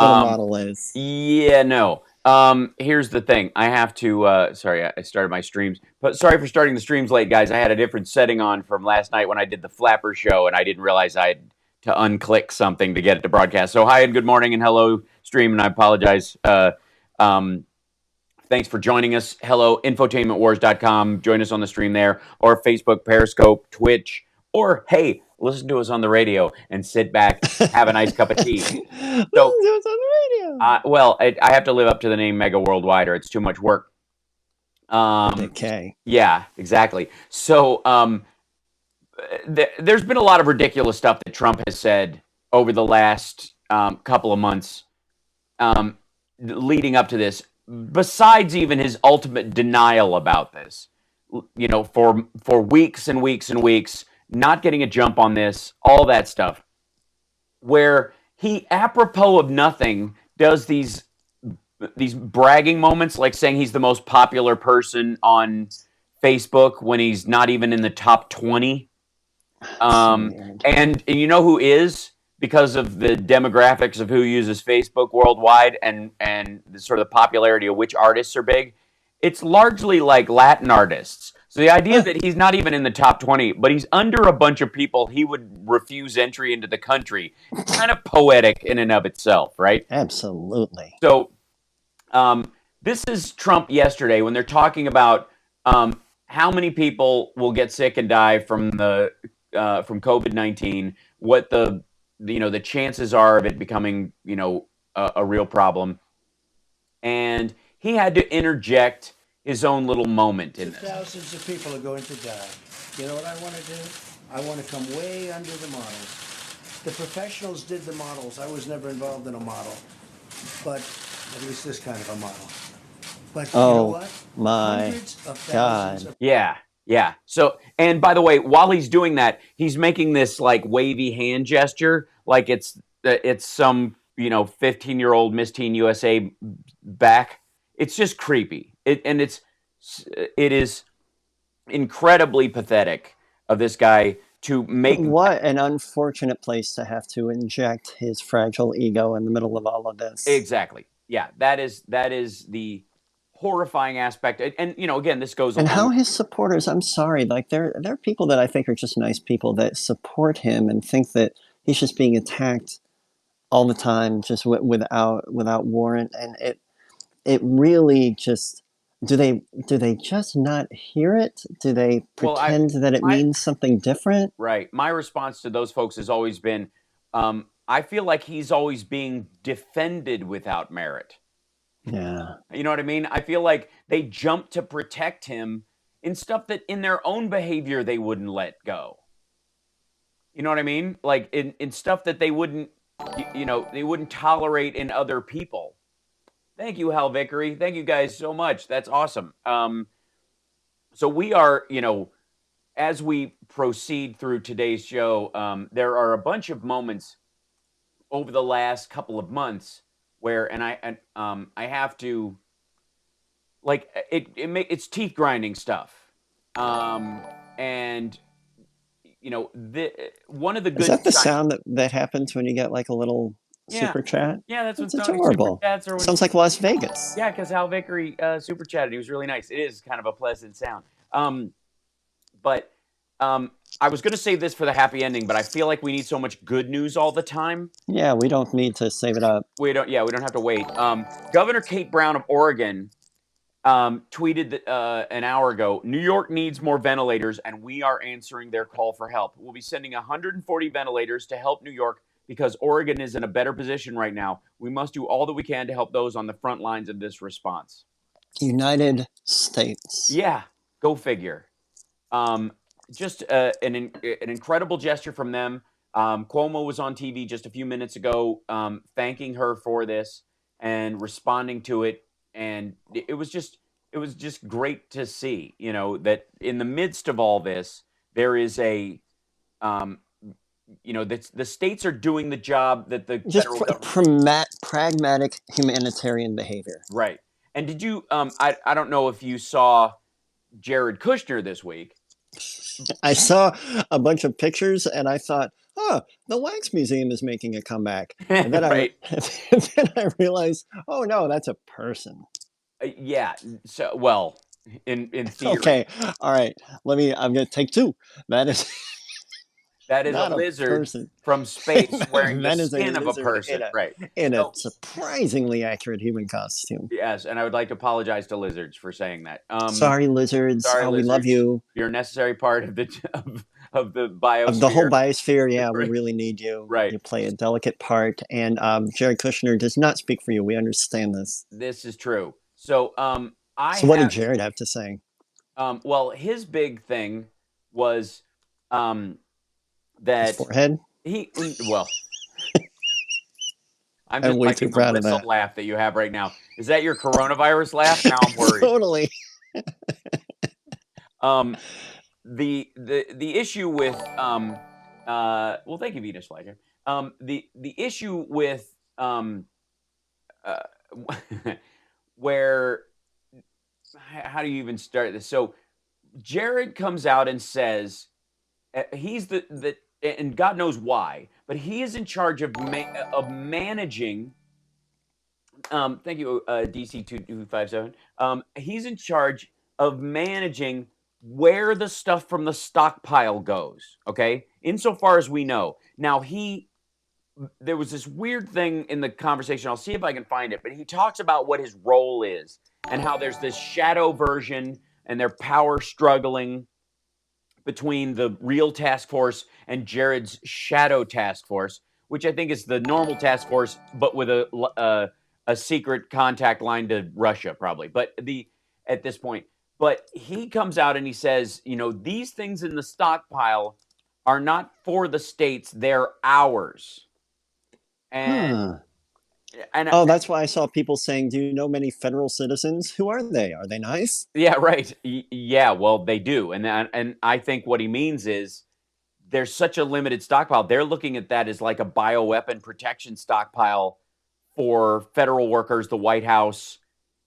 what a Um, model is. yeah, no. Here's the thing. I have to. Sorry, I started my streams, but sorry for starting the streams late, guys. I had a different setting on from last night when I did the Flapper show, and I didn't realize I had to unclick something to get it to broadcast. So hi and good morning and hello stream, and I apologize. Um, Thanks for joining us. Hello, infotainmentwars.com. Join us on the stream there, or Facebook, Periscope, Twitch, or hey, listen to us on the radio and sit back, have a nice cup of tea. Listen So, to us on the radio. well, I have to live up to the name Mega Worldwide, or it's too much work. Okay. Yeah, exactly. So, there's been a lot of ridiculous stuff that Trump has said over the last couple of months leading up to this, besides even his ultimate denial about this, for weeks and weeks and weeks, not getting a jump on this, all that stuff, where he, apropos of nothing, does these bragging moments, like saying he's the most popular person on Facebook when he's not even in the top 20. And you know who is, because of the demographics of who uses Facebook worldwide and the sort of popularity of which artists are big, it's largely like Latin artists. So the idea that he's not even in the top 20, but he's under a bunch of people he would refuse entry into the country, kind of poetic in and of itself, right? Absolutely. So this is Trump yesterday when they're talking about how many people will get sick and die from from COVID-19, what the chances are of it becoming a real problem, and he had to interject his own little moment in this. Thousands of people are going to die. You know what I want to do? I want to come way under the models. The professionals did the models. I was never involved in a model, but at least this kind of a model. But you know what? My Hundreds of thousands of Yeah. So, and by the way, while he's doing that, he's making this like wavy hand gesture, like it's some 15-year-old Miss Teen USA back. It's just creepy. It is incredibly pathetic of this guy to make. What an unfortunate place to have to inject his fragile ego in the middle of all of this. Exactly. Yeah, that is the horrifying aspect. And again, this goes and along how his supporters, I'm sorry, like there are people that I think are just nice people that support him and think that he's just being attacked all the time, just without warrant, and it really just, do they just not hear it? Do they pretend that it means something different? Right. My response to those folks has always been, I feel like he's always being defended without merit. Yeah. You know what I mean? I feel like they jump to protect him in stuff that in their own behavior they wouldn't let go. You know what I mean? Like in stuff that they wouldn't, they wouldn't tolerate in other people. Thank you, Hal Vickery. Thank you guys so much. That's awesome. So we are, as we proceed through today's show, there are a bunch of moments over the last couple of months where, and I have to, like, it's teeth grinding stuff, and one of the good. Is that the sound that happens when you get like a little super chat? Yeah, that's what's adorable. Super chats are sounds like Las Vegas. Yeah, because Hal Vickery super chatted. He was really nice. It is kind of a pleasant sound. But I was going to save this for the happy ending, but I feel like we need so much good news all the time. Yeah, we don't need to save it up. We don't have to wait. Governor Kate Brown of Oregon tweeted an hour ago, New York needs more ventilators, and we are answering their call for help. We'll be sending 140 ventilators to help New York because Oregon is in a better position right now. We must do all that we can to help those on the front lines of this response. United States. Yeah, go figure. Just an incredible gesture from them. Cuomo was on TV just a few minutes ago thanking her for this and responding to it. And it was just great to see, that in the midst of all this, there is the states are doing the job that the just federal government. Pragmatic humanitarian behavior. Right. And did you, I don't know if you saw Jared Kushner this week. I saw a bunch of pictures and I thought, oh, the wax museum is making a comeback. And then Right. and then I realized, oh no, that's a person. Yeah. So, well, in theory, Okay, all right. I'm gonna take two. That is that is a not a lizard person. from space wearing the That is a skin of a lizard person. Right. in a So, surprisingly accurate human costume. yes, and I would like to apologize to lizards for saying that. Sorry, lizards. Sorry, Oh, we love lizards. you. You're a necessary part of the of the Of the whole biosphere. biosphere, yeah, we Right. really need you. Right. You play a delicate part, and Jared Kushner does not speak for you. We understand this. This is true. So, I So, what did have Jared have to say? well, his big thing was um His that forehead? well, I'm I'm just way too liking the proud of whistle that. laugh that you have right now. Is that your coronavirus laugh? Now I'm worried. Totally. Um, the issue with well, thank you, Venus Flyger. The issue with uh, where how do you even start this? So Jared comes out and says he's the and God knows why, but he is in charge of managing. Thank you, DC 2257. He's in charge of managing where the stuff from the stockpile goes. Okay, insofar as we know. Now there was this weird thing in the conversation. I'll see if I can find it, but he talks about what his role is and how there's this shadow version and they're power struggling between the real task force and Jared's shadow task force, which I think is the normal task force, but with a secret contact line to Russia, probably. But at this point, but he comes out and he says, these things in the stockpile are not for the states; they're ours. And Huh. and Oh, that's why I saw people saying, "Do you know many federal citizens? Who are they? Are they nice?" yeah, right. Yeah, well, they do, and I think what he means is there's such a limited stockpile. They're looking at that as like a bioweapon protection stockpile for federal workers, the White House,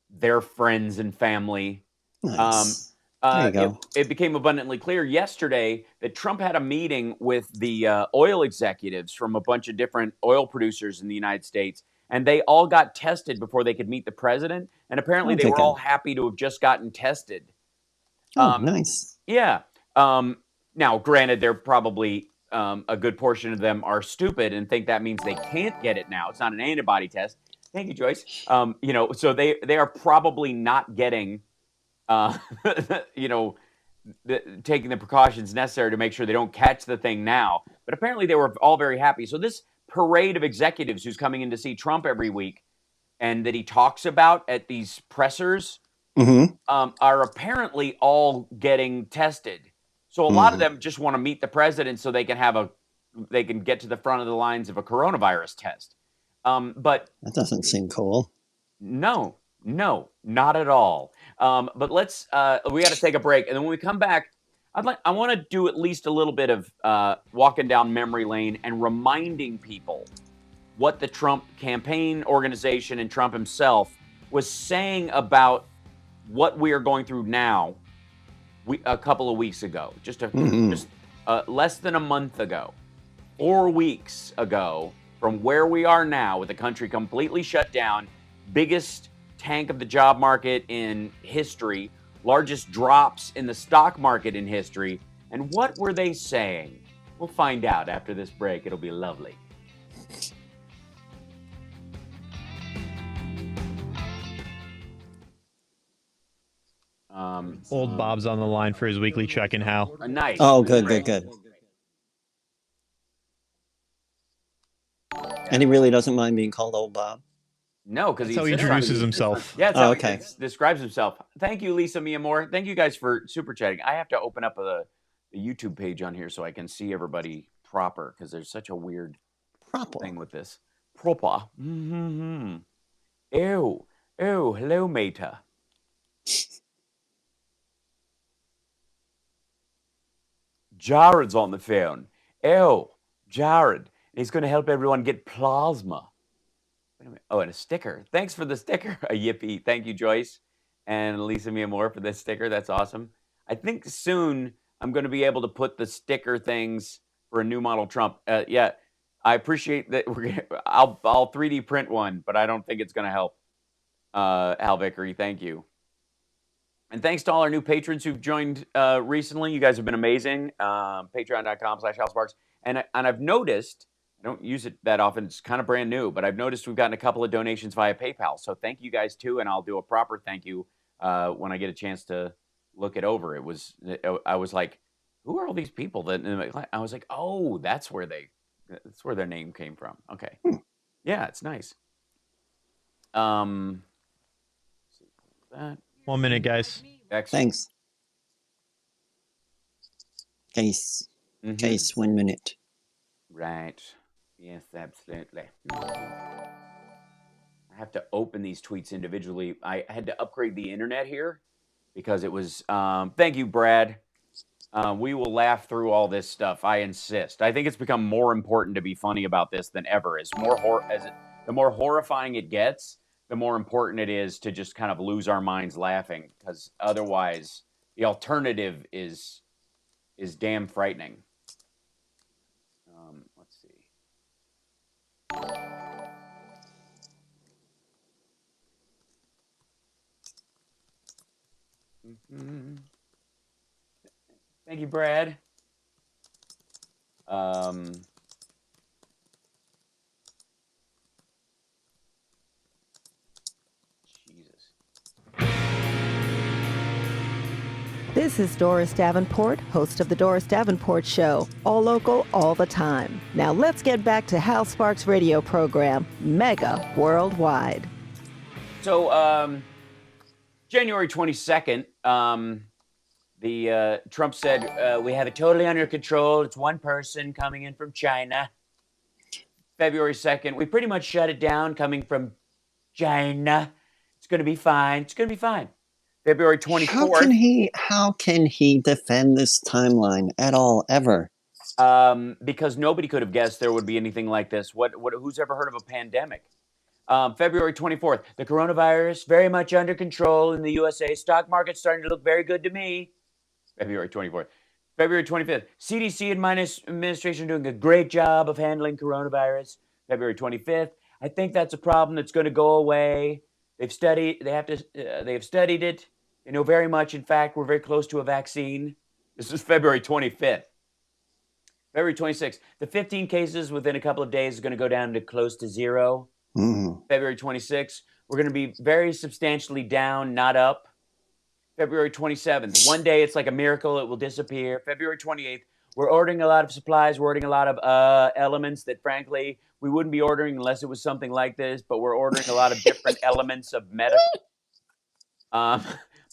their friends and family. Um, Nice. There you go. it became abundantly clear yesterday that Trump had a meeting with the oil executives from a bunch of different oil producers in the United States, and they all got tested before they could meet the president. And apparently, they Okay, were all good. happy to have just gotten tested. Oh, Um, nice. yeah. Now, granted, they're probably a good portion of them are stupid and think that means they can't get it now. It's not an antibody test. Thank you, Joyce. So they are probably not getting, uh, you know, taking the precautions necessary to make sure they don't catch the thing now. But apparently, they were all very happy. So this parade of executives who's coming in to see Trump every week and that he talks about at these pressers Mm-hmm. are apparently all getting tested. So a lot of Mm. them just want to meet the president so they can get to the front of the lines of a coronavirus test. But That doesn't seem cool. no, not at all. But we got to take a break, and then when we come back, I want to do at least a little bit of walking down memory lane and reminding people what the Trump campaign organization and Trump himself was saying about what we are going through now a couple of weeks ago, just less than a month ago, 4 weeks ago, from where we are now with the country completely shut down, biggest tank of the job market in history, largest drops in the stock market in history. And what were they saying? We'll find out after this break. It'll be lovely. Old Bob's on the line for his weekly check-in, Hal. Nice. Oh, good, Great. good, good. And he really doesn't mind being called Old Bob. No, because That's how he introduces himself. Yeah, that's Oh, how okay. he describes himself. Thank you, Lisa Mia Moore. Thank you guys for super chatting. I have to open up the YouTube page on here so I can see everybody proper because there's such a weird Proper. thing with this. Proper. Mm-hmm. Ew. Hello, Meta. Jared's on the phone. Ew, Jared. He's going to help everyone get plasma. Wait a minute. Oh, and a sticker. Thanks for the sticker. A yippee. Thank you, Joyce. And Lisa Mia Moore for this sticker. That's awesome. I think soon I'm going to be able to put the sticker things for a new model Trump. Yeah, I appreciate that. I'll 3D print one, but I don't think it's going to help. Hal Vickery, thank you. And thanks to all our new patrons who've joined recently. You guys have been amazing. Patreon.com/HalSparks. And I've noticed, I don't use it that often. It's kind of brand new, but I've noticed we've gotten a couple of donations via PayPal. So thank you guys too. And I'll do a proper thank you when I get a chance to look it over. I was like, who are all these people? I was like, oh, that's where their name came from. Okay. Yeah, it's nice. That. 1 minute, guys. Excellent. Thanks. Case 1 minute. Right. Yes, absolutely. I have to open these tweets individually. I had to upgrade the internet here because it was. Thank you, Brad. We will laugh through all this stuff. I insist. I think it's become more important to be funny about this than ever. The more horrifying it gets, the more important it is to just kind of lose our minds laughing, because otherwise the alternative is damn frightening. Let's see. Thank you, Brad. This is Doris Davenport, host of The Doris Davenport Show, all local, all the time. Now let's get back to Hal Sparks' radio program, Mega Worldwide. So, January 22nd, Trump said, we have it totally under control. It's one person coming in from China. February 2nd, we pretty much shut it down coming from China. It's going to be fine. It's going to be fine. February 24th. How can he defend this timeline at all, ever? Because nobody could have guessed there would be anything like this. Who's ever heard of a pandemic? February 24th, the coronavirus very much under control in the USA. Stock market starting to look very good to me. February 24th. February 25th, CDC and administration doing a great job of handling coronavirus. February 25th, I think that's a problem that's going to go away. They have studied it. They know very much. In fact, we're very close to a vaccine. This is February 25th. February 26th, the 15 cases within a couple of days is going to go down to close to zero. February 26th, we're going to be very substantially down, not up. February 27th, one day it's like a miracle, it will disappear. February 28th, we're ordering a lot of supplies, we're ordering a lot of elements that frankly we wouldn't be ordering unless it was something like this, but we're ordering a lot of different elements of medical.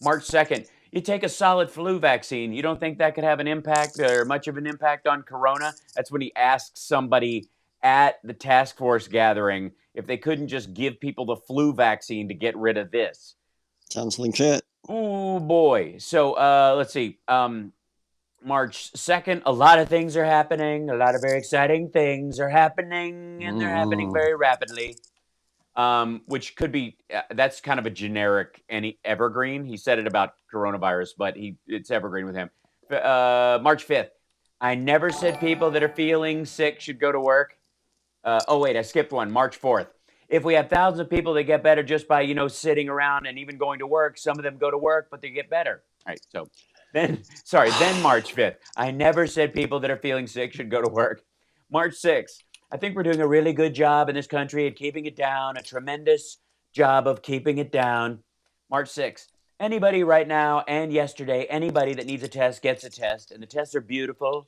March 2nd, you take a solid flu vaccine. You don't think that could have an impact or much of an impact on corona? That's when he asked somebody at the task force gathering if they couldn't just give people the flu vaccine to get rid of this. Sounds legit. Oh, boy. So let's see. March 2nd, a lot of things are happening. A lot of very exciting things are happening, and they're happening very rapidly. Which could be, that's kind of a generic evergreen. He said it about coronavirus, but it's evergreen with him. March 5th, I never said people that are feeling sick should go to work. Oh, wait, I skipped one. March 4th. If we have thousands of people that get better just by, sitting around and even going to work, some of them go to work, but they get better. All right, so then March 5th. I never said people that are feeling sick should go to work. March 6th. I think we're doing a really good job in this country at keeping it down, a tremendous job of keeping it down. March 6th. Anybody right now and yesterday, anybody that needs a test gets a test, and the tests are beautiful.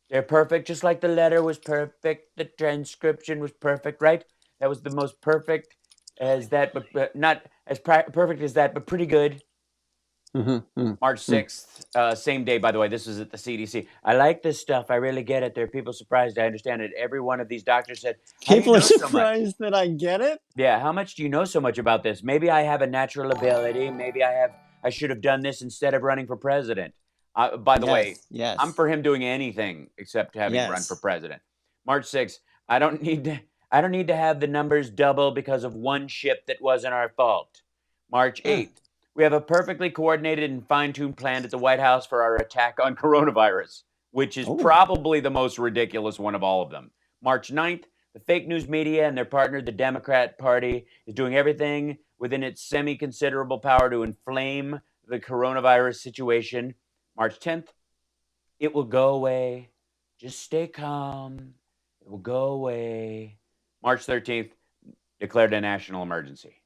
They're perfect, just like the letter was perfect. The transcription was perfect, right? That was the most perfect as that, but not as perfect as that, but pretty good. March 6th, same day, by the way. This was at the CDC. I like this stuff. I really get it. There are people surprised I understand it. Every one of these doctors said, people are surprised that I get it? Yeah, how much do you know so much about this? Maybe I have a natural ability. Maybe I should have done this instead of running for president. By the way, I'm for him doing anything except having run for president. March 6th, I don't need to have the numbers double because of one ship that wasn't our fault. March 8th. We have a perfectly coordinated and fine-tuned plan at the White House for our attack on coronavirus. which is Oh. probably the most ridiculous one of all of them. March 9th, the fake news media and their partner, the Democrat Party, is doing everything within its semi-considerable power to inflame the coronavirus situation. March 10th, it will go away. Just stay calm. It will go away. March 13th, declared a national emergency.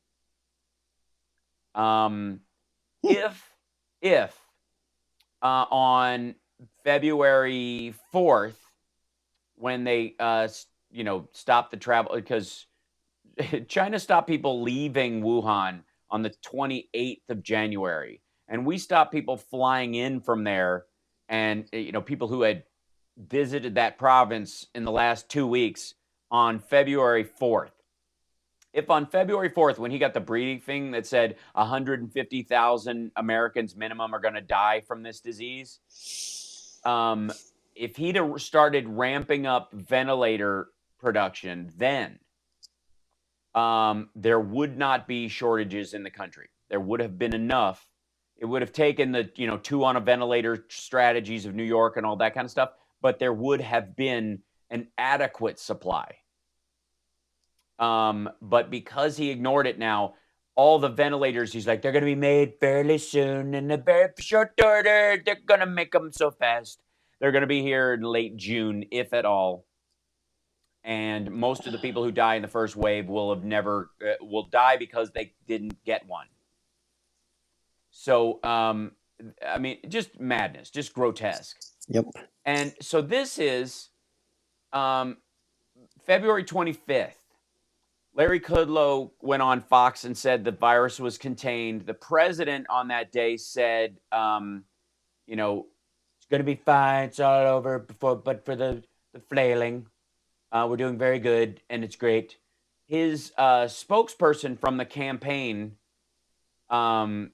If on February 4th, when they stopped the travel, because China stopped people leaving Wuhan on the 28th of January, and we stopped people flying in from there, and people who had visited that province in the last 2 weeks on February 4th. If on February 4th, when he got the briefing that said 150,000 Americans minimum are going to die from this disease, if he'd started ramping up ventilator production, then there would not be shortages in the country. There would have been enough. It would have taken the 2 on a ventilator strategies of New York and all that kind of stuff, but there would have been an adequate supply. But because he ignored it now, all the ventilators, he's like, they're going to be made fairly soon in a very short order. They're going to make them so fast. They're going to be here in late June, if at all. And most of the people who die in the first wave will die because they didn't get one. So, just madness, just grotesque. Yep. And so this is February 25th. Larry Kudlow went on Fox and said the virus was contained. The president on that day said, it's going to be fine. It's all over but for the flailing. We're doing very good, and it's great. His spokesperson from the campaign, I'm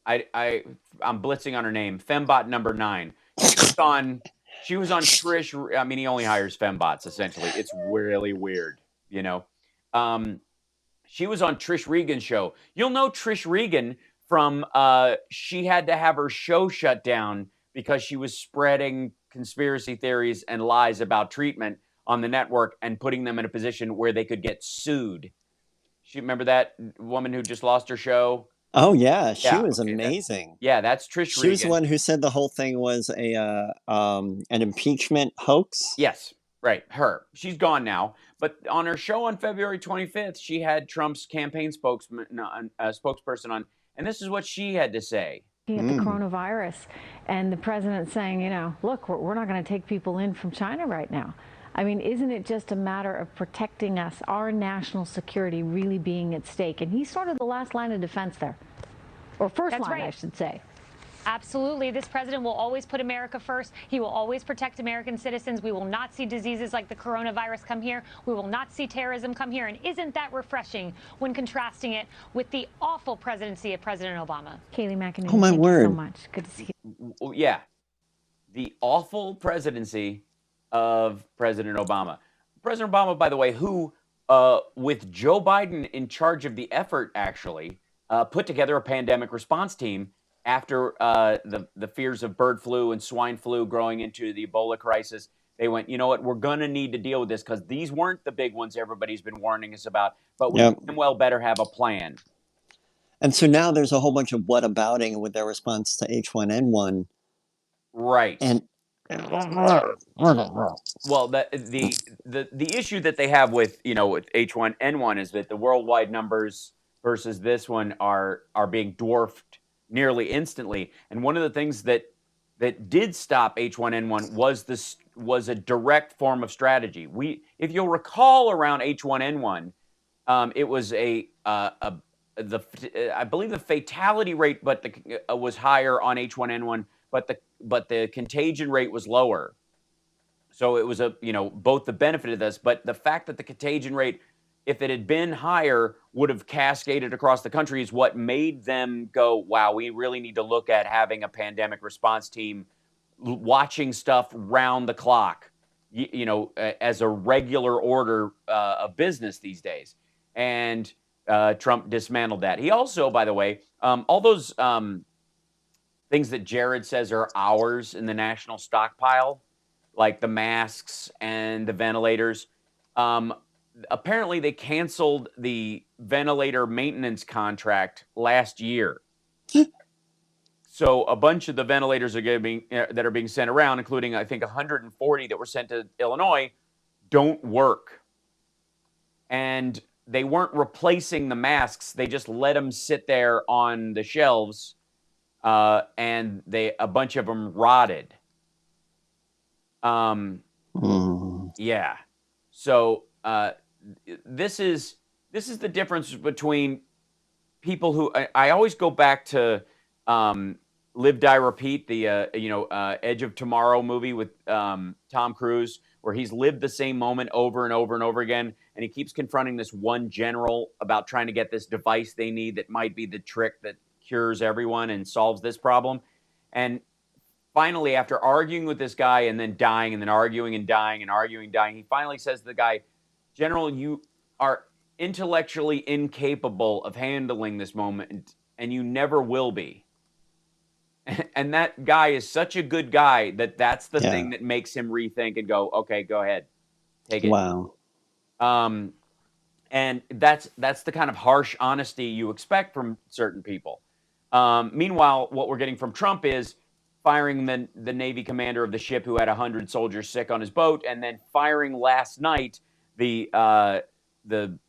blitzing on her name, Fembot number 9. She was on Trish. I mean, he only hires fembots, essentially. It's really weird, She was on Trish Regan's show. You'll know Trish Regan from she had to have her show shut down because she was spreading conspiracy theories and lies about treatment on the network and putting them in a position where they could get sued. Remember that woman who just lost her show? Oh yeah, she was amazing. That's Trish She Regan. was the one who said the whole thing was an impeachment hoax. Yes, right. Her. She's gone now. But on her show on February 25th, she had Trump's campaign spokesperson on, and this is what she had to say. At the coronavirus, and the president saying, look, we're not going to take people in from China right now. I mean, isn't it just a matter of protecting us, our national security really being at stake? And he's sort of the last line of defense there, or first line, I should say. Absolutely. This president will always put America first. He will always protect American citizens. We will not see diseases like the coronavirus come here. We will not see terrorism come here. And isn't that refreshing when contrasting it with the awful presidency of President Obama? Kayleigh McEnany, oh my thank word. you so much. Good to see you. Yeah. The awful presidency of President Obama. President Obama, by the way, who, with Joe Biden in charge of the effort, actually, put together a pandemic response team after the fears of bird flu and swine flu growing into the Ebola crisis. They went, you know what, we're going to need to deal with this because these weren't the big ones everybody's been warning us about, but we well better have a plan. And so now there's a whole bunch of whatabouting with their response to H1N1. Right. And well, the issue that they have with with H1N1 is that the worldwide numbers versus this one are being dwarfed nearly instantly. And one of the things that did stop H1N1 was a direct form of strategy. If you'll recall, around H1N1, it was I believe the fatality rate, was higher on H1N1, but the contagion rate was lower. So it was both the benefit of this, but the fact that the contagion rate, if it had been higher, would have cascaded across the country is what made them go, wow, we really need to look at having a pandemic response team watching stuff round the clock, as a regular order of business these days. And Trump dismantled that. He also, by the way, all those things that Jared says are ours in the national stockpile, like the masks and the ventilators. Apparently, they canceled the ventilator maintenance contract last year. So a bunch of the ventilators are that are being sent around, including I think 140 that were sent to Illinois, don't work. And they weren't replacing the masks; they just let them sit there on the shelves, and a bunch of them rotted. Yeah. So this is the difference between people who I always go back to. Live, Die, Repeat, the Edge of Tomorrow movie with Tom Cruise, where he's lived the same moment over and over and over again, and he keeps confronting this one general about trying to get this device they need that might be the trick that cures everyone and solves this problem. And finally, after arguing with this guy and then dying and then arguing and dying and arguing and dying, he finally says to the guy, "General, you are intellectually incapable of handling this moment, and you never will be." And that guy is such a good guy that's the thing that makes him rethink and go, okay, go ahead, take it. Wow. And that's the kind of harsh honesty you expect from certain people. Meanwhile, what we're getting from Trump is firing the Navy commander of the ship who had 100 soldiers sick on his boat, and then firing last night the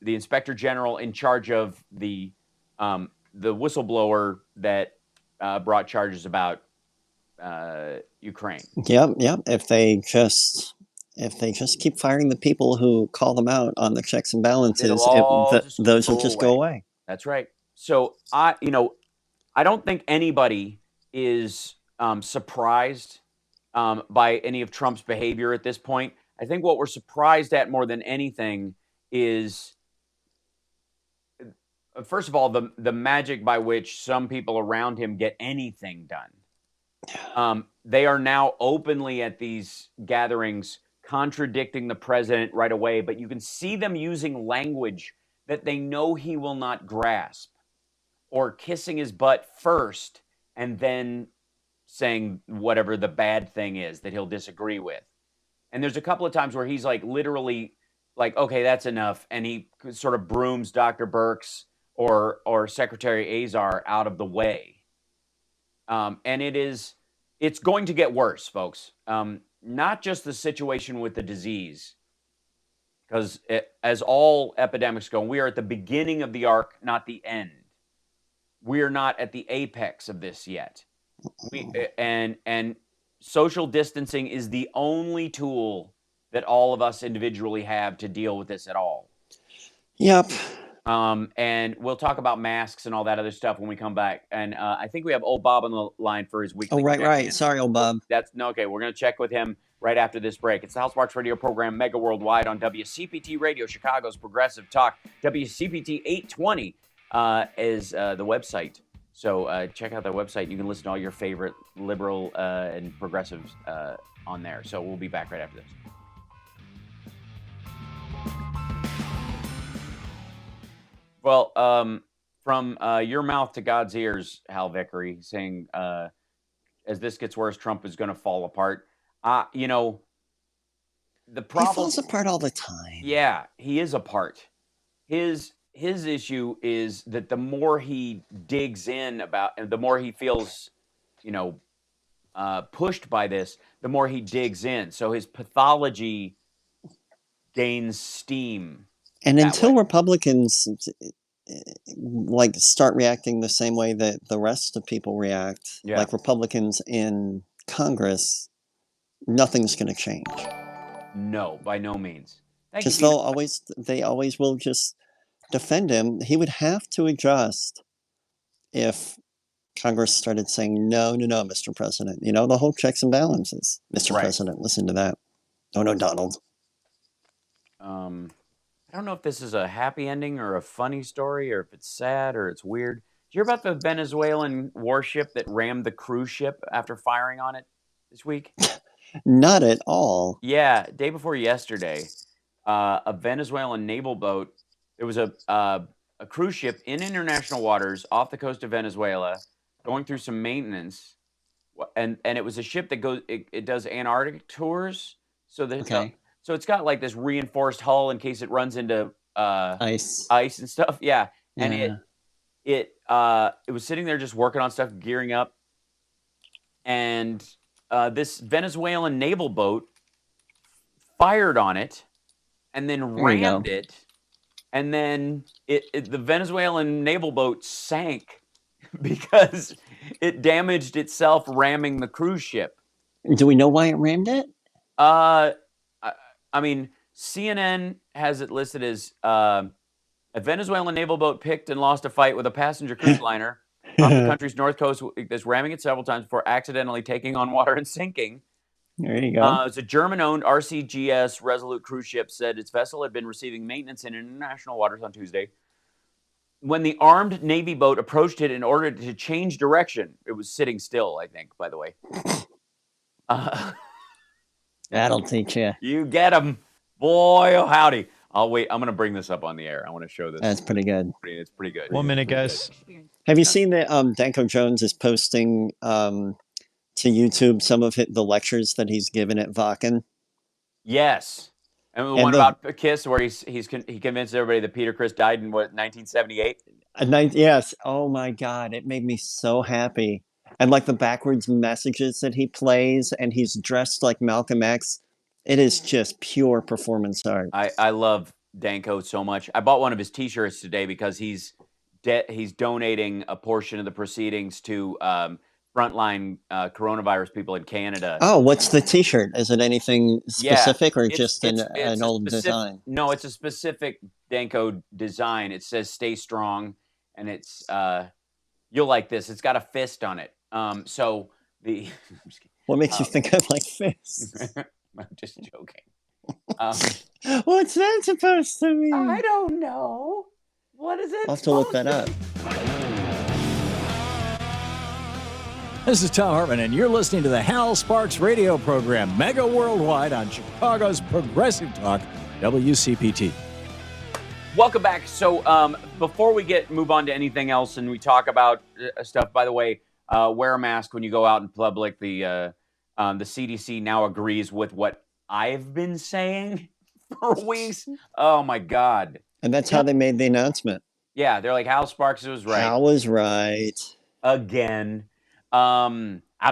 inspector general in charge of the whistleblower that brought charges about Ukraine. Yep. If they just keep firing the people who call them out on the checks and balances, those will just go away. That's right. So I don't think anybody is surprised by any of Trump's behavior at this point. I think what we're surprised at more than anything is, first of all, the magic by which some people around him get anything done. They are now openly at these gatherings contradicting the president right away, but you can see them using language that they know he will not grasp, or kissing his butt first and then saying whatever the bad thing is that he'll disagree with. And there's a couple of times where he's like literally like, okay, that's enough. And he sort of brooms Dr. Birx or Secretary Azar out of the way. And it's going to get worse, folks. Not just the situation with the disease, because as all epidemics go, we are at the beginning of the arc, not the end. We are not at the apex of this yet. And social distancing is the only tool that all of us individually have to deal with this at all. Yep. And we'll talk about masks and all that other stuff when we come back. And I think we have old Bob on the line for his weekly. Oh, right. In. Sorry, old Bob. Okay. We're going to check with him right after this break. It's the House Sparks Radio program, Mega Worldwide on WCPT Radio, Chicago's Progressive Talk. WCPT 820 is the website. So check out the website. You can listen to all your favorite liberal and progressives on there. So we'll be back right after this. Well, from your mouth to God's ears, Hal Vickery, saying, as this gets worse, Trump is going to fall apart. The problem... He falls apart all the time. Yeah, he is apart. His issue is that the more he digs in the more he feels, pushed by this, the more he digs in. So his pathology gains steam. And until Republicans start reacting the same way that the rest of people react, like Republicans in Congress, nothing's going to change. No, by no means. Because they always will just defend him. He would have to adjust if Congress started saying, no, Mr. President. The whole checks and balances. Mr. President, listen to that. No, Donald. I don't know if this is a happy ending or a funny story or if it's sad or it's weird. Did you hear about the Venezuelan warship that rammed the cruise ship after firing on it this week? Not at all. Yeah, day before yesterday, a Venezuelan naval boat. There was a cruise ship in international waters off the coast of Venezuela going through some maintenance, and it was a ship that goes. It does Antarctic tours. So Okay. so it's got like this reinforced hull in case it runs into Ice. ice and stuff. Yeah, and Yeah. it was sitting there just working on stuff, gearing up, and this Venezuelan naval boat fired on it, and then There you go. rammed it, and then the Venezuelan naval boat sank because it damaged itself ramming the cruise ship. Do we know why it rammed it? I mean, CNN has it listed as a Venezuelan naval boat picked and lost a fight with a passenger cruise liner off the country's north coast that's ramming it several times before accidentally taking on water and sinking. There you go. It's a German-owned RCGS Resolute cruise ship said its vessel had been receiving maintenance in international waters on Tuesday. When the armed Navy boat approached it in order to change direction, it was sitting still, I think, by the way. That'll teach you. You get them. Boy, oh howdy. I'll wait. I'm going to bring this up on the air. I want to show this. That's pretty good. It's pretty good. 1 minute, guys. Have you seen that Danko Jones is posting to YouTube some of the lectures that he's given at Vakken? Yes. And the one about Kiss where he convinced everybody that Peter Criss died in, what, 1978? Yes. Oh, my God. It made me so happy. And like the backwards messages that he plays, and he's dressed like Malcolm X. It is just pure performance art. I love Danko so much. I bought one of his T-shirts today because he's donating a portion of the proceedings to frontline coronavirus people in Canada. Oh, what's the T-shirt? Is it anything specific or just an old design? No, it's a specific Danko design. It says "Stay strong," and it's you'll like this. It's got a fist on it. So the what makes you think of like fists? I'm just joking. What's that supposed to mean? I don't know. What is it? I'll have to look that up. This is Tom Hartman, and you're listening to the Hal Sparks radio program, Mega Worldwide on Chicago's Progressive Talk, WCPT. Welcome back. So before we move on to anything else and we talk about stuff, by the way, wear a mask when you go out in public. The CDC now agrees with what I've been saying for weeks. Oh, my God. And that's how they made the announcement. Yeah, they're like, Hal Sparks was right. Hal was right. Again. I've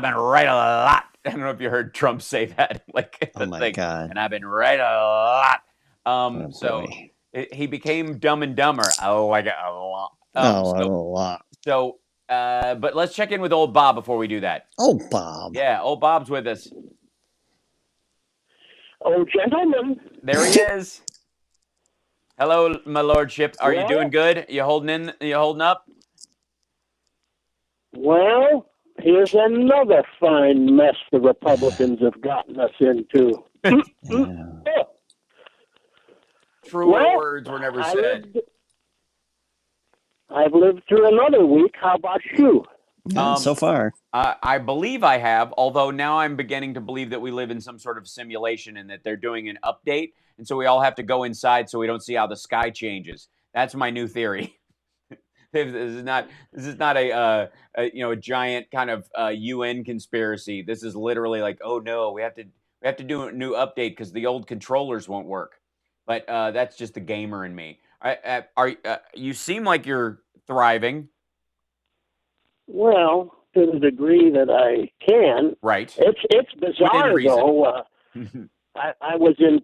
been right a lot. I don't know if you heard Trump say that. Like, oh, my God. And I've been right a lot. He became Dumb and Dumber. Oh, I got a lot. A lot. So, but let's check in with old Bob before we do that. Oh, Bob. Yeah, old Bob's with us. Oh, gentlemen. There he is. Hello, my lordship. Are you doing good? You holding up? Well, here's another fine mess the Republicans have gotten us into. Truer words were never said. I've lived through another week. How about you? So far. I believe I have, although now I'm beginning to believe that we live in some sort of simulation and that they're doing an update, and so we all have to go inside so we don't see how the sky changes. That's my new theory. This is not a giant kind of UN conspiracy. This is literally like, oh no, we have to do a new update because the old controllers won't work. But that's just the gamer in me. You seem like you're thriving. Well, to the degree that I can. Right. It's bizarre, though. I was in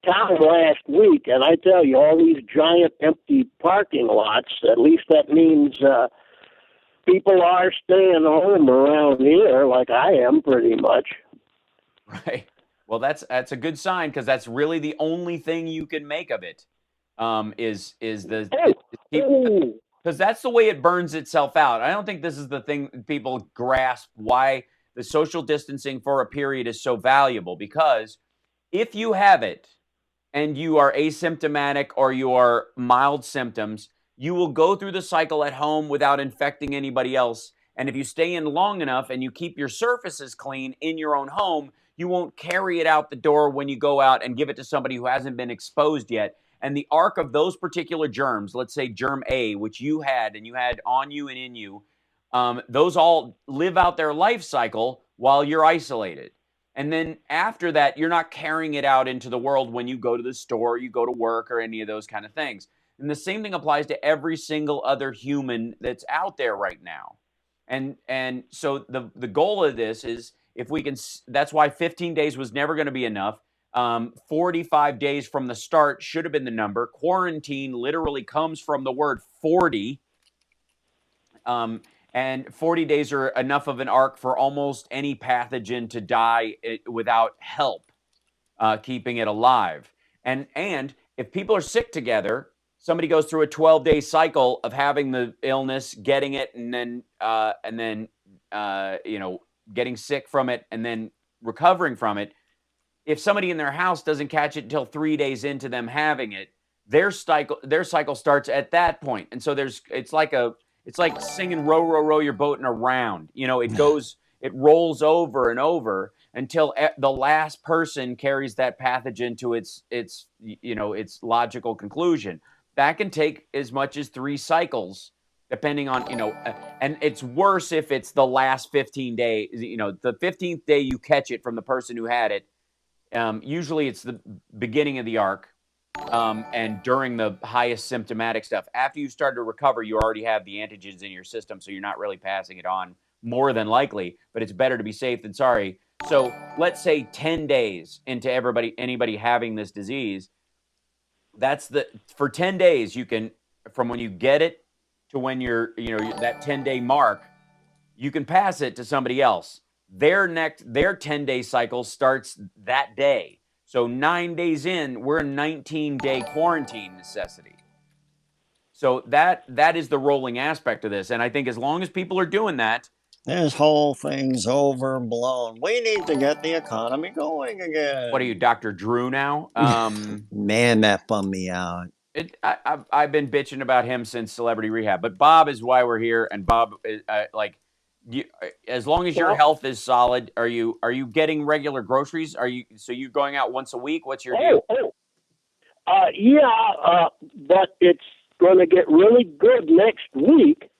town last week, and I tell you, all these giant empty parking lots, at least that means people are staying home around here, like I am pretty much. Right. Well, that's a good sign, because that's really the only thing you can make of it. Because that's the way it burns itself out. I don't think this is the thing people grasp why the social distancing for a period is so valuable. Because if you have it and you are asymptomatic or you are mild symptoms, you will go through the cycle at home without infecting anybody else. And if you stay in long enough and you keep your surfaces clean in your own home, you won't carry it out the door when you go out and give it to somebody who hasn't been exposed yet. And the arc of those particular germs, let's say germ A, which you had and you had on you and in you, Those all live out their life cycle while you're isolated. And then after that, you're not carrying it out into the world when you go to the store, you go to work, or any of those kind of things. And the same thing applies to every single other human that's out there right now. And so the goal of this is, if we can, that's why 15 days was never going to be enough. 45 days from the start should have been the number. Quarantine literally comes from the word 40. And 40 days are enough of an arc for almost any pathogen to die without help keeping it alive. And if people are sick together, somebody goes through a 12-day cycle of having the illness, getting it, and then getting sick from it, and then recovering from it. If somebody in their house doesn't catch it until 3 days into them having it, their cycle starts at that point. And so it's like singing "Row, row, row your boat" in a round. It rolls over and over until the last person carries that pathogen to its logical conclusion. That can take as much as 3 cycles, depending on, and it's worse if it's the last 15 days. The 15th day you catch it from the person who had it. Usually it's the beginning of the arc. And during the highest symptomatic stuff. After you start to recover, you already have the antigens in your system, so you're not really passing it on, more than likely, but it's better to be safe than sorry. So let's say 10 days into anybody having this disease, for 10 days, you can, from when you get it to when you're that 10-day mark, you can pass it to somebody else. Their 10-day cycle starts that day. So 9 days in, we're a 19-day quarantine necessity. So that is the rolling aspect of this. And I think as long as people are doing that, this whole thing's overblown. We need to get the economy going again. What are you, Dr. Drew now? Man, that bummed me out. I've been bitching about him since Celebrity Rehab. But Bob is why we're here. And Bob, as long as your health is solid, are you getting regular groceries? So you're going out once a week? What's your deal? But it's going to get really good next week,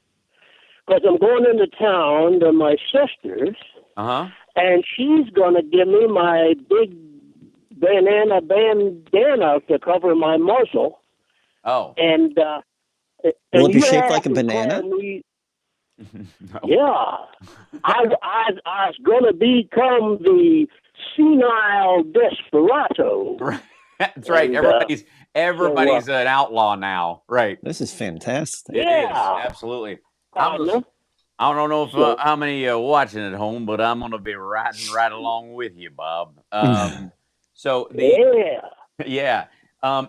because I'm going into town to my sister's, and she's going to give me my big banana bandana to cover my muzzle. Oh. And will it be shaped like a banana? No. Yeah. I was going to become the senile desperado. Right. That's right. And, everybody's an outlaw now. Right. This is fantastic. It is. Absolutely. I don't know if how many are watching at home, but I'm going to be riding right along with you, Bob. Yeah.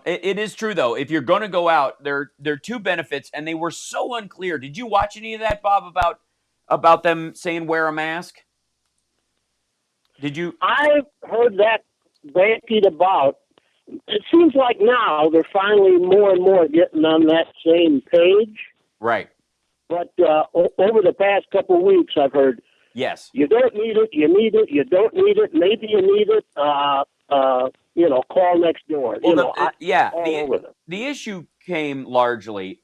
It is true, though. If you're going to go out, there are 2 benefits, and they were so unclear. Did you watch any of that, Bob, about them saying wear a mask? Did you? I've heard that bandied about. It seems like now they're finally more and more getting on that same page. Right. But over the past couple of weeks, I've heard, yes, you don't need it, you need it, you don't need it, maybe you need it, call next door. Well, the issue came largely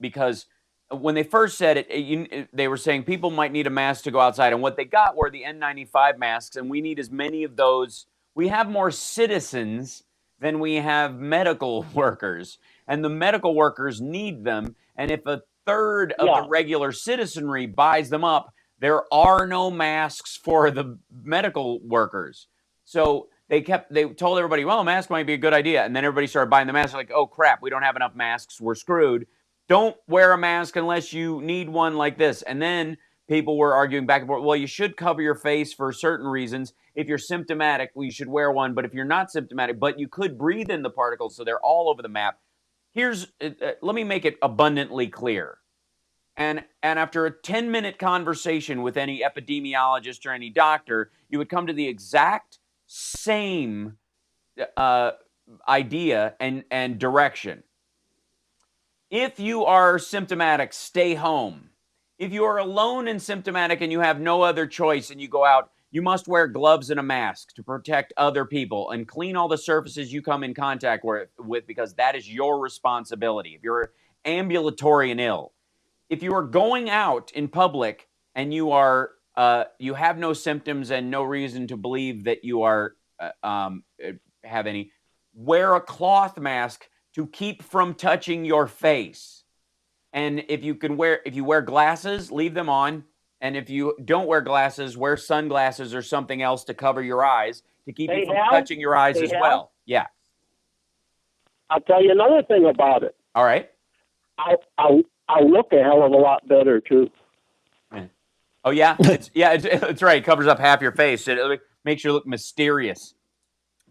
because when they first said it, they were saying people might need a mask to go outside. And what they got were the N95 masks, and we need as many of those. We have more citizens than we have medical workers, and the medical workers need them. And if a third of the regular citizenry buys them up, there are no masks for the medical workers. So they told everybody, well, a mask might be a good idea. And then everybody started buying the masks, like, oh, crap, we don't have enough masks. We're screwed. Don't wear a mask unless you need one like this. And then people were arguing back and forth, well, you should cover your face for certain reasons. If you're symptomatic, well, you should wear one. But if you're not symptomatic, but you could breathe in the particles, so they're all over the map. Let me make it abundantly clear. And after a 10-minute conversation with any epidemiologist or any doctor, you would come to the exact same idea and direction. If you are symptomatic, stay home. If you are alone and symptomatic and you have no other choice and you go out, you must wear gloves and a mask to protect other people and clean all the surfaces you come in contact with, because that is your responsibility. If you're ambulatory and ill, if you are going out in public and you are you have no symptoms and no reason to believe that you are have any, wear a cloth mask to keep from touching your face. And if you wear glasses, leave them on. And if you don't wear glasses, wear sunglasses or something else to cover your eyes to keep you from touching your eyes as well. Yeah. I'll tell you another thing about it. All right. I'll look a hell of a lot better too. Oh yeah, it's right. It covers up half your face. It makes you look mysterious.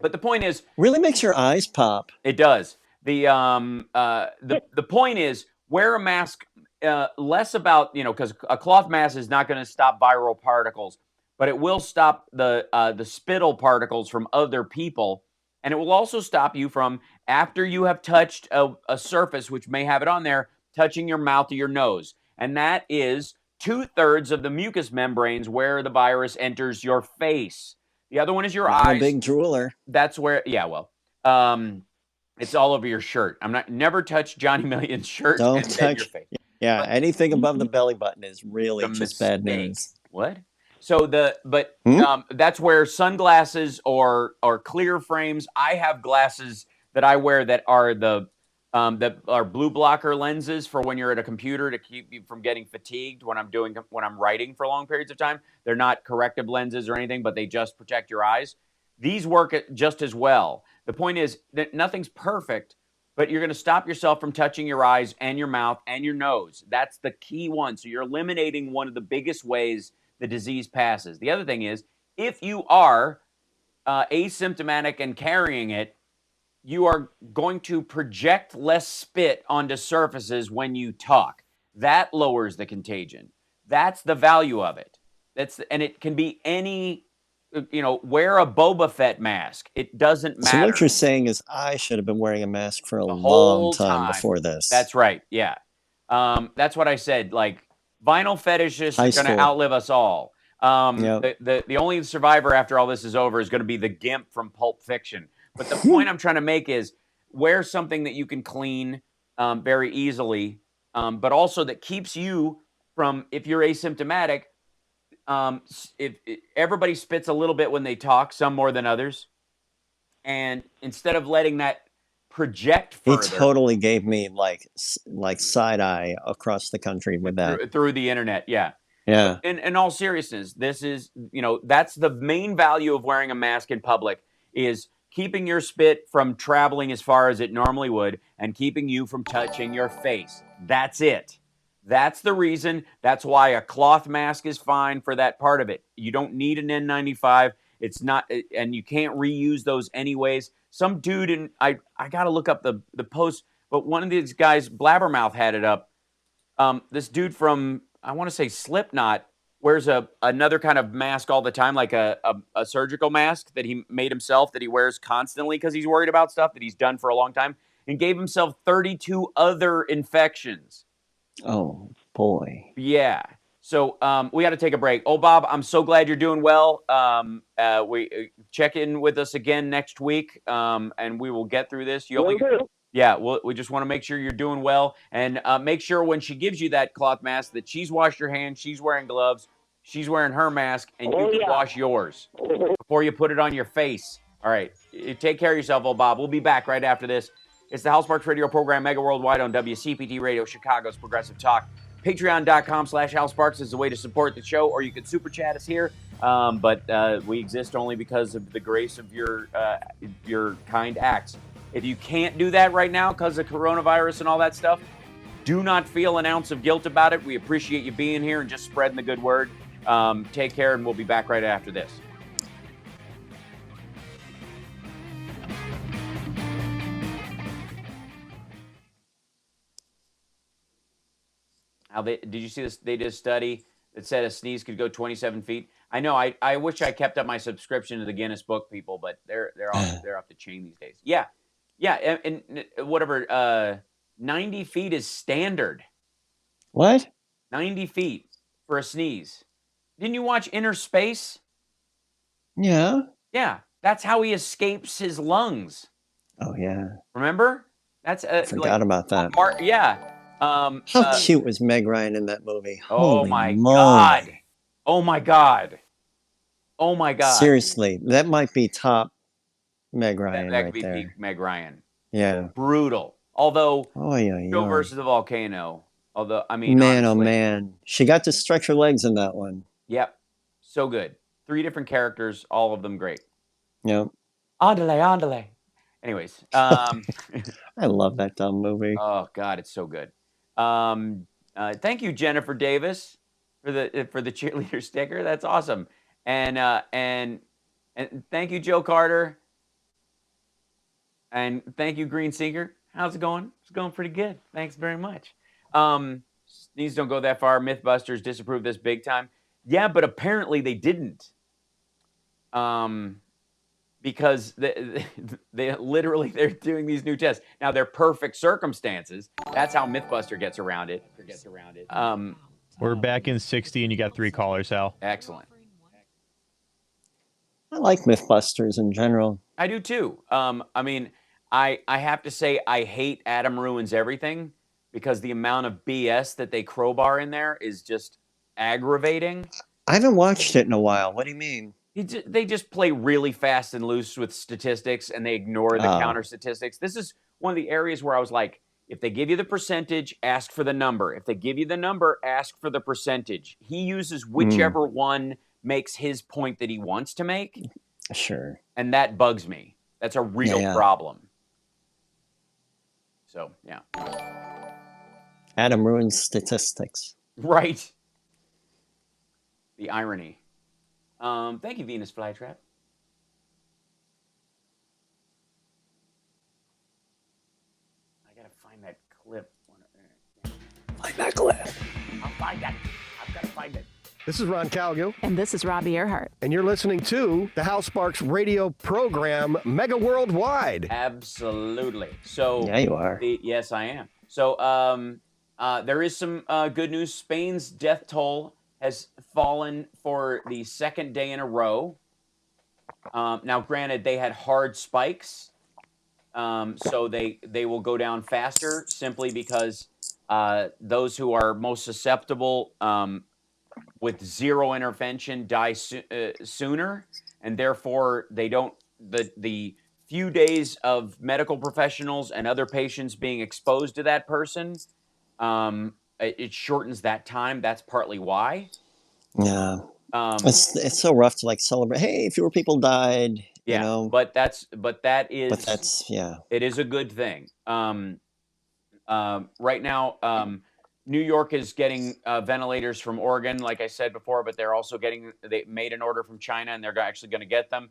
But the point is, really makes your eyes pop. It does. The point is, wear a mask. Less about, because a cloth mask is not going to stop viral particles, but it will stop the spittle particles from other people, and it will also stop you from, after you have touched a surface which may have it on there, touching your mouth or your nose, and that is 2/3 of the mucous membranes where the virus enters your face. The other one is your eyes. I'm a big drooler. That's where, it's all over your shirt. Never touch Johnny Million's shirt. Don't and touch your face. Yeah, anything above the belly button is really just bad news. What? So that's where sunglasses or clear frames. I have glasses that I wear that are that are blue blocker lenses for when you're at a computer to keep you from getting fatigued when I'm writing for long periods of time. They're not corrective lenses or anything, but they just protect your eyes. These work just as well. The point is that nothing's perfect, but you're going to stop yourself from touching your eyes and your mouth and your nose. That's the key one. So you're eliminating one of the biggest ways the disease passes. The other thing is, if you are asymptomatic and carrying it, you are going to project less spit onto surfaces when you talk. That lowers the contagion. That's the value of it. And it can be any, wear a Boba Fett mask. It doesn't matter. So what you're saying is I should have been wearing a mask for a long time before this. That's right. Yeah. That's what I said. Like, vinyl fetishists are going to outlive us all. The only survivor after all this is over is going to be the Gimp from Pulp Fiction. But the point I'm trying to make is, wear something that you can clean very easily, but also that keeps you from, if you're asymptomatic, if everybody spits a little bit when they talk, some more than others. And instead of letting that project further. He totally gave me like side eye across the country with that. Through the internet, yeah. Yeah. In all seriousness, this is, that's the main value of wearing a mask in public, is keeping your spit from traveling as far as it normally would and keeping you from touching your face. That's it. That's the reason. That's why a cloth mask is fine for that part of it. You don't need an N95. It's not, and you can't reuse those anyways. Some dude, and I got to look up the post, but one of these guys, Blabbermouth, had it up. This dude from, I want to say Slipknot, wears another kind of mask all the time, like a surgical mask that he made himself, that he wears constantly because he's worried about stuff that he's done for a long time, and gave himself 32 other infections. Oh, boy. Yeah. So we got to take a break. Oh, Bob, I'm so glad you're doing well. We check in with us again next week, and we will get through this. We just want to make sure you're doing well, and make sure when she gives you that cloth mask that she's washed her hands, she's wearing gloves, she's wearing her mask, and you can wash yours before you put it on your face. All right. You take care of yourself, old Bob. We'll be back right after this. It's the Hal Sparks Radio program, Mega Worldwide on WCPT Radio, Chicago's Progressive Talk. Patreon.com/Hal Sparks is the way to support the show, or you can super chat us here. But we exist only because of the grace of your kind acts. If you can't do that right now because of coronavirus and all that stuff, do not feel an ounce of guilt about it. We appreciate you being here and just spreading the good word. Take care, and we'll be back right after this. Did you see this? They did a study that said a sneeze could go 27 feet. I know. I wish I kept up my subscription to the Guinness Book, people, but they're off the chain these days. Yeah, and whatever. 90 feet is standard. What? 90 feet for a sneeze. Didn't you watch Inner Space? Yeah. Yeah, that's how he escapes his lungs. Oh yeah. Remember? That's forgot about that. Yeah. How cute was Meg Ryan in that movie? Oh Holy my moly. God. Oh my God. Oh my God. Seriously, that might be top Meg Ryan That could right be peak there. Meg Ryan. Yeah. Brutal. Although, Oh, yeah, Joe yeah. versus the volcano. Although, I mean, Man, honestly. oh, man. She got to stretch her legs in that one. Yep. So good. 3 different characters, all of them great. Yep. Andale. Anyways. I love that dumb movie. Oh, God, it's so good. Thank you, Jennifer Davis, for the cheerleader sticker. That's awesome. And thank you, Joe Carter. And thank you, Green Sinker. How's it going? It's going pretty good. Thanks very much. These don't go that far. Mythbusters disapprove this big time. Yeah, but apparently they didn't. Because they literally, they're doing these new tests. Now, they're perfect circumstances. That's how Mythbuster gets around it. We're back in 60 and you got 3 callers, Hal. Excellent. I like Mythbusters in general. I do too. I mean, I have to say I hate Adam Ruins Everything because the amount of BS that they crowbar in there is just aggravating. I haven't watched it in a while. What do you mean? They just play really fast and loose with statistics and they ignore the counter statistics. This is one of the areas where I was like, if they give you the percentage, ask for the number. If they give you the number, ask for the percentage. He uses whichever one makes his point that he wants to make. Sure. And that bugs me. That's a real problem. So, yeah. Adam ruins statistics. Right. The irony. Thank you, Venus Flytrap. I gotta find that clip. Find that clip. I'll find that. I've gotta find it. This is Ron Calgill. And this is Robbie Earhart. And you're listening to the Hal Sparks radio program, Mega Worldwide. Absolutely. So yeah, you are. Yes, I am. So there is some good news. Spain's death toll has fallen for the 2nd day in a row. Now, granted, they had hard spikes, so they will go down faster simply because those who are most susceptible with zero intervention die sooner, and therefore they don't the few days of medical professionals and other patients being exposed to that person, it shortens that time. That's partly why. Yeah. It's so rough to like celebrate. Hey, fewer people died. Yeah, you know? but that's yeah. It is a good thing. Right now, New York is getting ventilators from Oregon, like I said before, but they made an order from China and they're actually going to get them.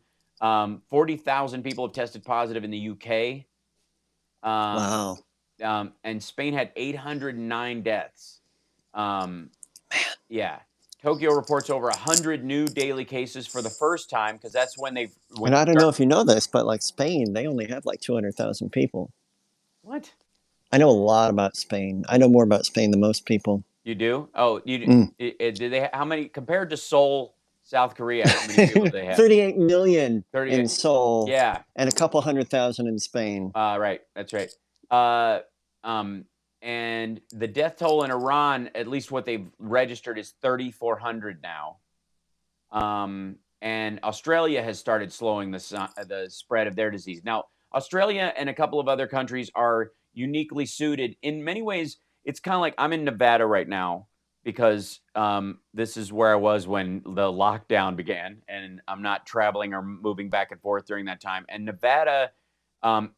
40,000 people have tested positive in the UK. Wow. And Spain had 809 deaths. Yeah. Tokyo reports over 100 new daily cases for the first time because that's when they've. And I don't know if you know this, but like Spain, they only have like 200,000 people. What? I know a lot about Spain. I know more about Spain than most people. You do? Oh, you do. Do they? How many compared to Seoul, South Korea? How many people do they have? 38 million 38. in Seoul. Yeah, and a couple 100,000 in Spain. Right. That's right. And the death toll in Iran, at least what they've registered, is 3,400 now. And Australia has started slowing the spread of their disease. Now, Australia and a couple of other countries are uniquely suited. In many ways, it's kind of like I'm in Nevada right now because this is where I was when the lockdown began, and I'm not traveling or moving back and forth during that time. And Nevada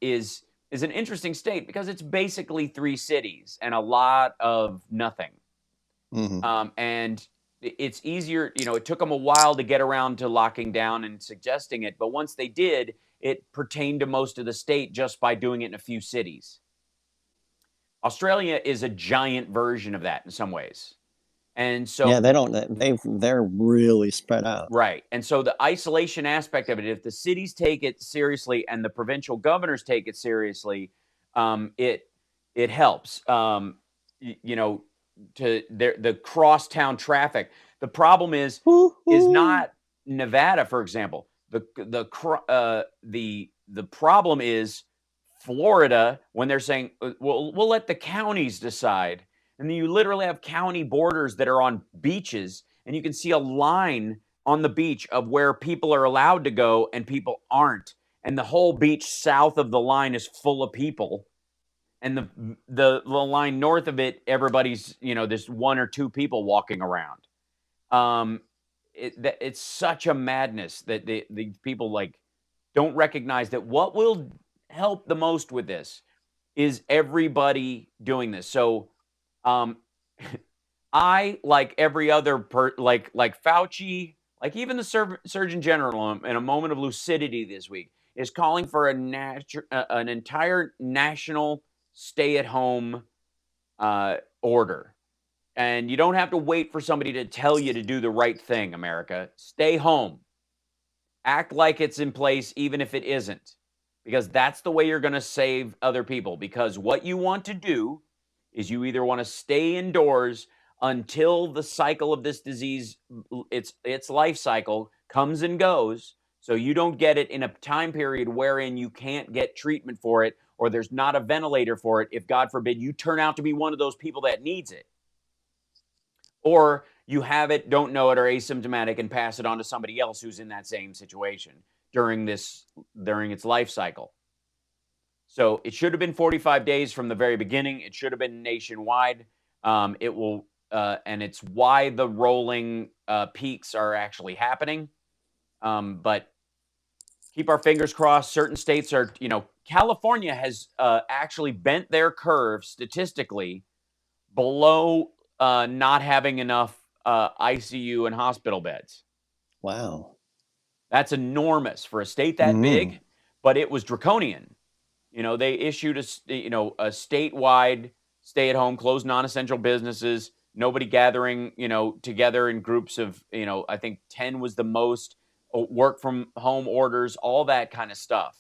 is an interesting state because it's basically 3 cities and a lot of nothing. Mm-hmm. And it's easier, it took them a while to get around to locking down and suggesting it. But once they did, it pertained to most of the state just by doing it in a few cities. Australia is a giant version of that in some ways. And so yeah, they're really spread out. Right. And so the isolation aspect of it, if the cities take it seriously and the provincial governors take it seriously, it helps. To the crosstown traffic. The problem is not Nevada, for example. The problem is Florida, when they're saying, we'll let the counties decide. And then you literally have county borders that are on beaches, and you can see a line on the beach of where people are allowed to go and people aren't. And the whole beach south of the line is full of people. And the line north of it, everybody's, there's one or two people walking around. It's such a madness that the people like don't recognize that what will help the most with this is everybody doing this. So I, like every other like Fauci, like even the Surgeon General, in a moment of lucidity this week, is calling for an entire national stay-at-home order. And you don't have to wait for somebody to tell you to do the right thing, America. Stay home. Act like it's in place, even if it isn't. Because that's the way you're going to save other people. Because what you want to do is you either want to stay indoors until the cycle of this disease, its life cycle, comes and goes, so you don't get it in a time period wherein you can't get treatment for it, or there's not a ventilator for it, if God forbid you turn out to be one of those people that needs it. Or you have it, don't know it, or asymptomatic, and pass it on to somebody else who's in that same situation during its life cycle. So it should have been 45 days from the very beginning. It should have been nationwide. It will, and it's why the rolling peaks are actually happening. But keep our fingers crossed. Certain states are, California has actually bent their curve statistically below not having enough ICU and hospital beds. Wow. That's enormous for a state that big, but it was draconian. They issued a statewide stay-at-home, closed non-essential businesses, nobody gathering, together in groups of, I think 10 was the most, work from home orders, all that kind of stuff.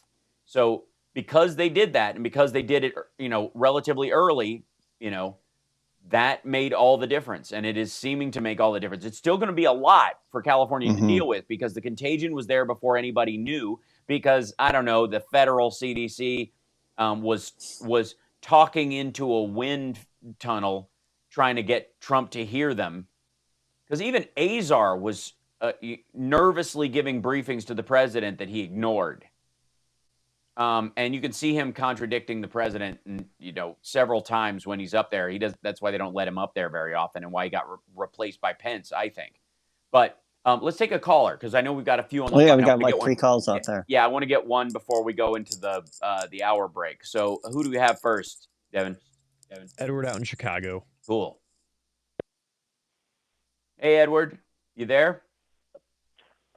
So because they did that, and because they did it, relatively early, that made all the difference, and it is seeming to make all the difference. It's still going to be a lot for California to deal with, because the contagion was there before anybody knew, because, I don't know, the federal CDC was talking into a wind tunnel trying to get Trump to hear them. Because even Azar was nervously giving briefings to the president that he ignored. And you can see him contradicting the president, several times when he's up there. That's why they don't let him up there very often, and why he got replaced by Pence, I think. But let's take a caller, because I know we've got a few on the phone. We got like 3 calls out there. Yeah, I want to get one before we go into the hour break. So who do we have first, Devin? Edward out in Chicago. Cool. Hey, Edward, you there?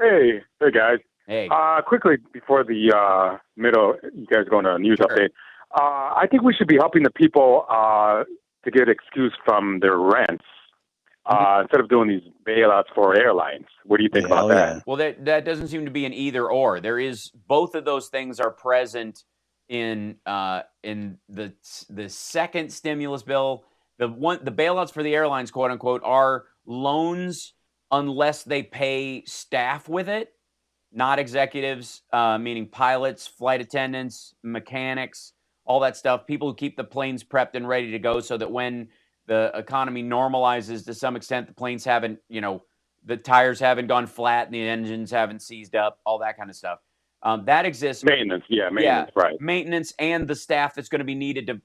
Hey guys. Hey. Quickly before the middle, you guys go on a news update. I think we should be helping the people to get excused from their rents instead of doing these bailouts for airlines. What do you think about that? Yeah. Well, that doesn't seem to be an either or. There is, both of those things are present in the second stimulus bill. The bailouts for the airlines, quote unquote, are loans unless they pay staff with it. Not executives, meaning pilots, flight attendants, mechanics, all that stuff. People who keep the planes prepped and ready to go, so that when the economy normalizes to some extent, the planes haven't, the tires haven't gone flat and the engines haven't seized up, all that kind of stuff. That exists. Maintenance, right. Maintenance, and the staff that's going to be needed to,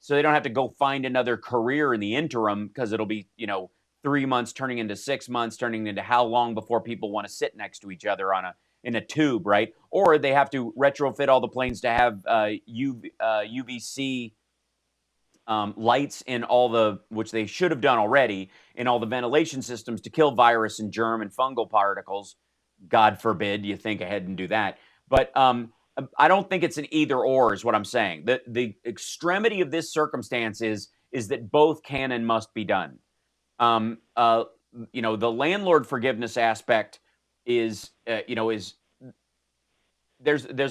so they don't have to go find another career in the interim, because it'll be, 3 months turning into 6 months, turning into how long before people want to sit next to each other in a tube, right? Or they have to retrofit all the planes to have UVC lights in which they should have done already, in all the ventilation systems to kill virus and germ and fungal particles. God forbid you think ahead and do that. But I don't think it's an either or, is what I'm saying. The extremity of this circumstance is that both can and must be done. The landlord forgiveness aspect is there's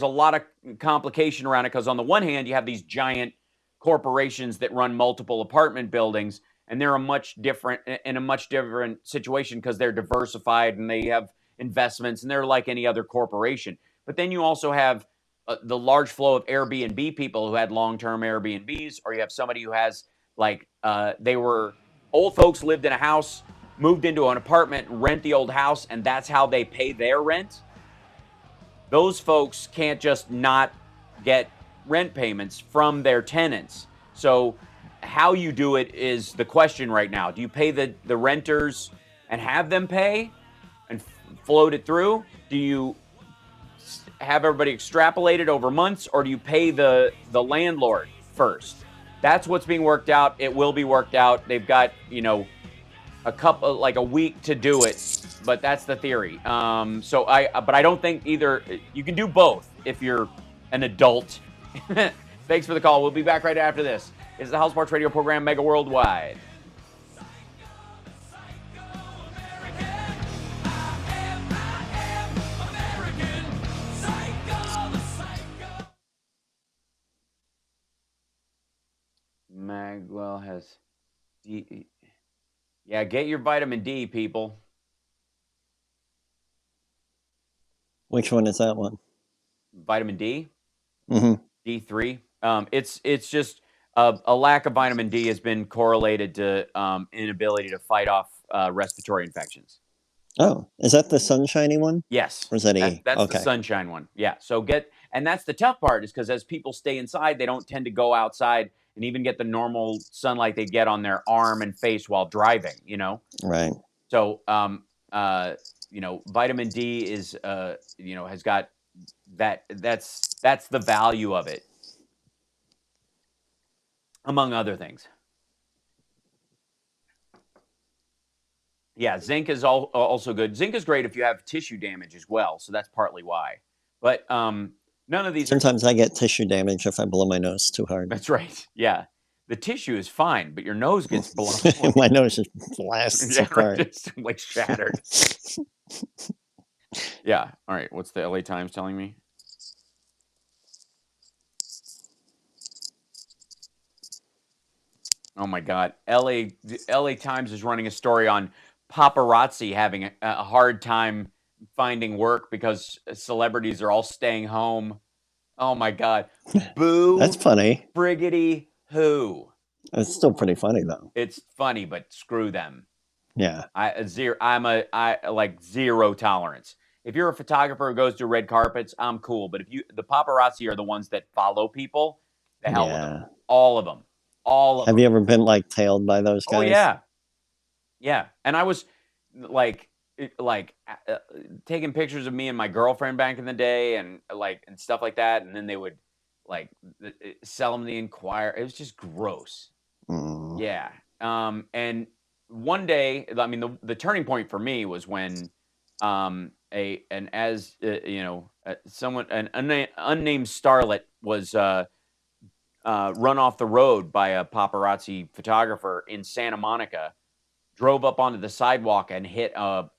a lot of complication around it, because on the one hand, you have these giant corporations that run multiple apartment buildings, and they're in a much different situation, because they're diversified and they have investments, and they're like any other corporation. But then you also have the large flow of Airbnb people who had long-term Airbnbs, or you have somebody who has like they were old folks lived in a house, moved into an apartment, rent the old house, and that's how they pay their rent. Those folks can't just not get rent payments from their tenants. So how you do it is the question right now. Do you pay the renters and have them pay and float it through? Do you have everybody extrapolate it over months, or do you pay the landlord first? That's what's being worked out. It will be worked out. They've got, a week to do it, but that's the theory. But I don't think either. You can do both if you're an adult. Thanks for the call. We'll be back right after this. It's the House Parts Radio program, Mega Worldwide. Magwell has D. Yeah, get your vitamin D, people. Which one is that one? Vitamin D? Mm-hmm. D3. It's just a lack of vitamin D has been correlated to inability to fight off respiratory infections. Oh, is that the sunshiny one? Yes. Or is that E? That's okay. The sunshine one. Yeah. And that's the tough part, is because as people stay inside, they don't tend to go outside and even get the normal sunlight they get on their arm and face while driving, Right. So, vitamin D is, has got that's the value of it, among other things. Yeah, zinc is also good. Zinc is great if you have tissue damage as well, so that's partly why. But none of these. Sometimes I get tissue damage if I blow my nose too hard. That's right. Yeah, the tissue is fine, but your nose gets blown. My nose just blasts apart. Just like shattered. Yeah. All right. What's the LA Times telling me? Oh my God. LA Times is running a story on paparazzi having a hard time finding work because celebrities are all staying home. Oh my God. Boo. That's funny. Friggity who. It's still pretty funny though. It's funny, but screw them. Yeah. I like zero tolerance. If you're a photographer who goes to red carpets, I'm cool. But the paparazzi are the ones that follow people, the hell with them. All of them. Have you ever been like tailed by those guys? Oh yeah. Yeah. And I was like taking pictures of me and my girlfriend back in the day and stuff like that. And then they would sell them the Inquirer. It was just gross. Mm. Yeah. And one day, I mean, the turning point for me was when an unnamed starlet was run off the road by a paparazzi photographer in Santa Monica, drove up onto the sidewalk and hit one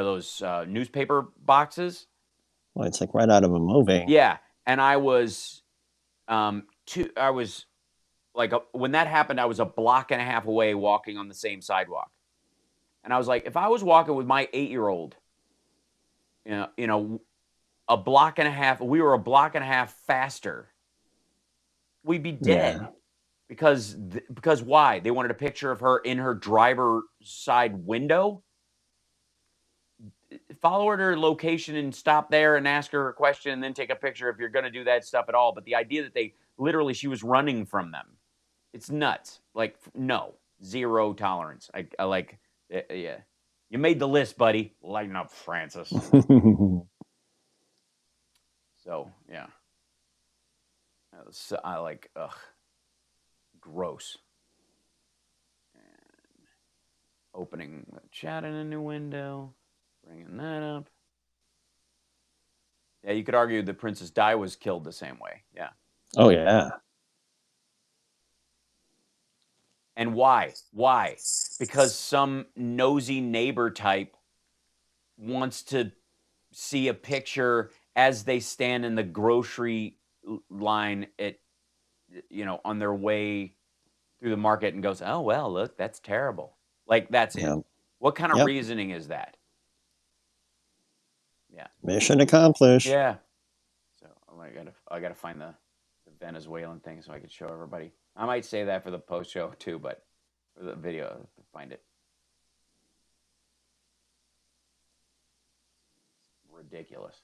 of those newspaper boxes. Well, it's like right out of a movie. Yeah, and I was when that happened, I was a block and a half away walking on the same sidewalk. And I was like, if I was walking with my 8-year-old, a block and a half, we were a block and a half faster, we'd be dead. Yeah. Because why? They wanted a picture of her in her driver's side window? Follow her to her location and stop there and ask her a question and then take a picture if you're going to do that stuff at all. But the idea that she was running from them, it's nuts. Like, no, zero tolerance. Yeah. You made the list, buddy. Lighten up, Francis. So, yeah. Gross. And opening the chat in a new window. Bringing that up. Yeah, you could argue that Princess Di was killed the same way. Yeah. Oh, yeah. And why? Why? Because some nosy neighbor type wants to see a picture as they stand in the grocery line on their way through the market and goes, oh, well, look, that's terrible. Like, that's it. What kind of reasoning is that? Yeah. Mission accomplished. Yeah. So I gotta find the Venezuelan thing so I could show everybody. I might say that for the post show too, but for the video, find it. Ridiculous.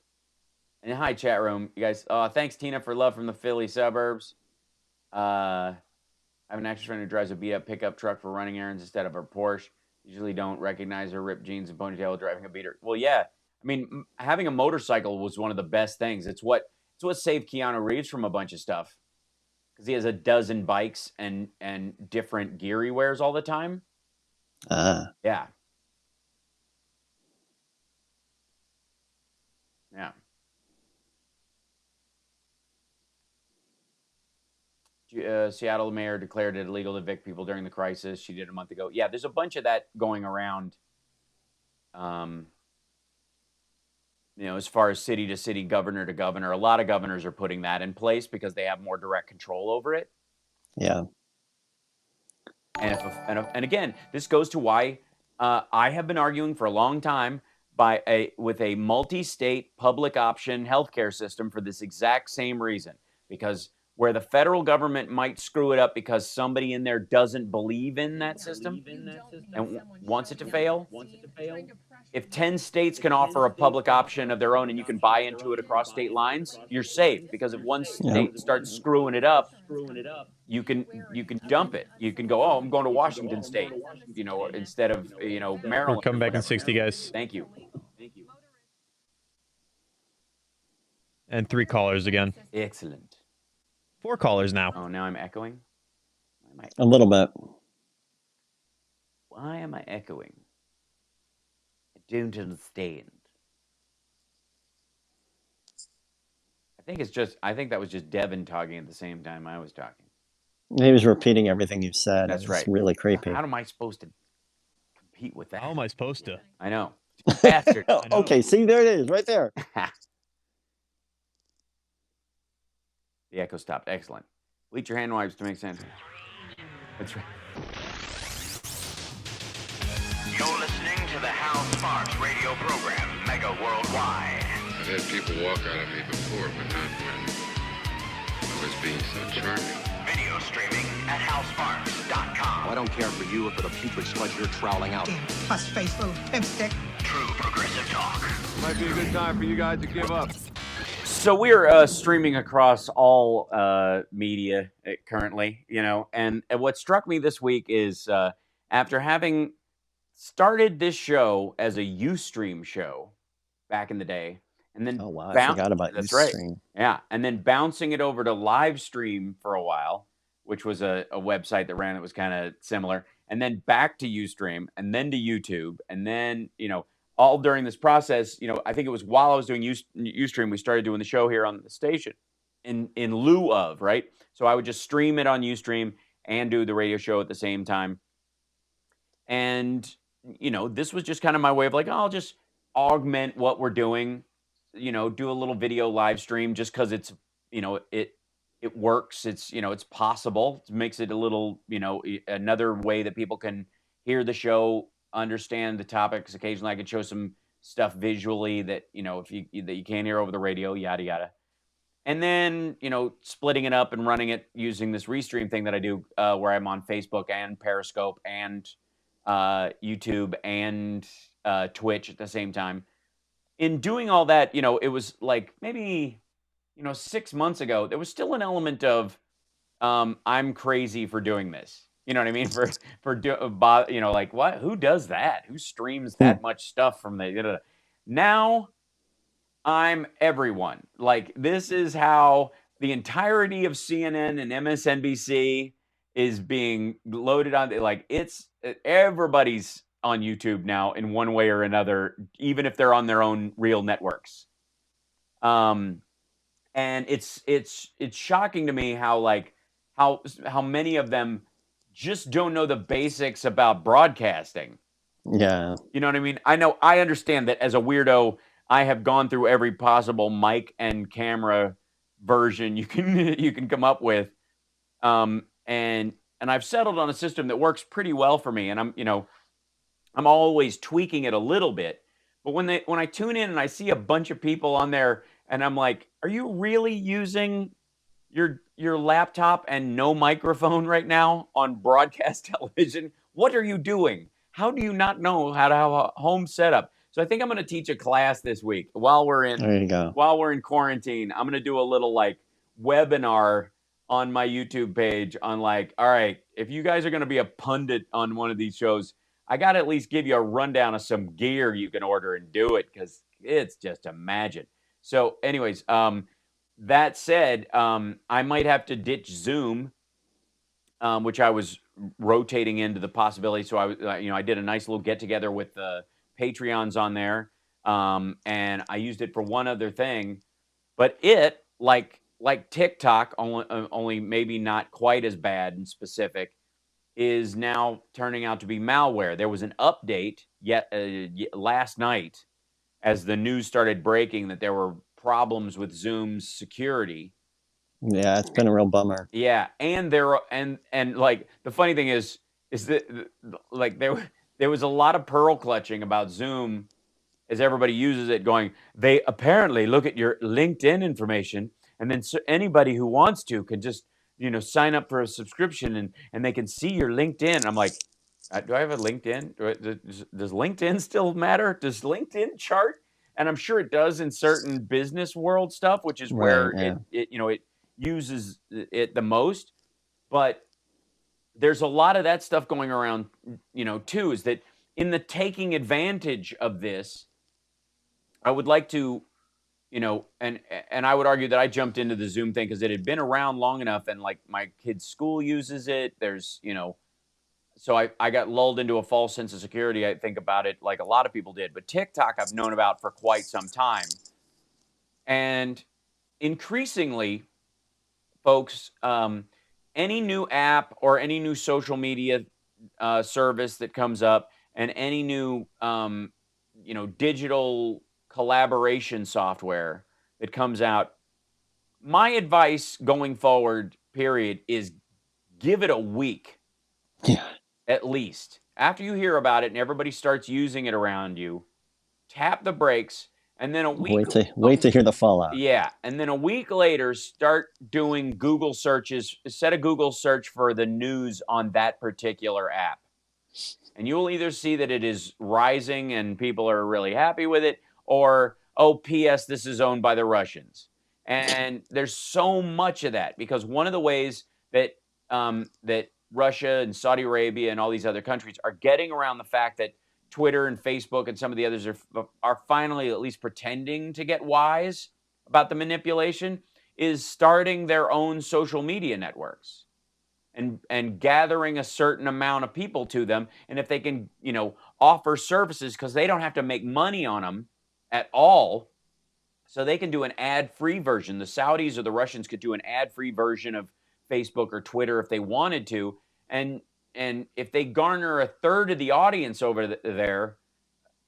And hi, chat room, you guys. Thanks, Tina, for love from the Philly suburbs. I have an actress friend who drives a beat-up pickup truck for running errands instead of her Porsche. Usually don't recognize her ripped jeans and ponytail while driving a beater. Well, yeah. I mean, having a motorcycle was one of the best things. It's what saved Keanu Reeves from a bunch of stuff, because he has a dozen bikes and different gear he wears all the time. Yeah. Yeah. Seattle mayor declared it illegal to evict people during the crisis. She did a month ago. Yeah, there's a bunch of that going around. As far as city to city, governor to governor, a lot of governors are putting that in place because they have more direct control over it. Yeah. And again, this goes to why I have been arguing for a long time with a multi-state public option healthcare system for this exact same reason. Because where the federal government might screw it up because somebody in there doesn't believe in that system and wants it to fail, if 10 states can offer a public option of their own and you can buy into it across state lines, you're safe. Because if one state starts screwing it up, you can dump it. You can go, I'm going to Washington State, instead of Maryland. We're coming back in 60, guys. Thank you. And 3 callers again. Excellent. 4 callers now. Oh, now I'm echoing? A little bit. Why am I echoing? I don't understand. I think that was just Devin talking at the same time I was talking. He was repeating everything you said. That's right. It's really creepy. How am I supposed to compete with that? How am I supposed to? I know. Bastard. Okay, see, there it is, right there. The echo stopped. Excellent. Bleach your hand wipes to make sense. That's right. You're listening to the Hal Sparks radio program, Mega Worldwide. I've had people walk out of me before, but not when I was being so charming. Video streaming at halsparks.com. I don't care for you or for the putrid sludge you're troweling out. Damn puss-faced little pimpstick. True progressive talk. Might be a good time for you guys to give up. So we're streaming across all media currently, and what struck me this week is after having started this show as a Ustream show back in the day, and then I forgot about that's Ustream. Right, yeah, and then bouncing it over to Livestream for a while, which was a website that ran that was kind of similar, and then back to Ustream, and then to YouTube, and then all during this process, I think it was while I was doing Ustream, we started doing the show here on the station in lieu of, right? So I would just stream it on Ustream and do the radio show at the same time. And, this was just kind of my way of like, I'll just augment what we're doing, do a little video live stream just because it's, it works. It's, it's possible. It makes it a little, another way that people can hear the show, understand the topics. Occasionally I could show some stuff visually that that you can't hear over the radio, yada yada. And then splitting it up and running it using this restream thing that I do, where I'm on Facebook and Periscope and YouTube and Twitch at the same time. In doing all that, it was like maybe 6 months ago, there was still an element of I'm crazy for doing this. You know what I mean? Like what? Who does that? Who streams that much stuff from the? Now, I'm everyone. Like this is how the entirety of CNN and MSNBC is being loaded on. Like everybody's on YouTube now in one way or another, even if they're on their own real networks. And it's shocking to me how many of them just don't know the basics about broadcasting. Yeah. You know what I mean? I understand that as a weirdo, I have gone through every possible mic and camera version you can come up with. And I've settled on a system that works pretty well for me. And I'm always tweaking it a little bit. But when I tune in and I see a bunch of people on there And I'm like, are you really using your laptop and no microphone right now on broadcast television? What are you doing? How do you not know how to have a home setup? So I think I'm going to teach a class this week while we're in There you go. quarantine. I'm going to do a little like webinar on my YouTube page on like, all right, if you guys are going to be a pundit on one of these shows, I got to at least give you a rundown of some gear you can order and do it, because it's just imagine. So anyways, that said, I might have to ditch Zoom, which I was rotating into the possibility. So I did a nice little get together with the Patreons on there, and I used it for one other thing. But it, like TikTok, only maybe not quite as bad and specific, is now turning out to be malware. There was an update last night as the news started breaking that there were problems with Zoom's security. Yeah, it's been a real bummer. Yeah, and like the funny thing is that like there was a lot of pearl clutching about Zoom as everybody uses it, going, they apparently look at your LinkedIn information, and then anybody who wants to can just sign up for a subscription and they can see your LinkedIn. I'm like, do I have a LinkedIn? Does LinkedIn still matter? Does LinkedIn chart? And I'm sure it does in certain business world stuff, which is where it uses it the most. But there's a lot of that stuff going around, too, is that in the taking advantage of this, I would like to, and I would argue that I jumped into the Zoom thing because it had been around long enough, and like my kid's school uses it. There's, so I got lulled into a false sense of security, I think, about it, like a lot of people did. But TikTok I've known about for quite some time. And increasingly, folks, any new app or any new social media service that comes up, and any new, digital collaboration software that comes out, my advice going forward, period, is give it a week. Yeah. At least. After you hear about it and everybody starts using it around you, tap the brakes, and then a week... Wait to hear the fallout. Yeah, and then a week later, start doing Google searches. Set a Google search for the news on that particular app. And you'll either see that it is rising and people are really happy with it, or, oh, P.S., this is owned by the Russians. And there's so much of that, because one of the ways that that Russia and Saudi Arabia and all these other countries are getting around the fact that Twitter and Facebook and some of the others are finally at least pretending to get wise about the manipulation, is starting their own social media networks and gathering a certain amount of people to them. And if they can, offer services, because they don't have to make money on them at all, so they can do an ad-free version. The Saudis or the Russians could do an ad-free version of Facebook or Twitter if they wanted to. And if they garner a third of the audience over there,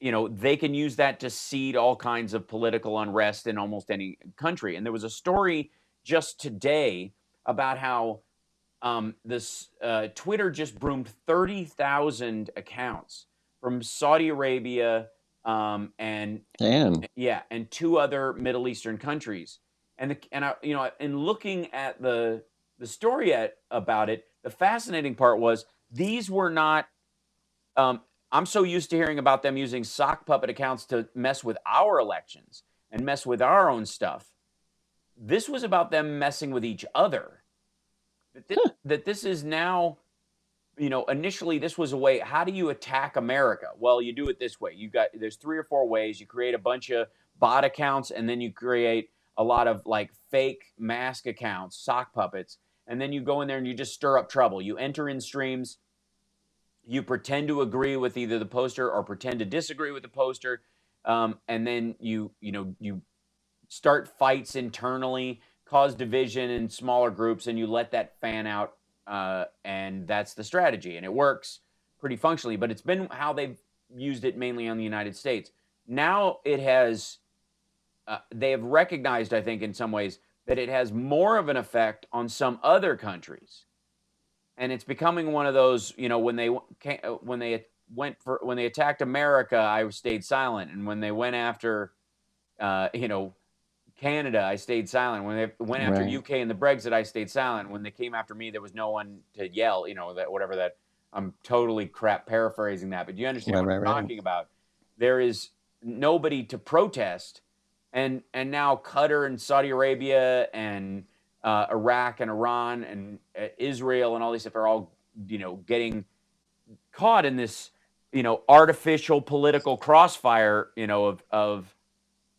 they can use that to seed all kinds of political unrest in almost any country. And there was a story just today about how this Twitter just broomed 30,000 accounts from Saudi Arabia and two other Middle Eastern countries. And in looking at the story about it, the fascinating part was these were not. I'm so used to hearing about them using sock puppet accounts to mess with our elections and mess with our own stuff. This was about them messing with each other. That this is now, initially this was a way, how do you attack America? Well, you do it this way. There's 3 or 4 ways. You create a bunch of bot accounts, and then you create a lot of like fake mask accounts, sock puppets, and then you go in there and you just stir up trouble. You enter in streams, you pretend to agree with either the poster or pretend to disagree with the poster, and then you start fights internally, cause division in smaller groups, and you let that fan out, and that's the strategy. And it works pretty functionally, but it's been how they've used it mainly on the United States. Now it has, they have recognized, I think, in some ways, that it has more of an effect on some other countries. And it's becoming one of those, when they attacked America, I stayed silent. And when they went after, Canada, I stayed silent. When they went after Right. UK and the Brexit, I stayed silent. When they came after me, there was no one to yell. That whatever that. I'm totally crap paraphrasing that, but you understand what I'm talking about. There is nobody to protest, and now Qatar and Saudi Arabia and Iraq and Iran and Israel and all these stuff are all getting caught in this artificial political crossfire of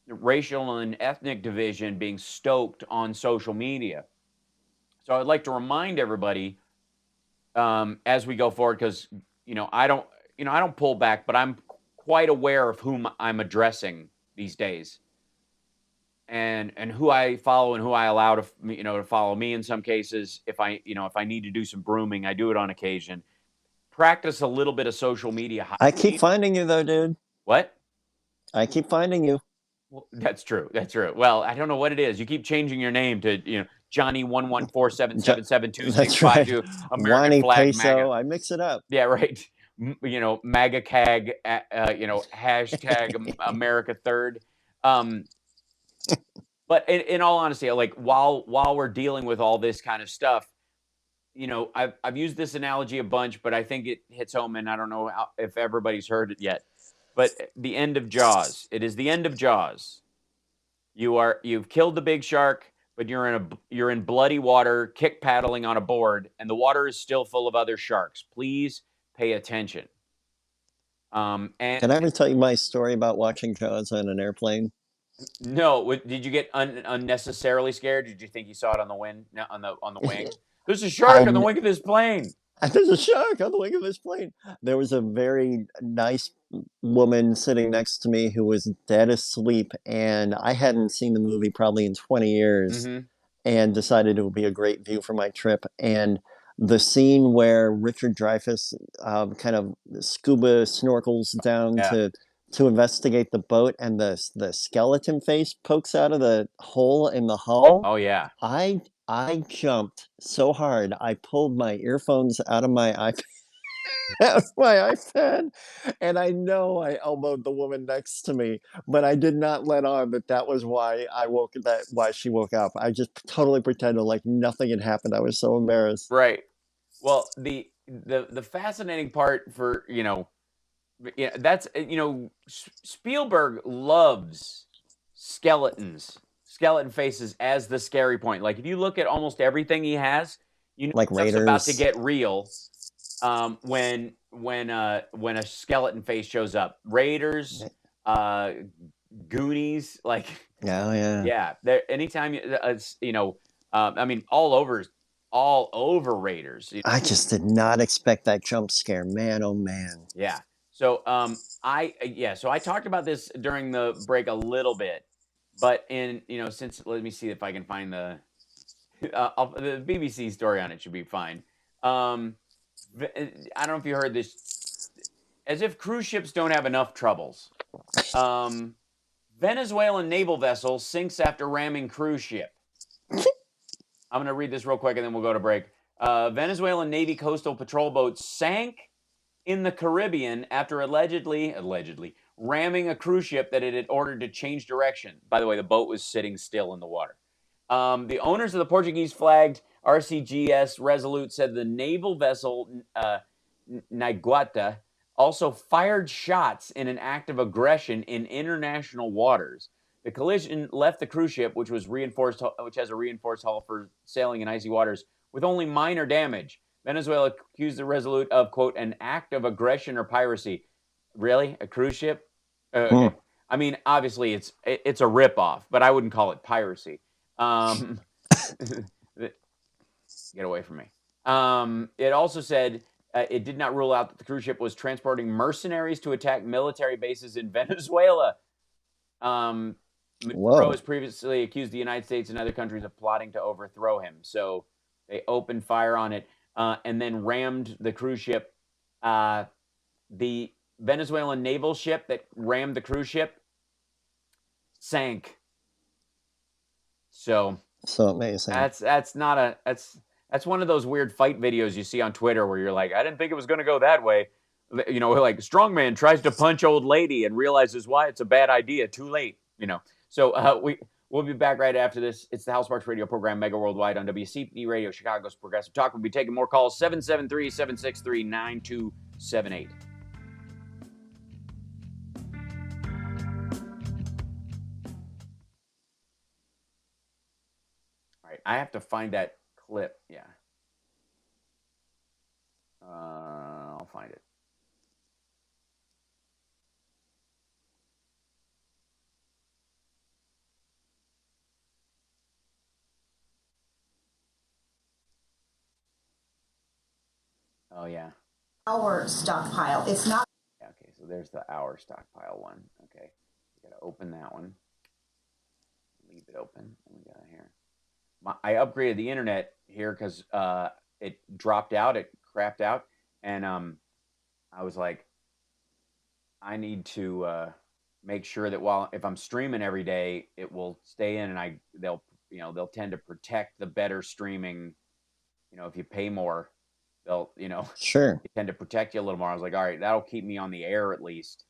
racial and ethnic division being stoked on social media. So I'd like to remind everybody as we go forward, because I don't pull back, but I'm quite aware of whom I'm addressing these days, and who I follow and who I allow to follow me in some cases. If I need to do some brooming, I do it on occasion. Practice a little bit of social media hygiene. I keep finding you though, dude. What? I keep finding you. Well, that's true. Well, I don't know what it is. You keep changing your name to Johnny 1147772 That's right. American Wani flag Peso. MAGA. I mix it up. Yeah, right. MAGA CAG. Hashtag America Third. But in all honesty, like while we're dealing with all this kind of stuff, I've used this analogy a bunch, but I think it hits home, and I don't know if everybody's heard it yet. But the end of Jaws. It is the end of Jaws. You've killed the big shark, but you're in bloody water, kick paddling on a board, and the water is still full of other sharks. Please pay attention. And Can I ever tell you my story about watching Jaws on an airplane? No. Did you get unnecessarily scared? Did you think you saw it on the wing? On the wing? There's a shark on the wing of this plane. There's a shark on the wing of this plane. There was a very nice woman sitting next to me who was dead asleep, and I hadn't seen the movie probably in 20 years, and decided it would be a great view for my trip. And the scene where Richard Dreyfuss kind of scuba snorkels down to investigate the boat, and the skeleton face pokes out of the hole in the hull. Oh yeah. I jumped so hard, I pulled my earphones out of my iPad, and I know I elbowed the woman next to me, but I did not let on that was why why she woke up. I just totally pretended like nothing had happened. I was so embarrassed. Right. Well, the fascinating part for that's Spielberg loves skeleton faces as the scary point. Like if you look at almost everything he has, like Raiders, about to get real when a skeleton face shows up. Raiders, Goonies, like yeah. There anytime I mean all over Raiders. I just did not expect that jump scare, man. Oh man. Yeah. So I talked about this during the break a little bit. But since let me see if I can find the BBC story on it should be fine. I don't know if you heard this. As if cruise ships don't have enough troubles. Venezuelan naval vessel sinks after ramming cruise ship. I'm going to read this real quick and then we'll go to break. Venezuelan Navy coastal patrol boat sank in the Caribbean after allegedly ramming a cruise ship that it had ordered to change direction. By the way, the boat was sitting still in the water. The owners of the Portuguese-flagged RCGS Resolute said the naval vessel Naiguata also fired shots in an act of aggression in international waters. The collision left the cruise ship, which has a reinforced hull for sailing in icy waters, with only minor damage. Venezuela accused the Resolute of, quote, an act of aggression or piracy. Really? A cruise ship? Okay. I mean, obviously it's a ripoff, but I wouldn't call it piracy. Get away from me. It also said it did not rule out that the cruise ship was transporting mercenaries to attack military bases in Venezuela. Maduro has previously accused the United States and other countries of plotting to overthrow him. So they opened fire on it and then rammed the cruise ship. The Venezuelan naval ship that rammed the cruise ship sank. So amazing. That's one of those weird fight videos you see on Twitter where you're like, I didn't think it was going to go that way. Like strongman tries to punch old lady and realizes why it's a bad idea too late. So We'll be back right after this. It's the House Sparks Radio program, Mega Worldwide on WCPT Radio, Chicago's Progressive Talk. We'll be taking more calls, 773-763-9278. All right, I have to find that clip. Yeah. I'll find it. Oh, yeah. Our stockpile. It's not. Okay, so there's the our stockpile one. Okay, we got to open that one. Leave it open. What we got here? I upgraded the internet here because it dropped out. It crapped out, and I was like, I need to make sure that if I'm streaming every day, it will stay in, and they'll tend to protect the better streaming. If you pay more, they'll Sure. they tend to protect you a little more. I was like, all right, that'll keep me on the air at least.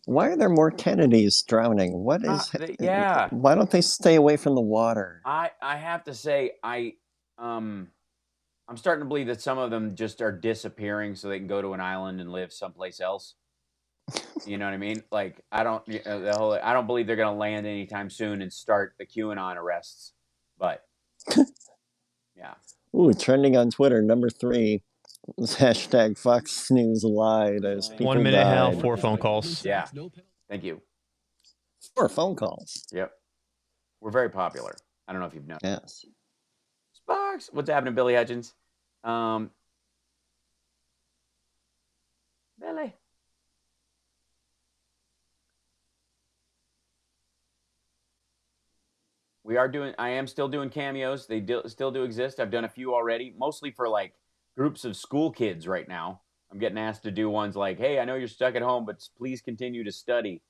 Why are there more Kennedys drowning? What is? Yeah. Why don't they stay away from the water? I have to say I'm starting to believe that some of them just are disappearing so they can go to an island and live someplace else. You know what I mean? Like I don't believe they're going to land anytime soon and start the QAnon arrests. But yeah. Ooh, trending on Twitter, number 3 is hashtag Fox News lied as people 1 minute, Hal, died. 4 phone calls. Yeah. Thank you. 4 phone calls. Yep. We're very popular. I don't know if you've noticed. Yes. Sparks. What's happening, Billy Hutchins? Billy. I am still doing cameos. They still do exist. I've done a few already, mostly for like groups of school kids right now. I'm getting asked to do ones like, hey, I know you're stuck at home, but please continue to study.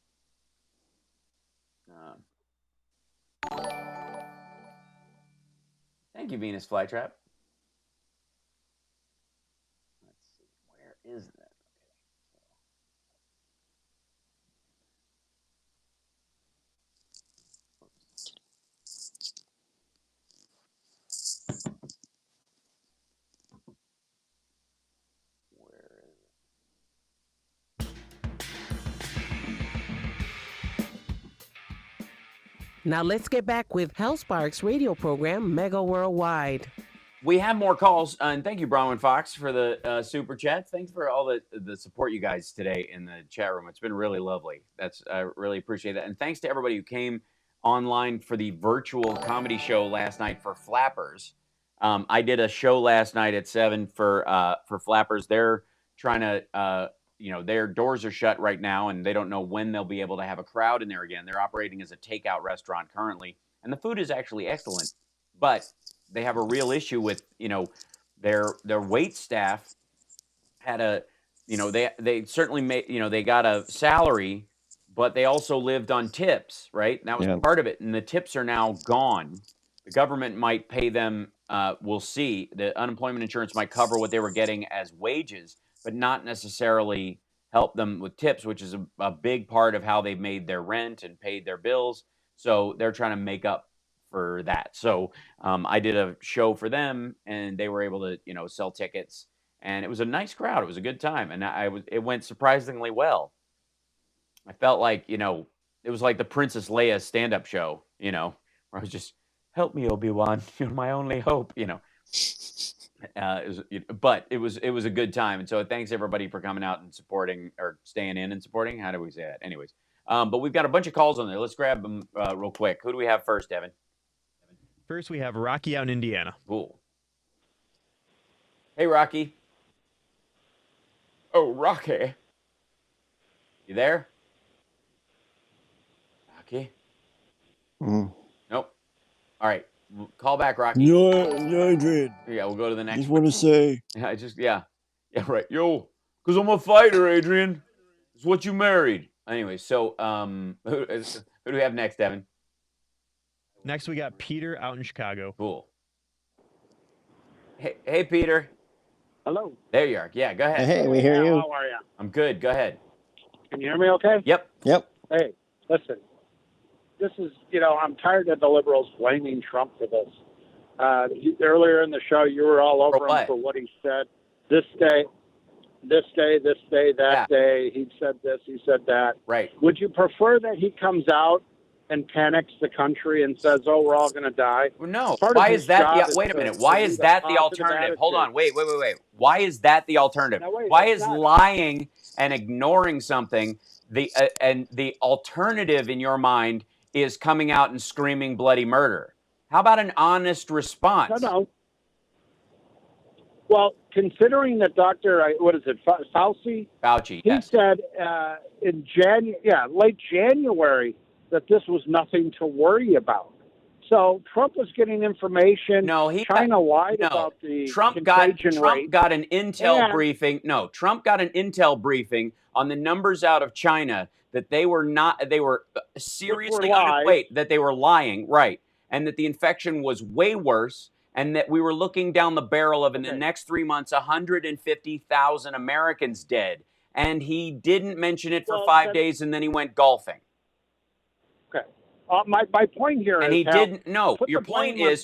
Thank you, Venus Flytrap. Let's see. Where is that? Now let's get back with Hal Sparks' radio program, Mega Worldwide. We have more calls, and thank you, Bronwyn Fox, for the super chats. Thanks for all the support you guys today in the chat room. It's been really lovely. I really appreciate that. And thanks to everybody who came online for the virtual comedy show last night for Flappers. I did a show last night at 7 for Flappers. They're trying to, their doors are shut right now, and they don't know when they'll be able to have a crowd in there again. They're operating as a takeout restaurant currently, and the food is actually excellent. But they have a real issue with, their wait staff had they certainly made, they got a salary, but they also lived on tips, right? And that was part of it. And the tips are now gone. The government might pay them, we'll see. The unemployment insurance might cover what they were getting as wages, but not necessarily help them with tips, which is a big part of how they've made their rent and paid their bills. So they're trying to make up for that. So I did a show for them, and they were able to, sell tickets, and it was a nice crowd. It was a good time, and it went surprisingly well. I felt like, it was like the Princess Leia stand-up show, where I was just, help me, Obi-Wan, you're my only hope, but it was a good time, and so thanks everybody for coming out and supporting, or staying in and supporting. How do we say that? Anyways, but we've got a bunch of calls on there. Let's grab them real quick. Who do we have first, Evan? First, we have Rocky out in Indiana. Cool. Hey, Rocky. Oh, Rocky. You there? Rocky? Mm. Nope. All right. Call back, Rocky. Yeah, Adrian. Yeah, we'll go to the next Just want to say. Yeah, right. Yo, because I'm a fighter, Adrian. It's what you married. Anyway, so who do we have next, Evan? Next, we got Peter out in Chicago. Cool. Hey, Peter. Hello. There you are. Yeah, go ahead. Hey, we hear you. How are you? I'm good. Go ahead. Can you hear me okay? Yep. Hey, listen. This is, I'm tired of the liberals blaming Trump for this. Earlier in the show, you were all over him for what he said. This day, that day, he said this, he said that. Right. Would you prefer that he comes out and panics the country and says, "Oh, we're all going to die"? No. Part Why of his is that? job Wait a to minute. Why lead is a that the positive alternative? Hold attitude. on. Wait. Why is that the alternative? Now, wait, Why it's is not- lying and ignoring something and the alternative in your mind is coming out and screaming bloody murder? How about an honest response? No. Well, considering that Fauci? Fauci, he said in late January that this was nothing to worry about. So Trump was getting information. No, China lied about the Trump got an intel briefing. No, Trump got an intel briefing on the numbers out of China that they were seriously that they were lying, right? And that the infection was way worse, and that we were looking down the barrel of in the next 3 months 150,000 Americans dead. And he didn't mention it for 5 days, and then he went golfing. Okay. My point here and is he didn't. No, your point is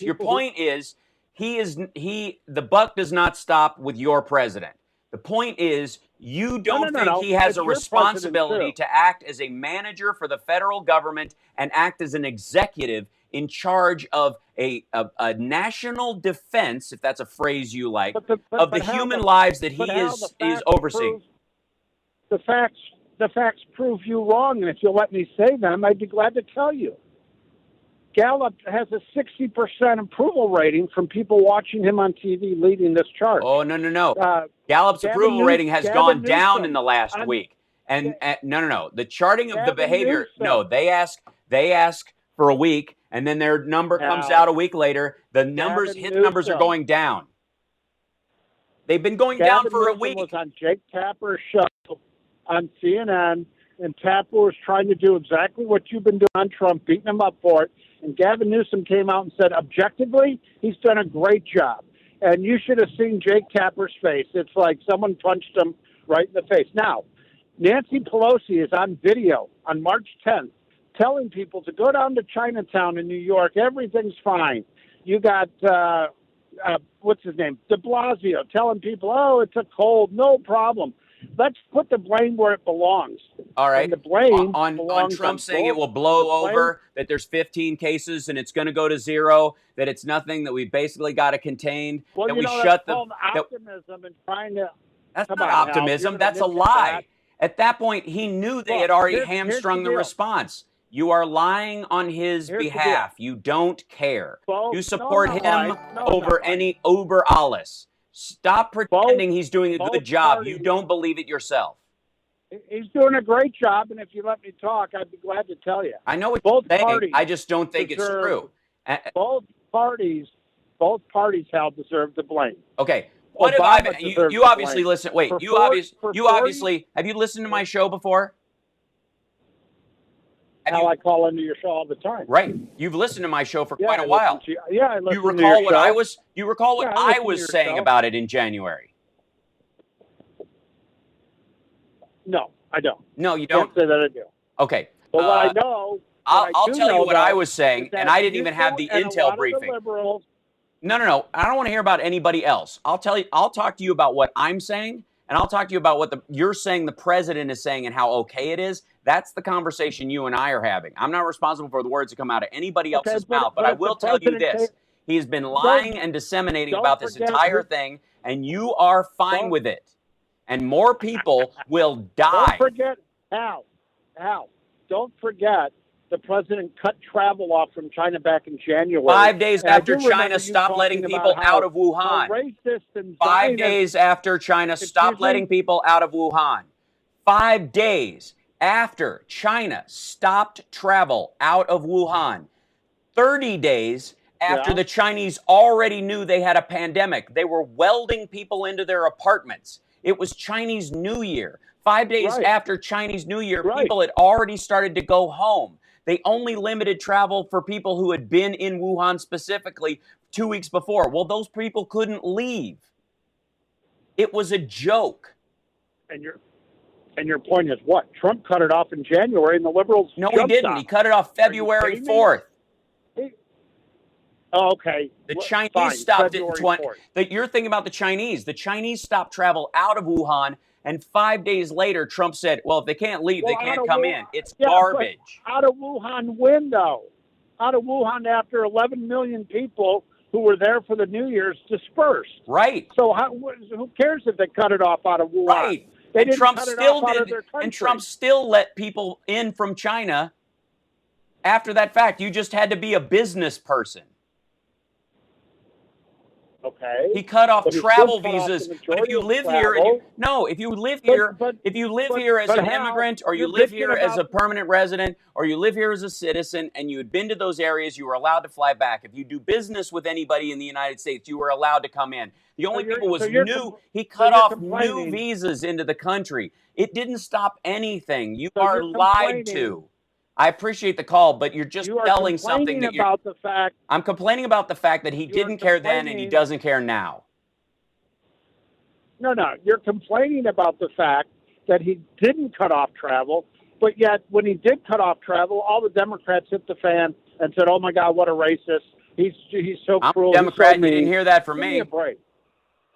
the buck does not stop with your president. The point is you don't think he has a responsibility to act as a manager for the federal government and act as an executive in charge of a national defense, if that's a phrase you like, of the human lives that he is overseeing. The facts prove you wrong, and if you'll let me say them, I'd be glad to tell you. Gallup has a 60% approval rating from people watching him on TV leading this charge. Oh, no. Gallup's approval rating has gone down in the last week. And no. The charting of the behavior, they ask for a week, and then their number comes out a week later. The his numbers are going down. They've been going down for a week. Was on Jake Tapper's show on CNN, and Tapper was trying to do exactly what you've been doing on Trump, beating him up for it. And Gavin Newsom came out and said, objectively, he's done a great job. And you should have seen Jake Tapper's face. It's like someone punched him right in the face. Now, Nancy Pelosi is on video on March 10th telling people to go down to Chinatown in New York. Everything's fine. You got, what's his name, de Blasio telling people, oh, it's a cold, no problem. Let's put the blame where it belongs. All right. And the blame on Trump saying it will blow over, that there's 15 cases and it's going to go to zero, that it's nothing, that we basically got to contain, well, that we shut the optimism and trying to. That's not optimism. That's a lie. At that point, he knew they had already hamstrung the response. You are lying on his behalf. You don't care. You support him over any uber alles. Stop pretending he's doing a good job. You don't believe it yourself. He's doing a great job, and if you let me talk, I'd be glad to tell you. I know what you're saying. I just don't think it's true. Both parties, Hal, deserve the blame. Okay. What if you obviously listen? Wait, you obviously have you listened to my show before? I call into your show all the time. Right. You've listened to my show for quite a while. I listened you recall what I was. You recall what I was saying about it in January. No, I don't. No, you don't. Can't say that I do. Okay. But what I know, I'll tell you what I was saying, and I didn't even have the intel briefing. No. I don't want to hear about anybody else. I'll talk to you about what I'm saying, and I'll talk to you about what you're saying the president is saying and how okay it is. That's the conversation you and I are having. I'm not responsible for the words that come out of anybody else's mouth, but I will tell you this. He has been lying and disseminating about this entire thing, and you are fine with it. And more people will die. Don't forget, Hal, don't forget the president cut travel off from China back in January. 5 days after China stopped letting people out of Wuhan. 5 days after China stopped letting people out of Wuhan. 5 days after China stopped travel out of Wuhan. 30 days after the Chinese already knew they had a pandemic. They were welding people into their apartments. It was Chinese New Year. 5 days after Chinese New Year, people had already started to go home. They only limited travel for people who had been in Wuhan specifically 2 weeks before. Well, those people couldn't leave. It was a joke. And your point is what? Trump cut it off in January, and the liberals. No, he didn't. He cut it off February 4th. Oh, okay. The Chinese stopped it in 20. You're thinking about the Chinese. The Chinese stopped travel out of Wuhan, and 5 days later, Trump said, well, if they can't leave, they can't come in. It's garbage. Out of Wuhan when, though? Out of Wuhan after 11 million people who were there for the New Year's dispersed. Right. So who cares if they cut it off out of Wuhan? Right. They and didn't Trump cut it still off out did, of their country. and Trump still let people in from China after that fact. You just had to be a business person. Okay. He cut off travel visas. But if you live here, if you live here as an immigrant, or you live here as a permanent resident, or you live here as a citizen, and you had been to those areas, you were allowed to fly back. If you do business with anybody in the United States, you were allowed to come in. The only people was he cut off new visas into the country. It didn't stop anything. You are lied to. I appreciate the call, but you're just telling something that about the fact. I'm complaining about the fact that he didn't care then and he doesn't care now. No, you're complaining about the fact that he didn't cut off travel, but yet when he did cut off travel, all the Democrats hit the fan and said, "Oh my God, what a racist! He's so cruel." I'm a Democrat. So you didn't hear that from me. me. Give me a break.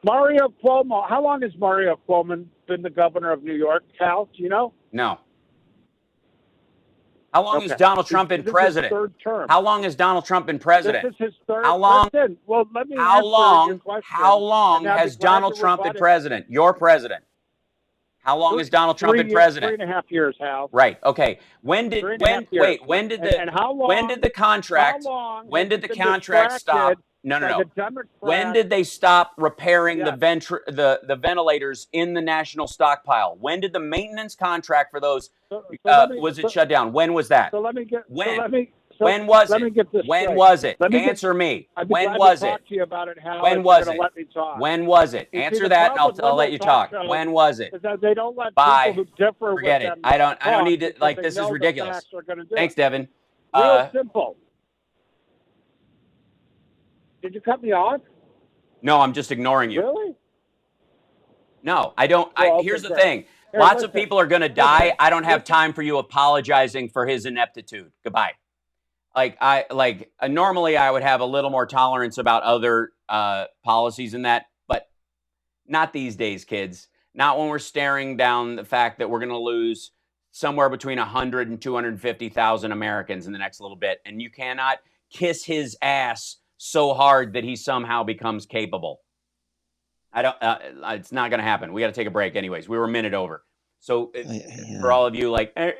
Mario Cuomo. How long has Mario Cuomo been the governor of New York, Cal? Do you know? No. How long has Donald Trump been president? Third term. How long has Donald Trump been president? This is his third. How long? Listen, well, let me how long? How long has has Donald Trump been president? Your president. How long has Donald Trump been president? 3.5 years, Hal. Right. Okay. When did the contract? When did the contract stop? No. When did they stop repairing the ventilators in the national stockpile? When did the maintenance contract for those was it shut down? When was that? So let me get. When? So when was let it? me get this when straight. was it? Let me Answer me. I'd be When glad was to it? talk to you about it, Hal, when if was you're it? gonna let me talk. When was it? You see, Answer the that, and problem I'll with let you talk. When was it? Is that they don't let Bye. people who differ Forget with it. them I don't talk need to. because Like they this know is the ridiculous. facts are gonna do Thanks, it. Devin. Real simple. Did you cut me off? No, I'm just ignoring you. Really? No, I don't. Well, okay, here's the great. thing. Here, Lots of listen. people are going to die. I don't have time for you apologizing for his ineptitude. Goodbye. Normally I would have a little more tolerance about other policies and that, but not these days, kids. Not when we're staring down the fact that we're going to lose somewhere between 100 and 250,000 Americans in the next little bit, and you cannot kiss his ass so hard that he somehow becomes capable. I don't. It's not going to happen. We got to take a break, anyways. We were a minute over. So for all of you,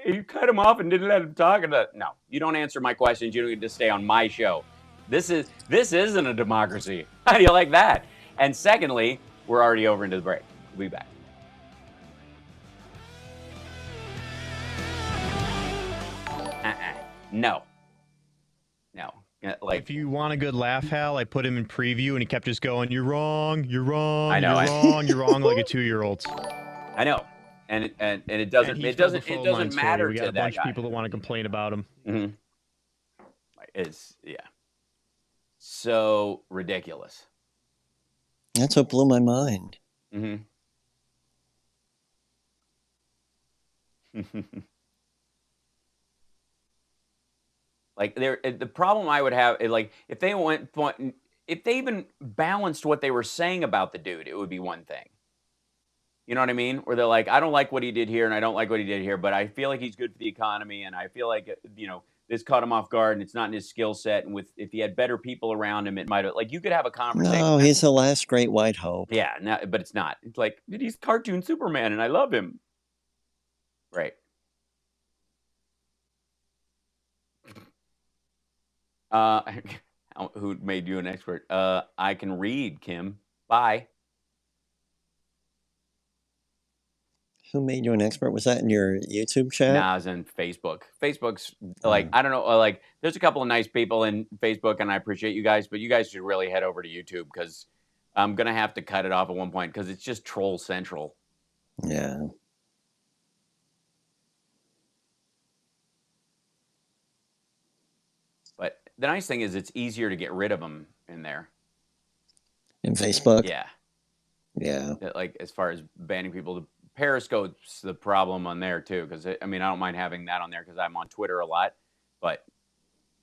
you cut him off and didn't let him talk. No, you don't answer my questions. You don't get to stay on my show. This isn't a democracy. How do you like that? And secondly, we're already over into the break. We'll be back. No. If you want a good laugh, Hal, I put him in preview and he kept just going, "You're wrong, you're wrong, I know, you're wrong, you're wrong," like a 2-year-old. I know, and it doesn't matter we got to a that bunch guy. of people that want to complain about him. Mm-hmm. It's so ridiculous. That's what blew my mind. Mm-hmm. The problem I would have is if they even balanced what they were saying about the dude, it would be one thing. You know what I mean? Where they're like, I don't like what he did here and I don't like what he did here, but I feel like he's good for the economy and I feel like, this caught him off guard and it's not in his skill set. And if he had better people around him, it might have, you could have a conversation. No, he's the last great white hope. Yeah, but it's not. It's like, he's cartoon Superman and I love him. Right. Who made you an expert? I can read, Kim. Bye. Who made you an expert? Was that in your YouTube chat? Nah, I was in Facebook. Facebook's I don't know, there's a couple of nice people in Facebook and I appreciate you guys, but you guys should really head over to YouTube because I'm going to have to cut it off at one point because it's just troll central. Yeah. But the nice thing is it's easier to get rid of them in there. In Facebook? Yeah. Yeah. Like as far as banning people, Periscope's the problem on there too. Because I mean, I don't mind having that on there because I'm on Twitter a lot, but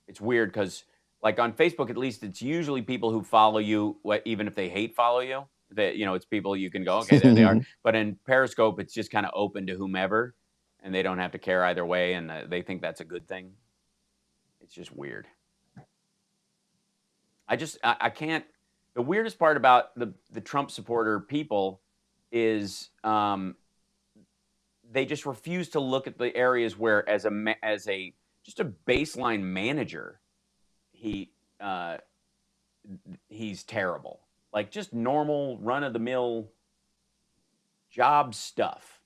it's weird because like on Facebook, at least it's usually people who follow you, even if they hate follow you. That it's people you can go, okay, there they are. But in Periscope, it's just kind of open to whomever, and they don't have to care either way, and they think that's a good thing. It's just weird. I can't. The weirdest part about the Trump supporter people is they just refuse to look at the areas where, as a just a baseline manager, he's terrible. Like just normal run of the mill job stuff.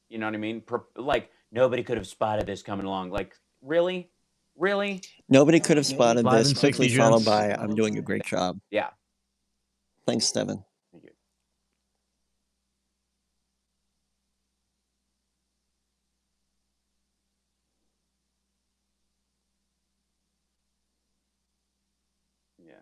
You know what I mean? Like nobody could have spotted this coming along. Like really? Nobody could have spotted Live this. in 60 Quickly followed gents. by, I'm doing a great job. Yeah. Thanks, Steven. Thank you. Yeah.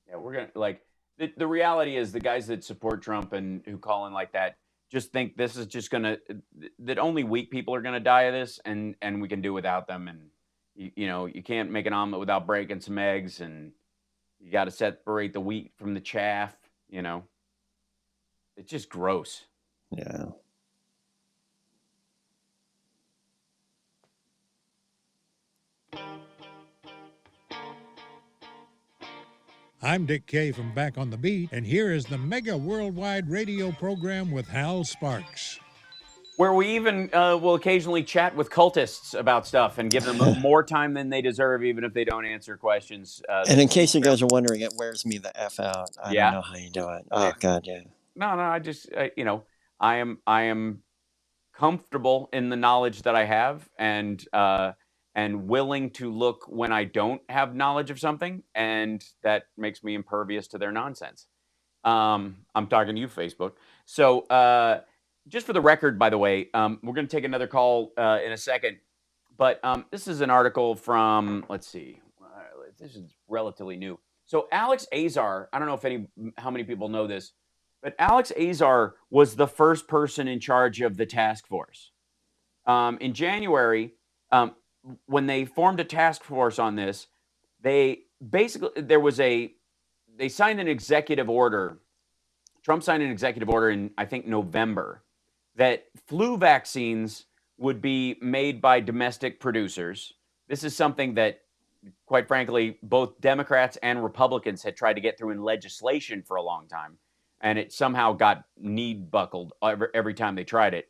Yeah, we're gonna like the reality is the guys that support Trump and who call in like that just think this is just that only weak people are gonna die of this, and we can do without them, and you can't make an omelet without breaking some eggs, and you got to separate the wheat from the chaff. It's just gross. Yeah. I'm Dick Kay from Back on the Beat, and here is the mega worldwide radio program with Hal Sparks. Where we even will occasionally chat with cultists about stuff and give them more time than they deserve, even if they don't answer questions. And in case you guys are wondering, it wears me the F out. I Yeah. don't know how you do it. Oh, God, yeah. No, I just, I am comfortable in the knowledge that I have, and willing to look when I don't have knowledge of something, and that makes me impervious to their nonsense. I'm talking to you, Facebook. So just for the record, by the way, we're going to take another call in a second, but this is an article from, let's see, this is relatively new. So Alex Azar, I don't know how many people know this, but Alex Azar was the first person in charge of the task force. In January, when they formed a task force on this, they signed an executive order. Trump signed an executive order in, I think, November, that flu vaccines would be made by domestic producers. This is something that, quite frankly, both Democrats and Republicans had tried to get through in legislation for a long time, and it somehow got knee-buckled every time they tried it.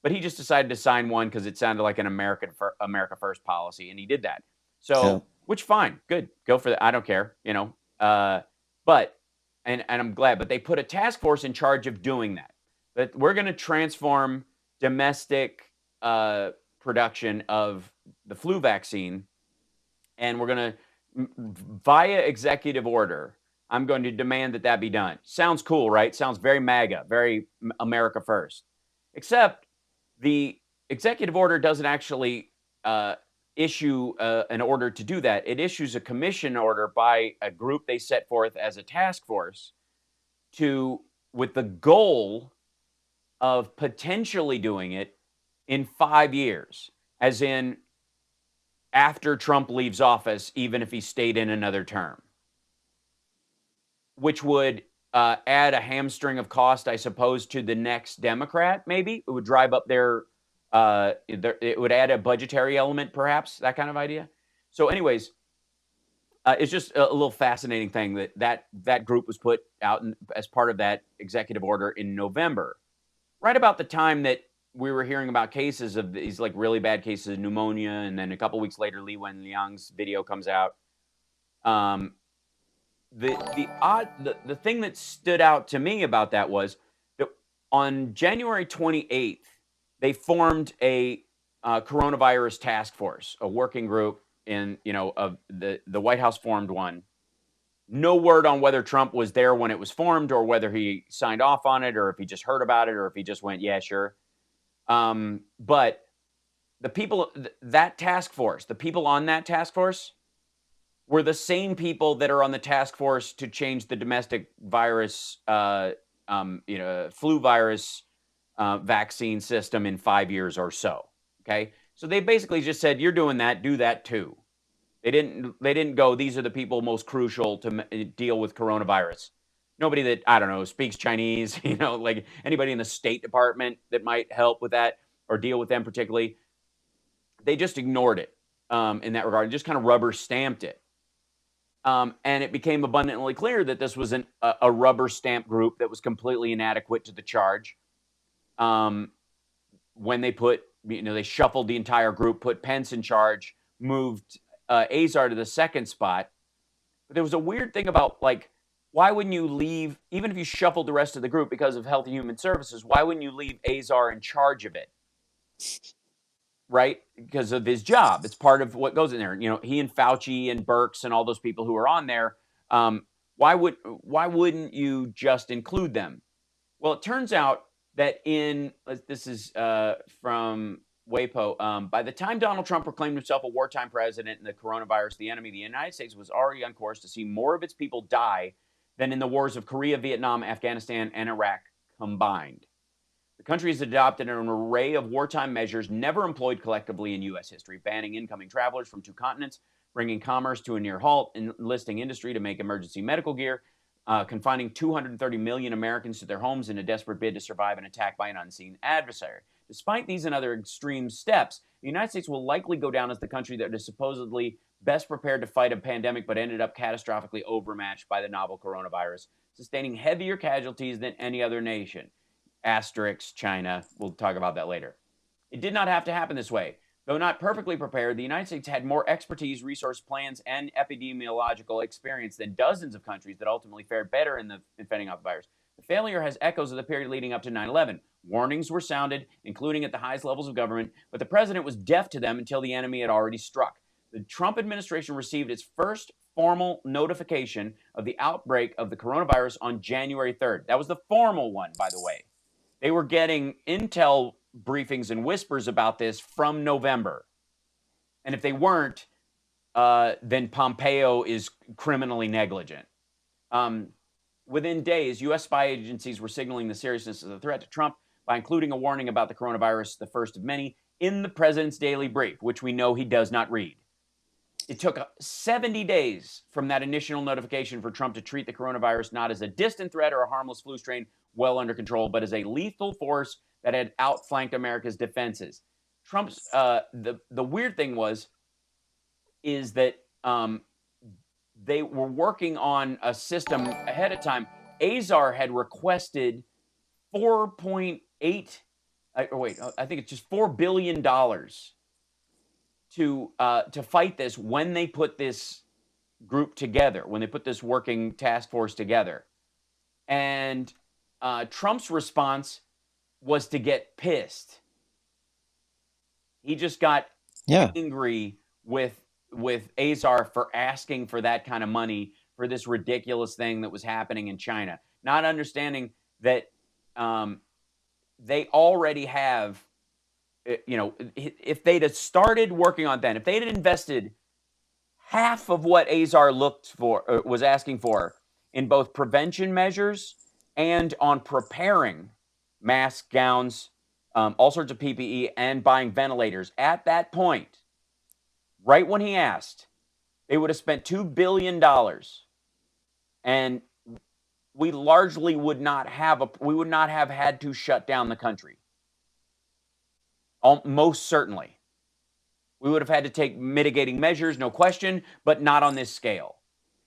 But he just decided to sign one because it sounded like an America First policy, and he did that. So, which fine, good, go for that. I don't care, But I'm glad. But they put a task force in charge of doing that. That we're going to transform domestic production of the flu vaccine, and we're going to, via executive order, I'm going to demand that be done. Sounds cool, right? Sounds very MAGA, very America First. Except the executive order doesn't actually issue an order to do that. It issues a commission order by a group they set forth as a task force with the goal of potentially doing it in 5 years, as in after Trump leaves office, even if he stayed in another term, which would add a hamstring of cost, I suppose, to the next Democrat. Maybe it would drive up it would add a budgetary element, perhaps, that kind of idea. So anyways, it's just a little fascinating thing that group was put out as part of that executive order in November, right about the time that we were hearing about cases of these like really bad cases of pneumonia, and then a couple weeks later, Li Wenliang's video comes out. The thing that stood out to me about that was that on January 28th, they formed a coronavirus task force, a working group the White House formed one No word on whether Trump was there when it was formed or whether he signed off on it or if he just heard about it or if he just went, yeah, sure. But the people, that task force, the people on that task force were the same people that are on the task force to change the domestic virus, flu virus vaccine system in 5 years or so. Okay. So they basically just said, you're doing that, do that too. They didn't go, these are the people most crucial to deal with coronavirus. Nobody that, I don't know, speaks Chinese, like anybody in the State Department that might help with that or deal with them particularly. They just ignored it in that regard and just kind of rubber stamped it. And it became abundantly clear that this was a rubber stamp group that was completely inadequate to the charge. When they they shuffled the entire group, put Pence in charge, moved Azar to the second spot. But there was a weird thing about, like, why wouldn't you leave, even if you shuffled the rest of the group because of Health and Human Services, why wouldn't you leave Azar in charge of it? Right? Because of his job. It's part of what goes in there. He and Fauci and Birx and all those people who are on there, why wouldn't you just include them? Well, it turns out that this is from WAPO, by the time Donald Trump proclaimed himself a wartime president and the coronavirus the enemy, the United States was already on course to see more of its people die than in the wars of Korea, Vietnam, Afghanistan, and Iraq combined. The country has adopted an array of wartime measures never employed collectively in U.S. history, banning incoming travelers from 2 continents, bringing commerce to a near halt, enlisting industry to make emergency medical gear, confining 230 million Americans to their homes in a desperate bid to survive an attack by an unseen adversary. Despite these and other extreme steps, the United States will likely go down as the country that is supposedly best prepared to fight a pandemic but ended up catastrophically overmatched by the novel coronavirus, sustaining heavier casualties than any other nation. Asterisk China. We'll talk about that later. It did not have to happen this way. Though not perfectly prepared, the United States had more expertise, resource plans, and epidemiological experience than dozens of countries that ultimately fared better in fending off the virus. The failure has echoes of the period leading up to 9/11. Warnings were sounded, including at the highest levels of government, but the president was deaf to them until the enemy had already struck. The Trump administration received its first formal notification of the outbreak of the coronavirus on January 3rd. That was the formal one, by the way. They were getting intel briefings and whispers about this from November. And if they weren't, then Pompeo is criminally negligent. Within days, U.S. spy agencies were signaling the seriousness of the threat to Trump by including a warning about the coronavirus, the first of many, in the president's daily brief, which we know he does not read. It took 70 days from that initial notification for Trump to treat the coronavirus not as a distant threat or a harmless flu strain well under control, but as a lethal force that had outflanked America's defenses. Trump's the weird thing is that they were working on a system ahead of time. Azar had requested $4.8, I think it's just $4 billion to fight this when they put this group together, when they put this working task force together. And Trump's response was to get pissed. He just got angry with Azar for asking for that kind of money for this ridiculous thing that was happening in China, not understanding that they already have, if they'd have started working on that, if they'd invested half of what Azar was asking for in both prevention measures and on preparing masks, gowns, all sorts of PPE, and buying ventilators at that point, right when he asked, they would have spent $2 billion, and we largely would not have had to shut down the country. Most certainly. We would have had to take mitigating measures, no question, but not on this scale.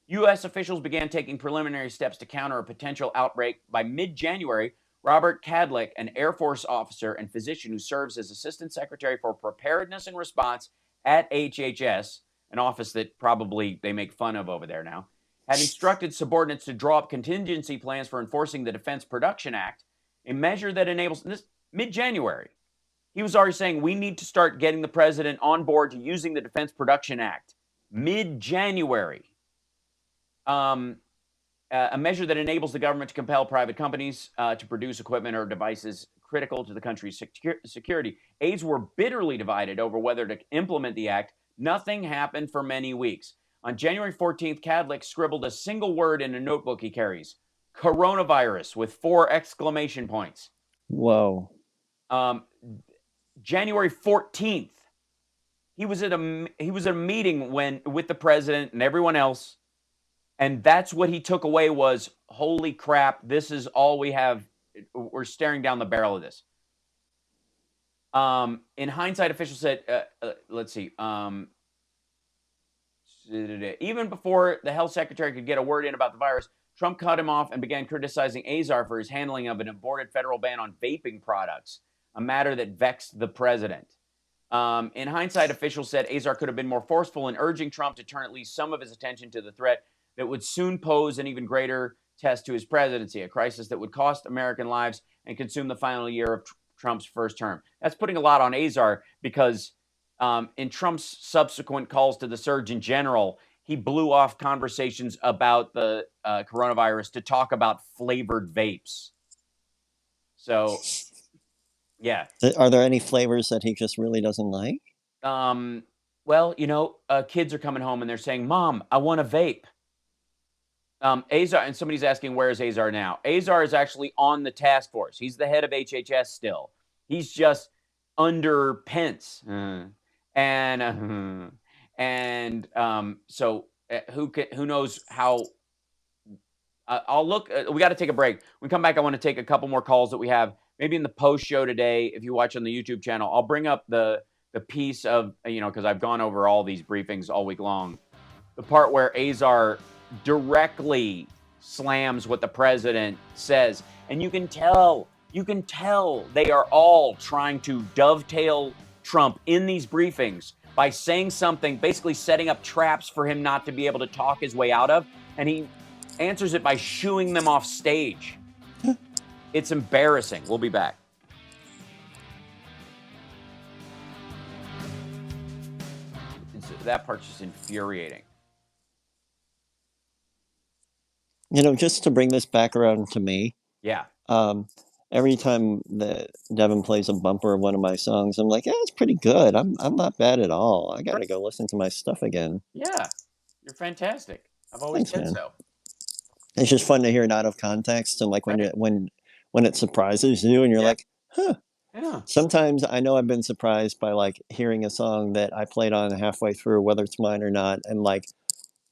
U.S. officials began taking preliminary steps to counter a potential outbreak. By mid-January, Robert Kadlec, an Air Force officer and physician who serves as Assistant Secretary for Preparedness and Response at HHS, an office that probably they make fun of over there now, had instructed subordinates to draw up contingency plans for enforcing the Defense Production Act, a measure that enables this mid-January. He was already saying we need to start getting the president on board to using the Defense Production Act. Mid-January. A measure that enables the government to compel private companies to produce equipment or devices critical to the country's security. Aides were bitterly divided over whether to implement the act. Nothing happened for many weeks. On January 14th, Kadlec scribbled a single word in a notebook he carries: coronavirus, with 4 exclamation points. Whoa. January 14th, he was at a meeting with the president and everyone else, and that's what he took away was, holy crap, this is all we have. We're staring down the barrel of this. In hindsight, officials said, let's see, even before the health secretary could get a word in about the virus, Trump cut him off and began criticizing Azar for his handling of an aborted federal ban on vaping products, a matter that vexed the president. In hindsight, officials said Azar could have been more forceful in urging Trump to turn at least some of his attention to the threat that would soon pose an even greater test to his presidency, a crisis that would cost American lives and consume the final year of Trump's first term. That's putting a lot on Azar because in Trump's subsequent calls to the Surgeon General, he blew off conversations about the coronavirus to talk about flavored vapes. So, yeah. Are there any flavors that he just really doesn't like? Well, kids are coming home and they're saying, "Mom, I want a vape." Azar, and somebody's asking, where is Azar now? Azar is actually on the task force. He's the head of HHS still. He's just under Pence. So who knows how? I'll look. We got to take a break. When we come back, I want to take a couple more calls that we have. Maybe in the post show today, if you watch on the YouTube channel, I'll bring up the piece of, because I've gone over all these briefings all week long. The part where Azar directly slams what the president says. And you can tell they are all trying to dovetail Trump in these briefings by saying something, basically setting up traps for him not to be able to talk his way out of. And he answers it by shooing them off stage. It's embarrassing. We'll be back. That part's just infuriating. Just to bring this back around to me. Yeah. Every time that Devin plays a bumper of one of my songs, I'm like, yeah, it's pretty good. I'm not bad at all. I gotta go listen to my stuff again. Yeah, you're fantastic. I've always said so. It's just fun to hear it out of context, and like when it surprises you, and you're like, huh. Yeah. Sometimes I know I've been surprised by like hearing a song that I played on halfway through, whether it's mine or not, and like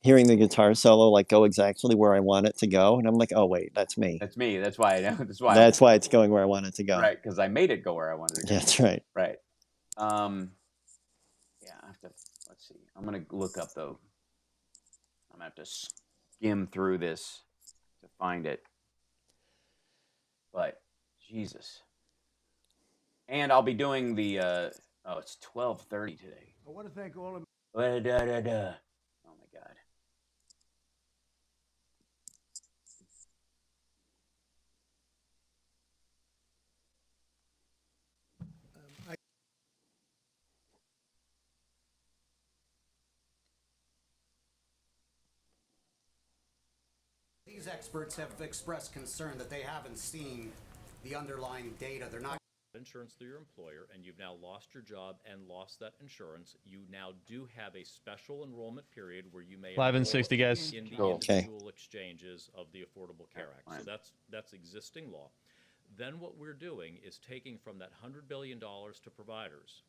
hearing the guitar solo like go exactly where I want it to go, and I'm like, oh wait, that's me. That's me. That's why I know. That's why it's going where I want it to go. Right, because I made it go where I wanted to go. That's right. Right. Yeah, I have to. Let's see. I'm gonna look up though. I'm gonna have to skim through this to find it. But Jesus. And I'll be doing the. It's 12:30 today. I want to thank all of. Oh my God. These experts have expressed concern that they haven't seen the underlying data. They're not insurance through your employer, and you've now lost your job and lost that insurance. You now do have a special enrollment period where you may 5 and 60, guys. in the individual exchanges of the Affordable Care Act. So that's existing law. Then what we're doing is taking from that $100 billion to providers,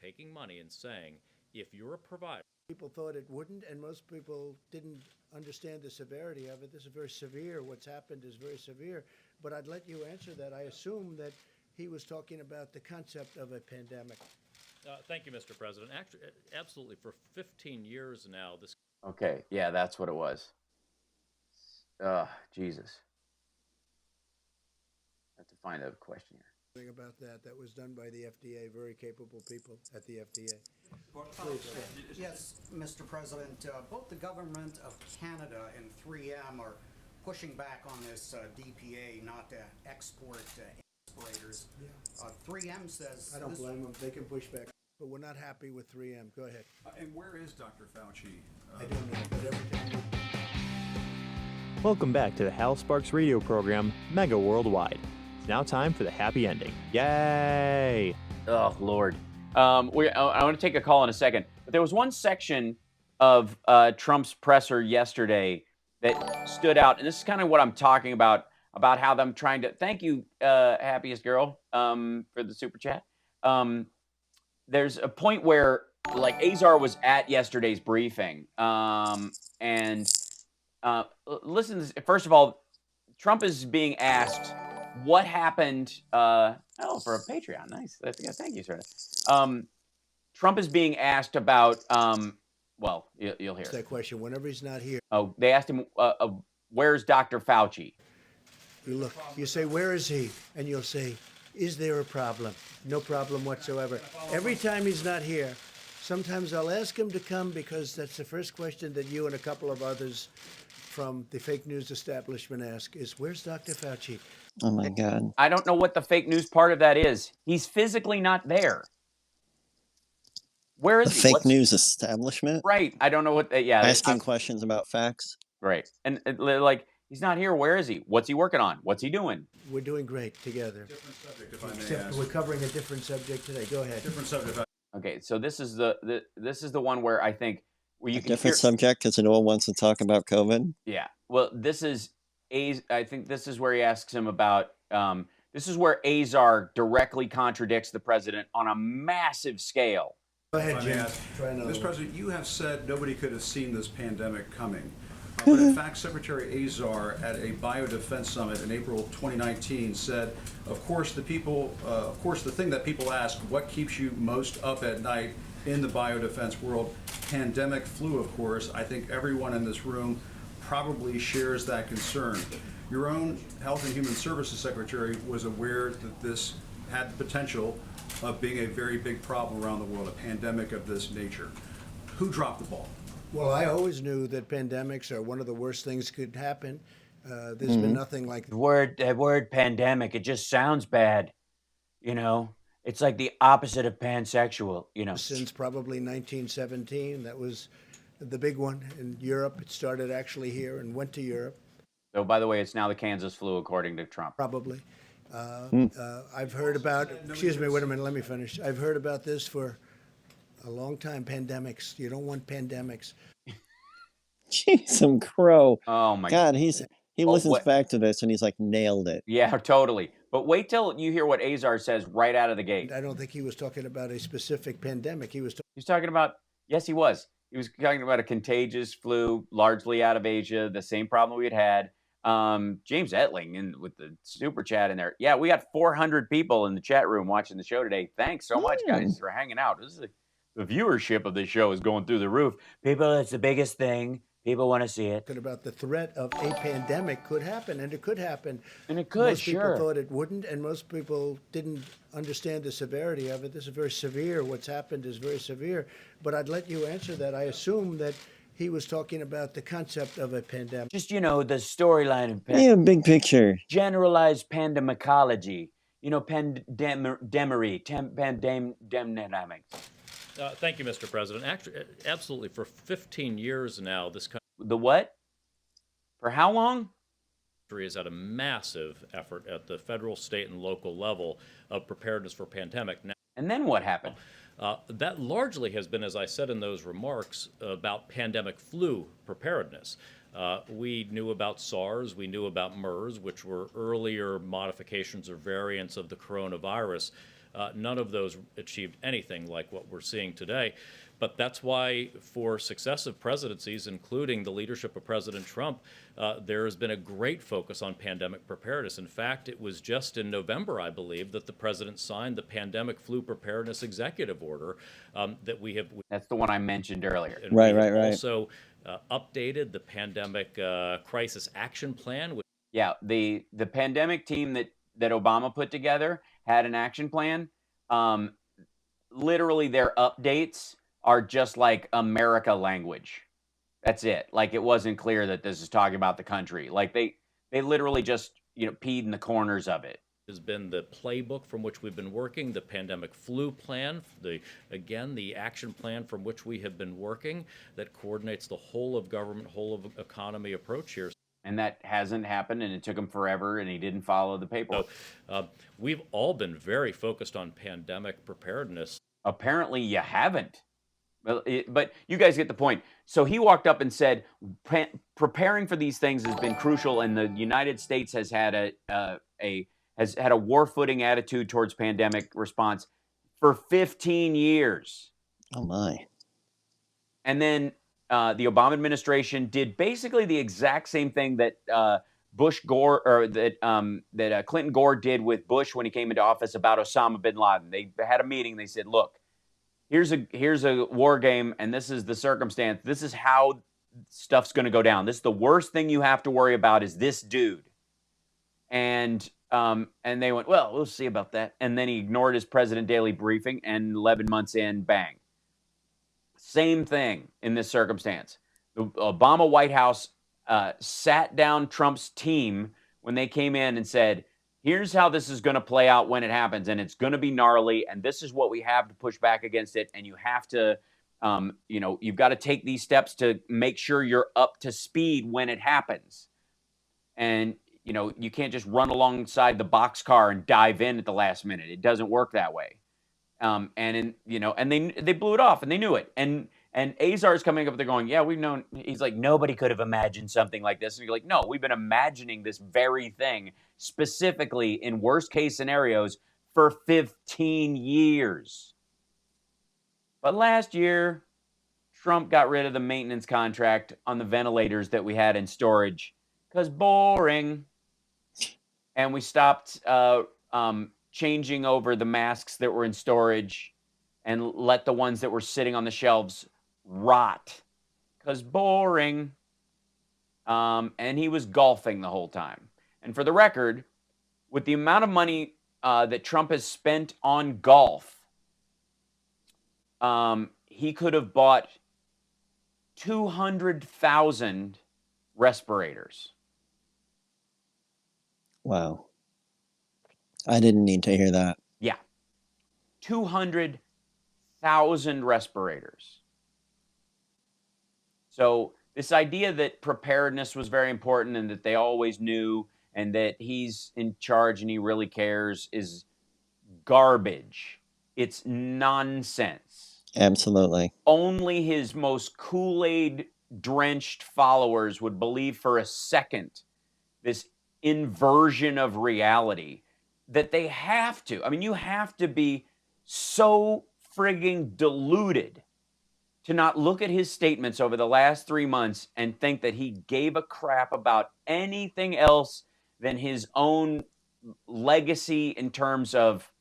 taking money and saying, if you're a provider. People thought it wouldn't, and most people didn't understand the severity of it. This is very severe. What's happened is very severe. But I'd let you answer that. I assume that he was talking about the concept of a pandemic. Thank you, Mr. President. Actually, absolutely. For 15 years now, this. Okay, yeah, that's what it was. Jesus. I have to find a question here. About that was done by the FDA, very capable people at the FDA. Yes, Mr. President, both the government of Canada and 3M are pushing back on this DPA not to export respirators. 3M says... I don't blame them. They can push back. But we're not happy with 3M. Go ahead. And where is Dr. Fauci? I don't know, but every time... Welcome back to the Hal Sparks radio program, Mega Worldwide. It's now time for the happy ending. Yay! Oh, Lord. I want to take a call in a second. But there was one section of Trump's presser yesterday that stood out. And this is kind of what I'm talking about how them trying to... Thank you, happiest girl, for the super chat. There's a point where, like, Azar was at yesterday's briefing. Listen, first of all, Trump is being asked what happened. For a Patreon. Nice. Thank you, sir. Trump is being asked about, you'll hear that question whenever he's not here. Oh, they asked him, where's Dr. Fauci? You look, you say, where is he? And you'll say, is there a problem? No problem whatsoever. Every time he's not here, sometimes I'll ask him to come because that's the first question that you and a couple of others from the fake news establishment ask is, where's Dr. Fauci? Oh, my God. I don't know what the fake news part of that is. He's physically not there. Where is the he? fake news establishment? Right. I don't know what. Asking questions about facts? Right. And like, he's not here. Where is he? What's he working on? What's he doing? We're doing great together. Different subject, if I may ask. We're covering a different subject today. Go ahead. Different subject. Okay, so this is the one where I think where you can different subject because no one wants to talk about COVID. Yeah. Well, I think this is where he asks him about. This is where Azar directly contradicts the president on a massive scale. Go ahead, Jim. Mr. President, you have said nobody could have seen this pandemic coming. But in fact, Secretary Azar at a biodefense summit in April 2019 said, of course, the thing that people ask, what keeps you most up at night in the biodefense world? Pandemic flu, of course. I think everyone in this room probably shares that concern. Your own Health and Human Services Secretary was aware that this had the potential of being a very big problem around the world, a pandemic of this nature. Who dropped the ball? Well, I always knew that pandemics are one of the worst things that could happen. There's been nothing like that word pandemic. It just sounds bad, you know. It's like the opposite of pansexual, you know. Since probably 1917, that was the big one in Europe. It started actually here and went to Europe. So, by the way, it's now the Kansas flu, according to Trump. Probably. I've heard about. Excuse me. Wait a minute. Let me finish. I've heard about this for a long time. Pandemics. You don't want pandemics. Jeez, some crow. Oh my God, he listens back to this and he's like nailed it. Yeah, totally. But wait till you hear what Azar says right out of the gate. I don't think he was talking about a specific pandemic. He was talking about. Yes, he was. He was talking about a contagious flu, largely out of Asia. The same problem we had. James Etling with the super chat in there. Yeah, we got 400 people in the chat room watching the show today. Thanks so much, guys, for hanging out. The viewership of this show is going through the roof. People, it's the biggest thing. People want to see it. About the threat of a pandemic could happen, and it could happen. And it could, most people thought it wouldn't, and most people didn't understand the severity of it. This is very severe. What's happened is very severe. But I'd let you answer that. I assume that he was talking about the concept of a pandemic. Just, you know, the storyline of big picture. Generalized pandemicology. You know, pandemics. Thank you, Mr. President. Actually, absolutely. For 15 years now, this country... The what? For how long? ...has had a massive effort at the federal, state, and local level of preparedness for pandemic. Now, and then what happened? That largely has been, as I said in those remarks, about pandemic flu preparedness. We knew about SARS, we knew about MERS, which were earlier modifications or variants of the coronavirus. None of those achieved anything like what we're seeing today. But that's why for successive presidencies, including the leadership of President Trump, there has been a great focus on pandemic preparedness. In fact, it was just in November, I believe, that the president signed the Pandemic Flu Preparedness Executive Order that we have. That's the one I mentioned earlier. And we have also updated the Pandemic Crisis Action Plan. Yeah, the pandemic team that Obama put together had an action plan. Literally, their updates are just like America language. That's it. Like, it wasn't clear that this is talking about the country. Like, they literally just, you know, peed in the corners of it. Has been the playbook from which we've been working, the pandemic flu plan, the action plan from which we have been working that coordinates the whole of government, whole of economy approach here. And that hasn't happened, and it took him forever, and he didn't follow the paperwork. So, we've all been very focused on pandemic preparedness. Apparently you haven't. But you guys get the point. So he walked up and said, preparing for these things has been crucial, and the United States has had a war-footing attitude towards pandemic response for 15 years. Oh my! And then the Obama administration did basically the exact same thing that Bush Gore or that Clinton Gore did with Bush when he came into office about Osama bin Laden. They had a meeting. They said, "Look, here's a war game, and this is the circumstance. This is how stuff's going to go down. This is the worst thing you have to worry about is this dude." And they went, "Well, we'll see about that." And then he ignored his President Daily briefing, and 11 months in, bang. Same thing in this circumstance. The Obama White House sat down Trump's team when they came in and said, here's how this is going to play out when it happens, and it's going to be gnarly, and this is what we have to push back against it, and you have to, you've got to take these steps to make sure you're up to speed when it happens. And, you can't just run alongside the boxcar and dive in at the last minute. It doesn't work that way. And they blew it off, and they knew it. And Azar's coming up, they're going, yeah, we've known. He's like, nobody could have imagined something like this. And you're like, no, we've been imagining this very thing specifically in worst case scenarios for 15 years. But last year, Trump got rid of the maintenance contract on the ventilators that we had in storage because boring. And we stopped changing over the masks that were in storage and let the ones that were sitting on the shelves rot because boring. And he was golfing the whole time. And for the record, with the amount of money that Trump has spent on golf, he could have bought 200,000 respirators. Wow. I didn't need to hear that. Yeah. 200,000 respirators. So this idea that preparedness was very important and that they always knew and that he's in charge and he really cares is garbage. It's nonsense. Absolutely. Only his most Kool-Aid drenched followers would believe for a second this inversion of reality that they have to. I mean, you have to be so frigging deluded to not look at his statements over the last 3 months and think that he gave a crap about anything else than his own legacy in terms of...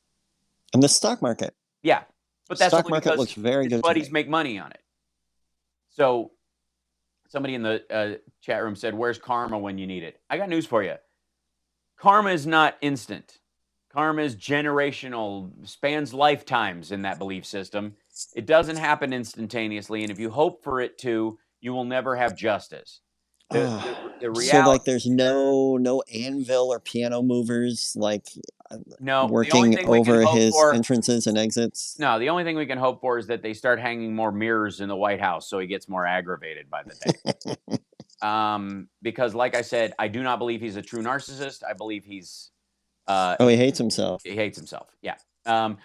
And the stock market. Yeah. But that's stock only market because looks very his good. buddies make money on it. So somebody in the chat room said, where's karma when you need it? I got news for you. Karma is not instant. Karma is generational, spans lifetimes in that belief system. It doesn't happen instantaneously, and if you hope for it to, you will never have justice. The reality, so like there's no anvil or piano movers working over his entrances and exits? No, the only thing we can hope for is that they start hanging more mirrors in the White House so he gets more aggravated by the day. Because like I said, I do not believe he's a true narcissist. I believe he's... he hates himself. He hates himself, yeah.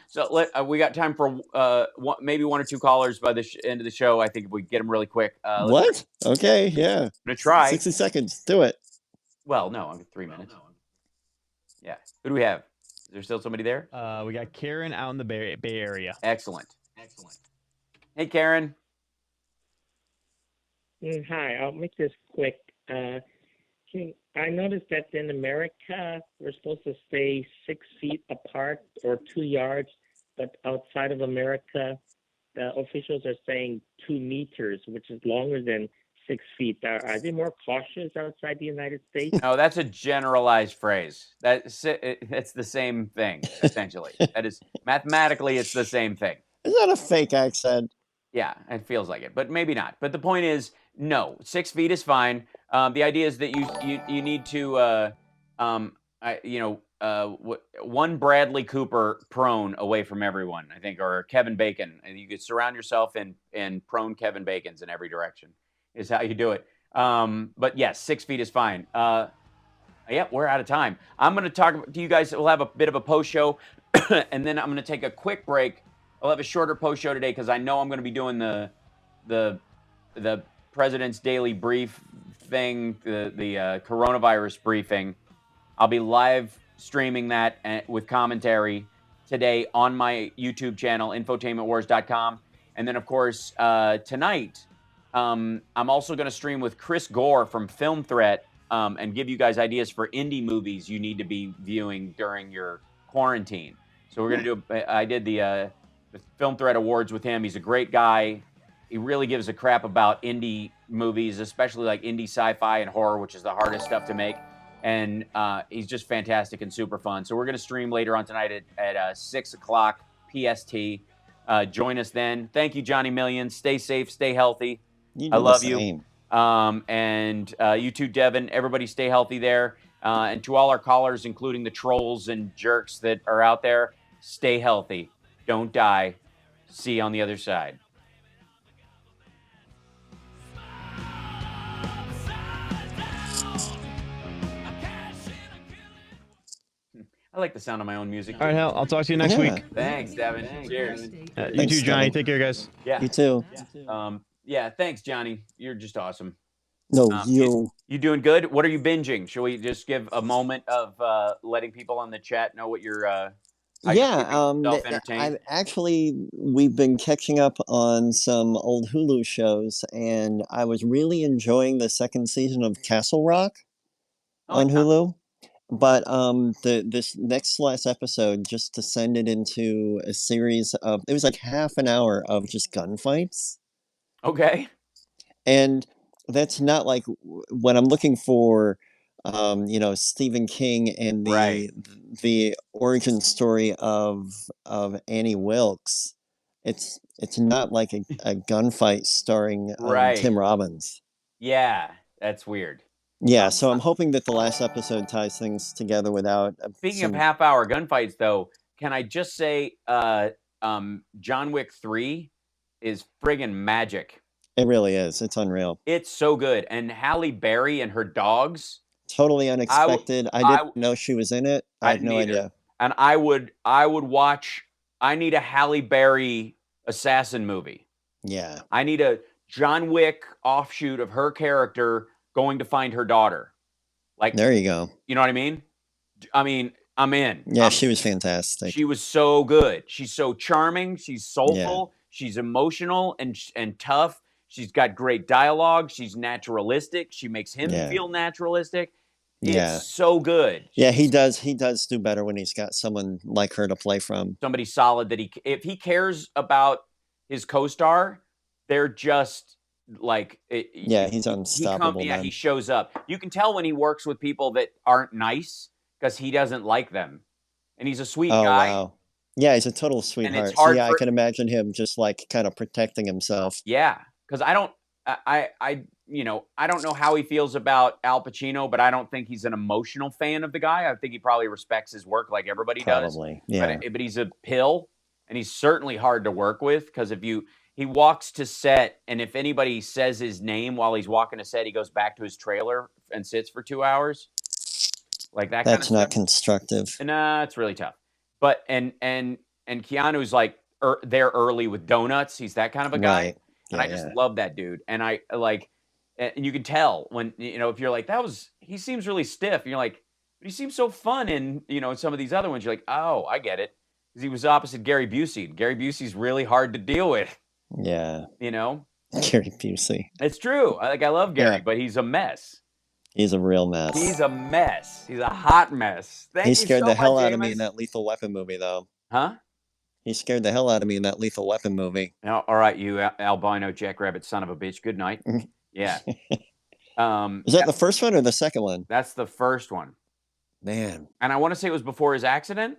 So we got time for maybe one or two callers by the end of the show. I think if we get them really quick. What? Okay, yeah. I'm going to try. 60 seconds. Do it. Well, no, I'm 3 minutes. Yeah. Who do we have? Is there still somebody there? We got Karen out in the Bay Area. Excellent. Hey, Karen. Hi, I'll make this quick. I noticed that in America, we're supposed to stay 6 feet apart or 2 yards, but outside of America, the officials are saying 2 meters, which is longer than 6 feet. Are they more cautious outside the United States? No, that's a generalized phrase. That's the same thing, essentially. That is, mathematically, it's the same thing. Is that a fake accent? Yeah, it feels like it, but maybe not. But the point is, no, 6 feet is fine. The idea is that you need to, one Bradley Cooper prone away from everyone, I think, or Kevin Bacon. And you could surround yourself in prone Kevin Bacons in every direction is how you do it. But yes, 6 feet is fine. Yeah, we're out of time. I'm going to talk to you guys. We'll have a bit of a post show, and then I'm going to take a quick break. I'll have a shorter post show today because I know I'm going to be doing the president's daily brief thing, the coronavirus briefing. I'll be live streaming that with commentary today on my YouTube channel, infotainmentwars.com. And then, of course, tonight, I'm also going to stream with Chris Gore from Film Threat and give you guys ideas for indie movies you need to be viewing during your quarantine. So we're going to do, I did the Film Threat Awards with him. He's a great guy. He really gives a crap about indie movies, especially like indie sci-fi and horror, which is the hardest stuff to make. And he's just fantastic and super fun. So we're going to stream later on tonight at 6 o'clock PST. Join us then. Thank you, Johnny Millions. Stay safe. Stay healthy. I love you. And you too, Devin. Everybody stay healthy there. And to all our callers, including the trolls and jerks that are out there, stay healthy. Don't die. See you on the other side. I like the sound of my own music. All right, Hal. I'll talk to you next week. Thanks, Devin. Cheers. You too, Johnny. Take care, guys. Yeah. You too. Yeah. Thanks, Johnny. You're just awesome. No, you doing good? What are you binging? Shall we just give a moment of letting people on the chat know what you're? We've been catching up on some old Hulu shows, and I was really enjoying the second season of Castle Rock on Hulu. But this last episode just descended into a series of, it was like half an hour of just gunfights. Okay. And that's not like when I'm looking for, Stephen King and the origin story of Annie Wilkes. It's not like a gunfight starring Tim Robbins. Yeah, that's weird. Yeah, so I'm hoping that the last episode ties things together without. Speaking of half-hour gunfights, though, can I just say, John Wick 3 is friggin' magic. It really is. It's unreal. It's so good, and Halle Berry and her dogs. Totally unexpected. I didn't know she was in it. I had no idea. And I would watch. I need a Halle Berry assassin movie. Yeah. I need a John Wick offshoot of her character going to find her daughter. Like, there you go. You know what I mean? I'm in. Yeah, she was fantastic. She was so good. She's so charming. She's soulful. Yeah. She's emotional and tough. She's got great dialogue. She's naturalistic. She makes him feel naturalistic. It's so good. Yeah, he does do better when he's got someone like her to play from. Somebody solid that if he cares about his co-star, they're just like he's unstoppable. He shows up. You can tell when he works with people that aren't nice because he doesn't like them, and he's a sweet guy. Wow. Yeah, he's a total sweetheart. So I can imagine him just like kind of protecting himself. Yeah, because I don't know how he feels about Al Pacino, but I don't think he's an emotional fan of the guy. I think he probably respects his work like everybody does. Yeah. But he's a pill, and he's certainly hard to work with because he walks to set, and if anybody says his name while he's walking to set, he goes back to his trailer and sits for 2 hours. Like that kind of stuff. That's not constructive. Nah, it's really tough. But and Keanu's like there early with donuts. He's that kind of a guy. Right. And I just love that dude. And I like, and you can tell when, if you're like, he seems really stiff. And you're like, but he seems so fun in, some of these other ones. You're like, oh, I get it. Because he was opposite Gary Busey. Gary Busey's really hard to deal with. Yeah. Gary Busey. It's true. I love Gary, but he's a mess. He's a real mess. He's a mess. He's a hot mess. He scared the hell out of me in that Lethal Weapon movie, though. Huh? He scared the hell out of me in that Lethal Weapon movie. All right, you albino jackrabbit son of a bitch. Good night. Yeah. Is that the first one or the second one? That's the first one. Man. And I want to say it was before his accident.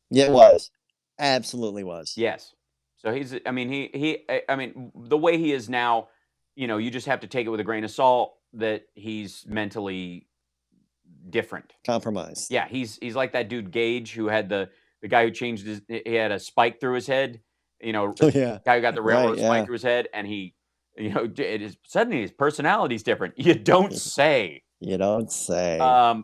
Yeah, it was. Absolutely was. Yes. So he's. I mean, the way he is now, you just have to take it with a grain of salt that he's mentally different. Compromised. Yeah, he's like that dude Gage who had the guy who he had a spike through his head, guy who got the railroad spike through his head, and he it is suddenly his personality's different. You don't say. You don't say.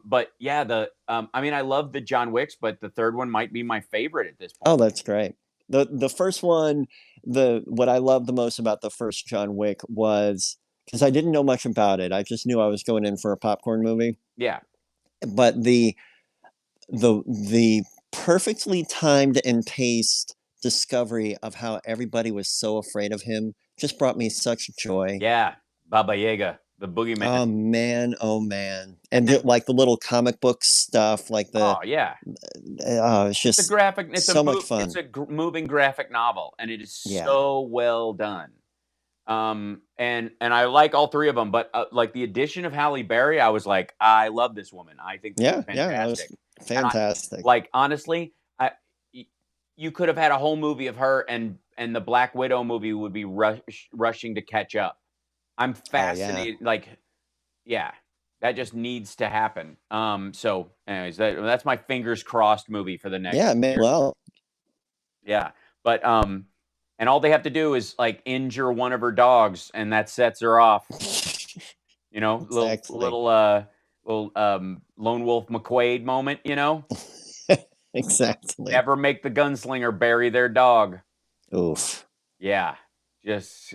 But yeah, I mean, I love the John Wicks, but the third one might be my favorite at this point. Oh, that's great. The first one, what I loved the most about the first John Wick was because I didn't know much about it. I just knew I was going in for a popcorn movie. Yeah. But the perfectly timed and paced discovery of how everybody was so afraid of him just brought me such joy. Yeah, Baba Yaga, the boogeyman. Oh man, oh man, and like the little comic book stuff, like Oh yeah, it's just it's a graphic. It's so much fun. It's a moving graphic novel, and it is so well done. And I like all three of them, but like the addition of Halle Berry, I was like, I love this woman. I think this is fantastic. Yeah, that was fantastic. Like honestly, you could have had a whole movie of her, and the Black Widow movie would be rushing to catch up. I'm fascinated. Like, yeah, that just needs to happen. So, anyways, that's my fingers crossed movie for the next. Yeah, man. year. Well, yeah, but and all they have to do is like injure one of her dogs, and that sets her off. Exactly. little Lone Wolf McQuaid moment. Exactly. Never make the gunslinger bury their dog. Oof. Yeah, just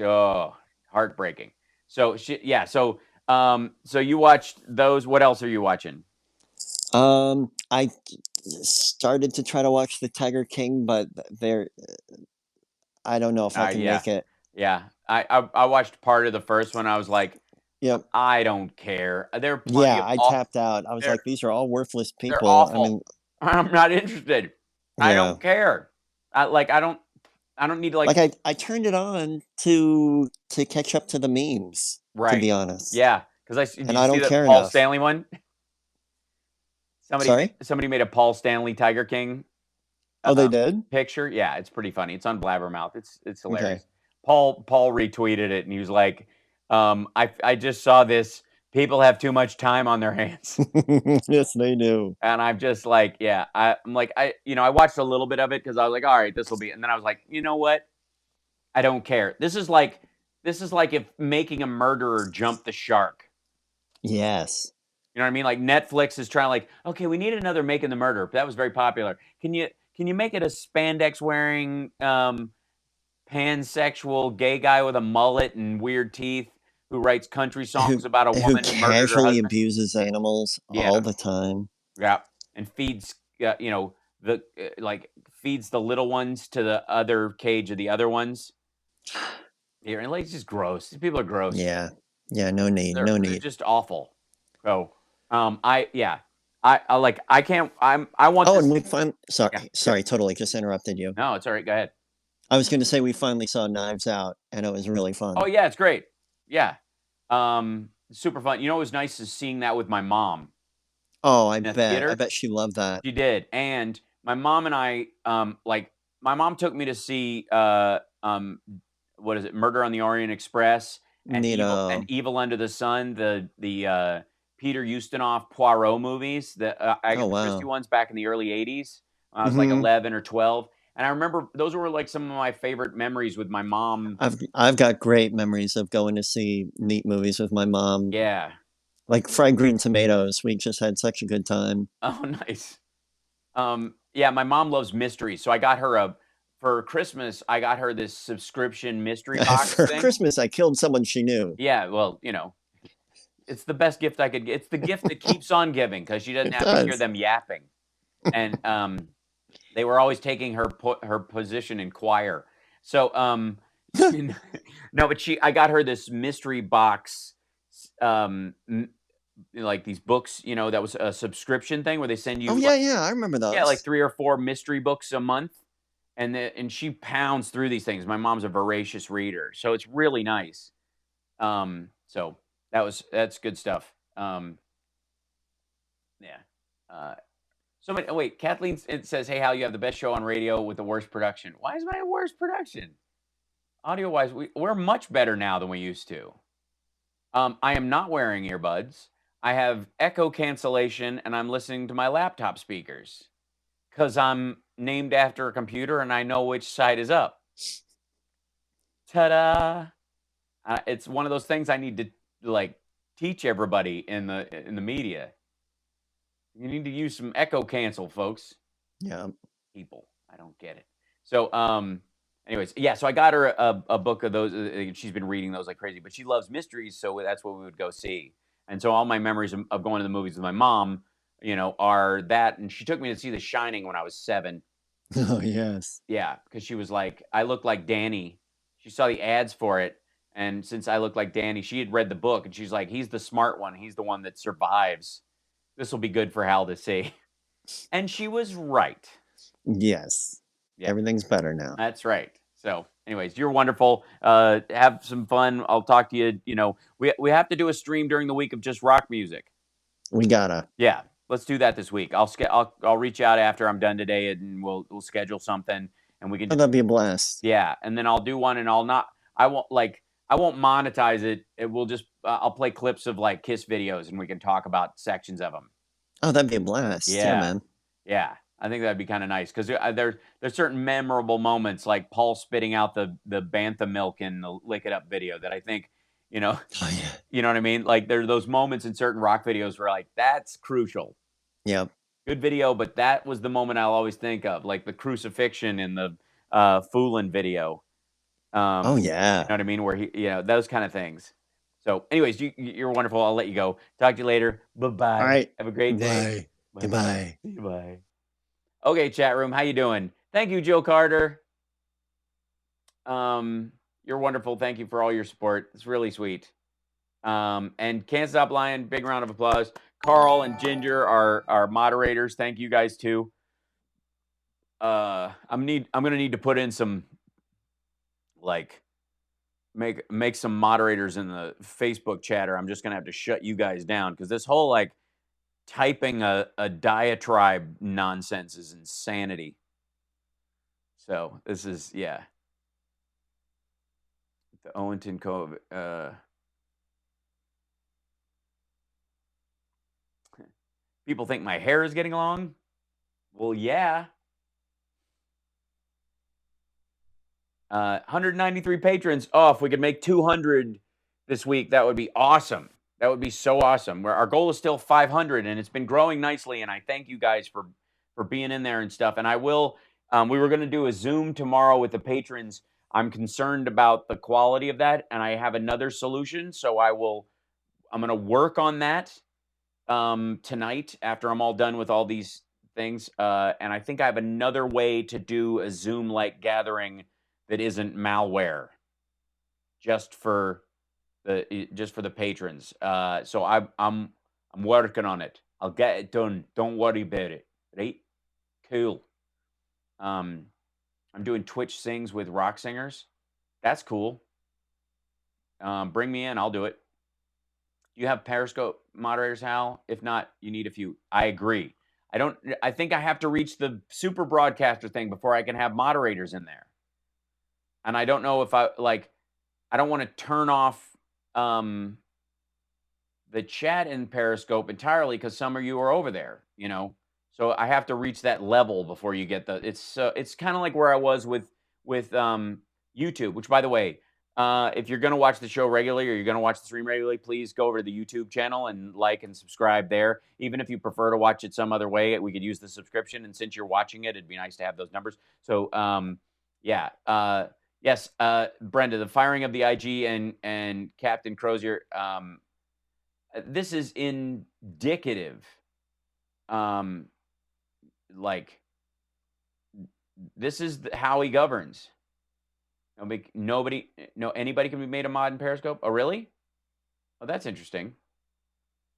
heartbreaking. So so you watched those. What else are you watching? I started to try to watch the Tiger King, but I don't know if I can make it. Yeah, I watched part of the first one. I was like, yep, I don't care. There are plenty of I tapped out. I was like, these are all worthless people. They're awful. I mean, I'm not interested. Yeah. I don't care. I don't need to like I turned it on to catch up to the memes. Right. To be honest. Yeah, because I don't care Paul enough. Stanley one. Sorry? Somebody made a Paul Stanley Tiger King. Oh, they did? Picture. Yeah, it's pretty funny. It's on Blabbermouth. It's hilarious. Okay. Paul retweeted it, and he was like, I just saw this. People have too much time on their hands. Yes, they do. And I'm just like, yeah. I watched a little bit of it because I was like, all right, this will be. And then I was like, you know what? I don't care. This is like if Making a Murderer jumped the shark. Yes. You know what I mean? Like Netflix is trying, like, okay, we need another Making the Murderer. That was very popular. Can you make it a spandex wearing pansexual gay guy with a mullet and weird teeth who writes country songs about a woman who casually abuses animals all the time? Yeah, and feeds feeds the little ones to the other cage of the other ones. Yeah, and like, it's just gross. These people are gross. Yeah, no need, They're just awful. So, I can't. I want. Oh, and we sorry, totally just interrupted you. No, it's all right. Go ahead. I was going to say we finally saw Knives Out, and it was really fun. Oh yeah, it's great. Yeah, super fun. You know, it was nice is seeing that with my mom. Oh, I bet she loved that. She did, and my mom and I, my mom took me to see, what is it, Murder on the Orient Express and Evil Under the Sun, the Peter Ustinov Poirot movies, the Agatha Christie ones back in the early '80s. I was like 11 or 12. And I remember those were like some of my favorite memories with my mom. I've got great memories of going to see neat movies with my mom. Yeah. Like Fried Green Tomatoes. We just had such a good time. Oh, nice. Yeah, my mom loves mysteries. So I got her for Christmas, I got her this subscription mystery box for thing. Christmas, I killed someone she knew. Yeah, well, it's the best gift I could get. It's the gift that keeps on giving because she doesn't have to hear them yapping. And they were always taking her position in choir. So no, but I got her this mystery box, like these books. That was a subscription thing where they send you. Oh yeah, I remember those. Yeah, like 3 or 4 mystery books a month, and she pounds through these things. My mom's a voracious reader, so it's really nice. So that's good stuff. Yeah. Wait, Kathleen says, hey, Hal, you have the best show on radio with the worst production. Why is my worst production? Audio-wise, we're much better now than we used to. I am not wearing earbuds. I have echo cancellation, and I'm listening to my laptop speakers because I'm named after a computer, and I know which side is up. Ta-da! It's one of those things I need to like teach everybody in the media. You need to use some echo cancel, folks. Yeah. People, I don't get it. So, anyways, yeah. So I got her a book of those. She's been reading those like crazy, but she loves mysteries, so that's what we would go see. And so all my memories of going to the movies with my mom, are that. And she took me to see The Shining when I was 7. Oh, yes. Yeah, because she was like, I look like Danny. She saw the ads for it, and since I look like Danny, she had read the book, and she's like, he's the smart one. He's the one that survives. This will be good for Hal to see. And she was right. Yes. Yeah. Everything's better now. That's right. So, anyways, you're wonderful. Have some fun. I'll talk to you. We have to do a stream during the week of just rock music. We gotta. Yeah, let's do that this week. I'll reach out after I'm done today, and we'll schedule something, and we can. Oh, that'd be a blast. Yeah, and then I'll do one, and I won't monetize it. It will just I'll play clips of like Kiss videos, and we can talk about sections of them. Oh, that'd be a blast. Yeah, man. Yeah, I think that'd be kind of nice because there's certain memorable moments like Paul spitting out the bantha milk in the Lick It Up video that I think, Oh, yeah. you know what I mean? Like there's those moments in certain rock videos where like that's crucial. Yep. Good video, but that was the moment I'll always think of, like the crucifixion in the Foolin' video. Oh, yeah. You know what I mean? Where he, those kind of things. So, anyways, you're wonderful. I'll let you go. Talk to you later. Bye-bye. All right. Have a great day. Bye. Goodbye. Bye. Okay, chat room. How you doing? Thank you, Joe Carter. You're wonderful. Thank you for all your support. It's really sweet. And Can't Stop Lying. Big round of applause. Carl and Ginger are moderators. Thank you guys too. I'm gonna need to put in some like make some moderators in the Facebook chatter. I'm just gonna have to shut you guys down because this whole like typing a diatribe nonsense is insanity. So this is the Owenton Cove. People think my hair is getting long. Well, yeah. 193 patrons. Oh, if we could make 200 this week, that would be awesome. That would be so awesome. Our goal is still 500, and it's been growing nicely. And I thank you guys for being in there and stuff. And I will. We were going to do a Zoom tomorrow with the patrons. I'm concerned about the quality of that, and I have another solution. So I'm going to work on that tonight after I'm all done with all these things. And I think I have another way to do a Zoom-like gathering that isn't malware, just for the patrons. So I'm working on it. I'll get it done. Don't worry about it. Right? Cool. I'm doing Twitch sings with rock singers. That's cool. Bring me in. I'll do it. You have Periscope moderators, Hal? If not, you need a few. I agree. I think I have to reach the super broadcaster thing before I can have moderators in there. And I don't know if I don't want to turn off the chat in Periscope entirely because some of you are over there, So I have to reach that level before you get it's kind of like where I was with YouTube, which by the way, if you're going to watch the show regularly or you're going to watch the stream regularly, please go over to the YouTube channel and like and subscribe there. Even if you prefer to watch it some other way, we could use the subscription. And since you're watching it, it'd be nice to have those numbers. So, yes, Brenda, the firing of the IG and Captain Crozier, this is indicative. This is how he governs. Anybody can be made a mod in Periscope. Oh, really? Oh, that's interesting.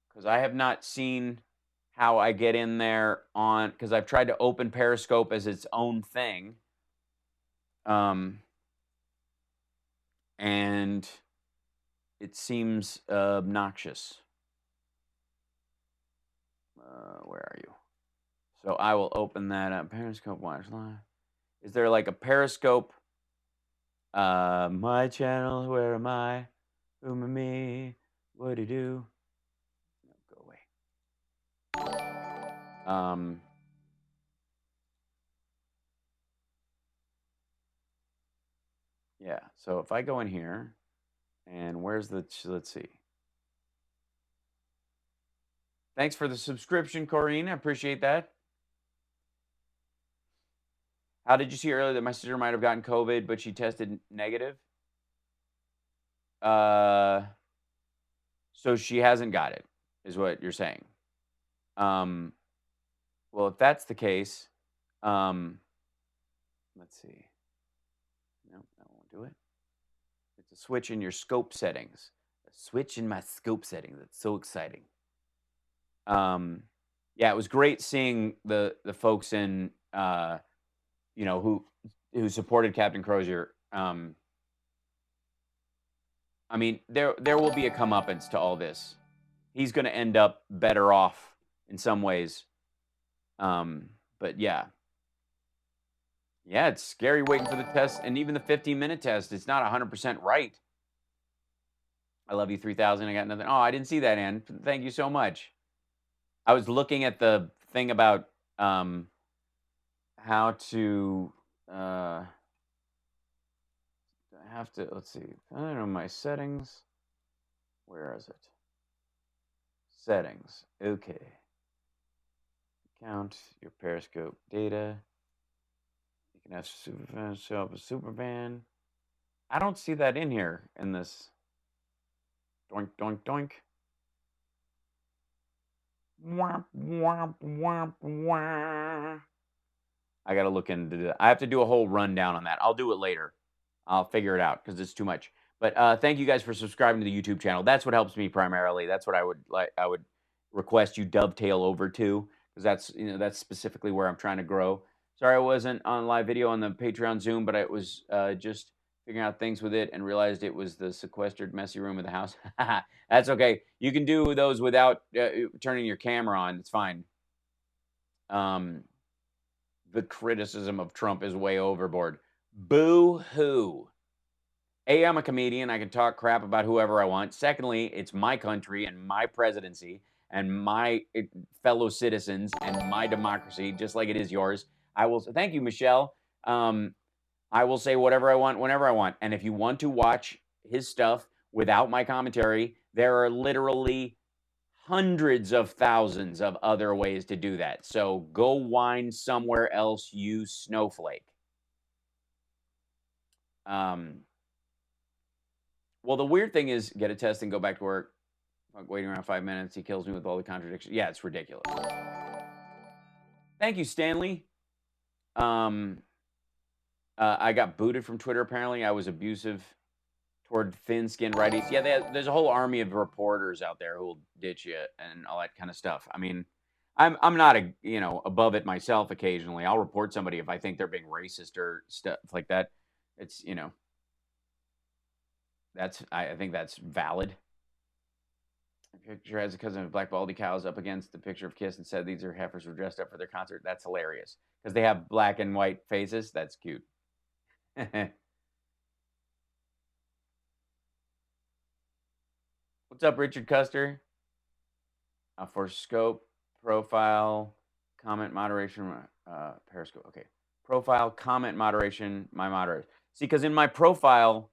Because I have not seen how I get in there because I've tried to open Periscope as its own thing. And it seems obnoxious. Where are you? So I will open that up. Periscope watch live. Is there like a Periscope? My channel. Where am I? Who am me? What do you do? No, go away. Yeah. So if I go in here And where's the, let's see. Thanks for the subscription, Corrine. I appreciate that. How did you see earlier that my sister might have gotten COVID, but she tested negative? So she hasn't got it, is what you're saying. Well, if that's the case, let's see. No, that won't do it. It's a switch in your scope settings. A switch in my scope settings. That's so exciting. Yeah, it was great seeing the folks in who supported Captain Crozier. I mean, there will be a comeuppance to all this. He's going to end up better off in some ways. But yeah, it's scary waiting for the test, and even the 15-minute test, it's not 100% right. I love you, 3000. I got nothing. Oh, I didn't see that, Ann. Thank you so much. I was looking at the thing about how to I have to, let's see, I don't know, my settings. Where is it? Settings. Okay. Count your Periscope data. You can have Superfan show up a Superfan. I don't see that in here in this. Doink, doink, doink. Womp, womp, womp, womp. I got to look into that. I have to do a whole rundown on that. I'll do it later. I'll figure it out because it's too much. But thank you guys for subscribing to the YouTube channel. That's what helps me primarily. That's what I would request you dovetail over to, because that's specifically where I'm trying to grow. Sorry I wasn't on live video on the Patreon Zoom, but I was just figuring out things with it and realized it was the sequestered messy room of the house. That's okay. You can do those without turning your camera on. It's fine. The criticism of Trump is way overboard. Boo-hoo. A, I'm a comedian. I can talk crap about whoever I want. Secondly, it's my country and my presidency and my fellow citizens and my democracy, just like it is yours. Thank you, Michelle. I will say whatever I want, whenever I want. And if you want to watch his stuff without my commentary, there are literally hundreds of thousands of other ways to do that. So go whine somewhere else, you snowflake. Well, the weird thing is, get a test and go back to work. Waiting around 5 minutes. He kills me with all the contradictions. Yeah, it's ridiculous. Thank you, Stanley. I got booted from Twitter, apparently. I was abusive toward thin-skinned righties. Yeah, there's a whole army of reporters out there who will ditch you and all that kind of stuff. I mean, I'm not above it myself. Occasionally, I'll report somebody if I think they're being racist or stuff like that. It's I think that's valid. The picture has a cousin of black baldy cows up against the picture of Kiss and said these are heifers who dressed up for their concert. That's hilarious because they have black and white faces. That's cute. What's up, Richard Custer? For scope, profile, comment moderation, Periscope. Okay. Profile, comment moderation, my moderator. See, because in my profile,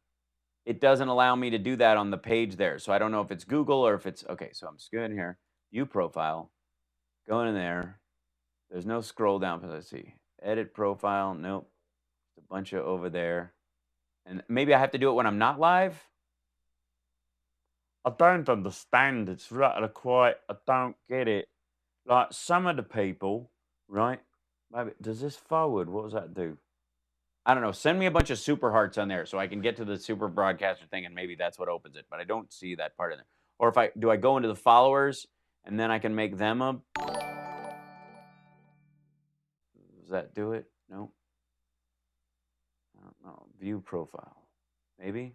it doesn't allow me to do that on the page there. So I don't know if it's Google or if it's, okay, so I'm just going here. View profile. Going in there. There's no scroll down. Let's see. Edit profile. Nope. There's a bunch of over there. And maybe I have to do it when I'm not live? I don't understand. It's rather quite, I don't get it. Like some of the people, right? Maybe, does this forward? What does that do? I don't know. Send me a bunch of super hearts on there so I can get to the super broadcaster thing and maybe that's what opens it. But I don't see that part in there. Or if I go into the followers and then I can make them a. Does that do it? No. I don't know. View profile. Maybe.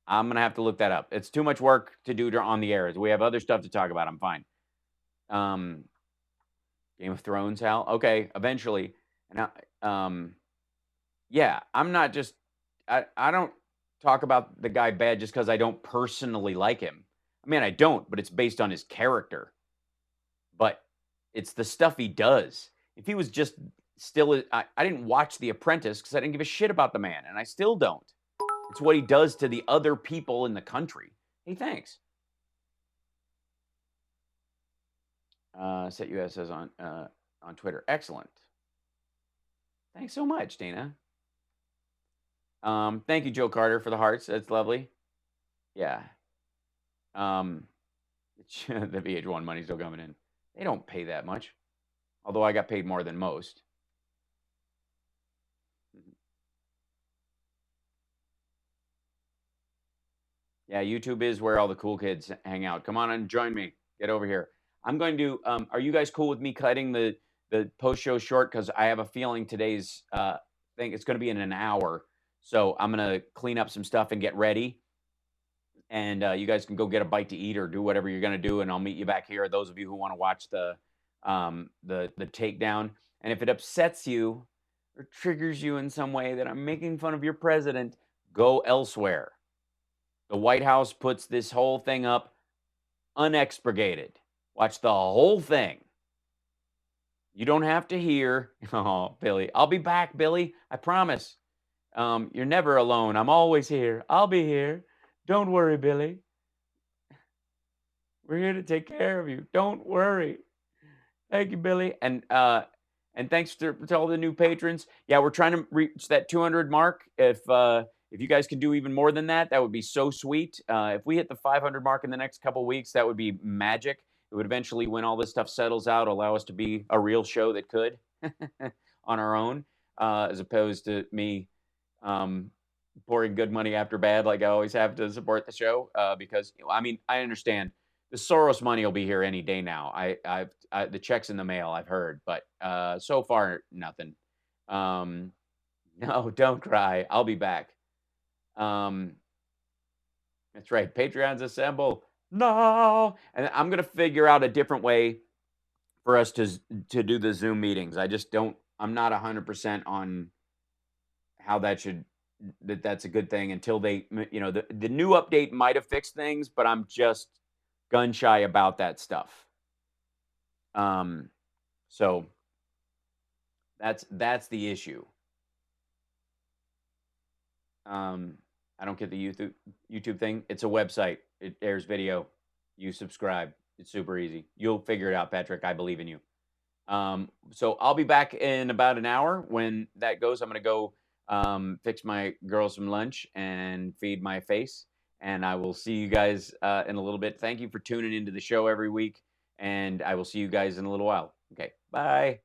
I'm going to have to look that up. It's too much work to do on the air. We have other stuff to talk about. I'm fine. Game of Thrones, Hal. Okay, eventually. And yeah, I'm not just, I don't talk about the guy bad just because I don't personally like him. I mean, I don't, but it's based on his character. But it's the stuff he does. If he was just still, I didn't watch The Apprentice because I didn't give a shit about the man, and I still don't. It's what he does to the other people in the country. Hey, thanks. Set US says on Twitter. Excellent. Thanks so much, Dana. Thank you, Joe Carter, for the hearts. That's lovely. Yeah. The VH1 money's still coming in. They don't pay that much. Although I got paid more than most. Yeah, YouTube is where all the cool kids hang out. Come on and join me. Get over here. I'm going to, are you guys cool with me cutting the post-show short? Because I have a feeling today's thing, it's going to be in an hour. So I'm going to clean up some stuff and get ready. And you guys can go get a bite to eat or do whatever you're going to do. And I'll meet you back here, those of you who want to watch the takedown. And if it upsets you or triggers you in some way that I'm making fun of your president, go elsewhere. The White House puts this whole thing up unexpurgated. Watch the whole thing. You don't have to hear, oh, Billy. I'll be back, Billy. I promise. You're never alone. I'm always here. I'll be here. Don't worry, Billy. We're here to take care of you. Don't worry. Thank you, Billy. And thanks to all the new patrons. Yeah, we're trying to reach that 200 mark. If you guys can do even more than that, that would be so sweet. If we hit the 500 mark in the next couple weeks, that would be magic. It would eventually, when all this stuff settles out, allow us to be a real show that could on our own, as opposed to me pouring good money after bad like I always have to support the show. Because, I mean, I understand the Soros money will be here any day now. The check's in the mail, I've heard, but so far, nothing. No, don't cry. I'll be back. That's right. Patreons assemble. No. And I'm going to figure out a different way for us to do the Zoom meetings. I'm not 100% on how that's a good thing until they, the new update might have fixed things, but I'm just gun shy about that stuff. So that's the issue. I don't get the YouTube thing. It's a website. It airs video. You subscribe. It's super easy. You'll figure it out, Patrick. I believe in you. So I'll be back in about an hour. When that goes, I'm going to go fix my girls some lunch and feed my face. And I will see you guys in a little bit. Thank you for tuning into the show every week. And I will see you guys in a little while. Okay, bye.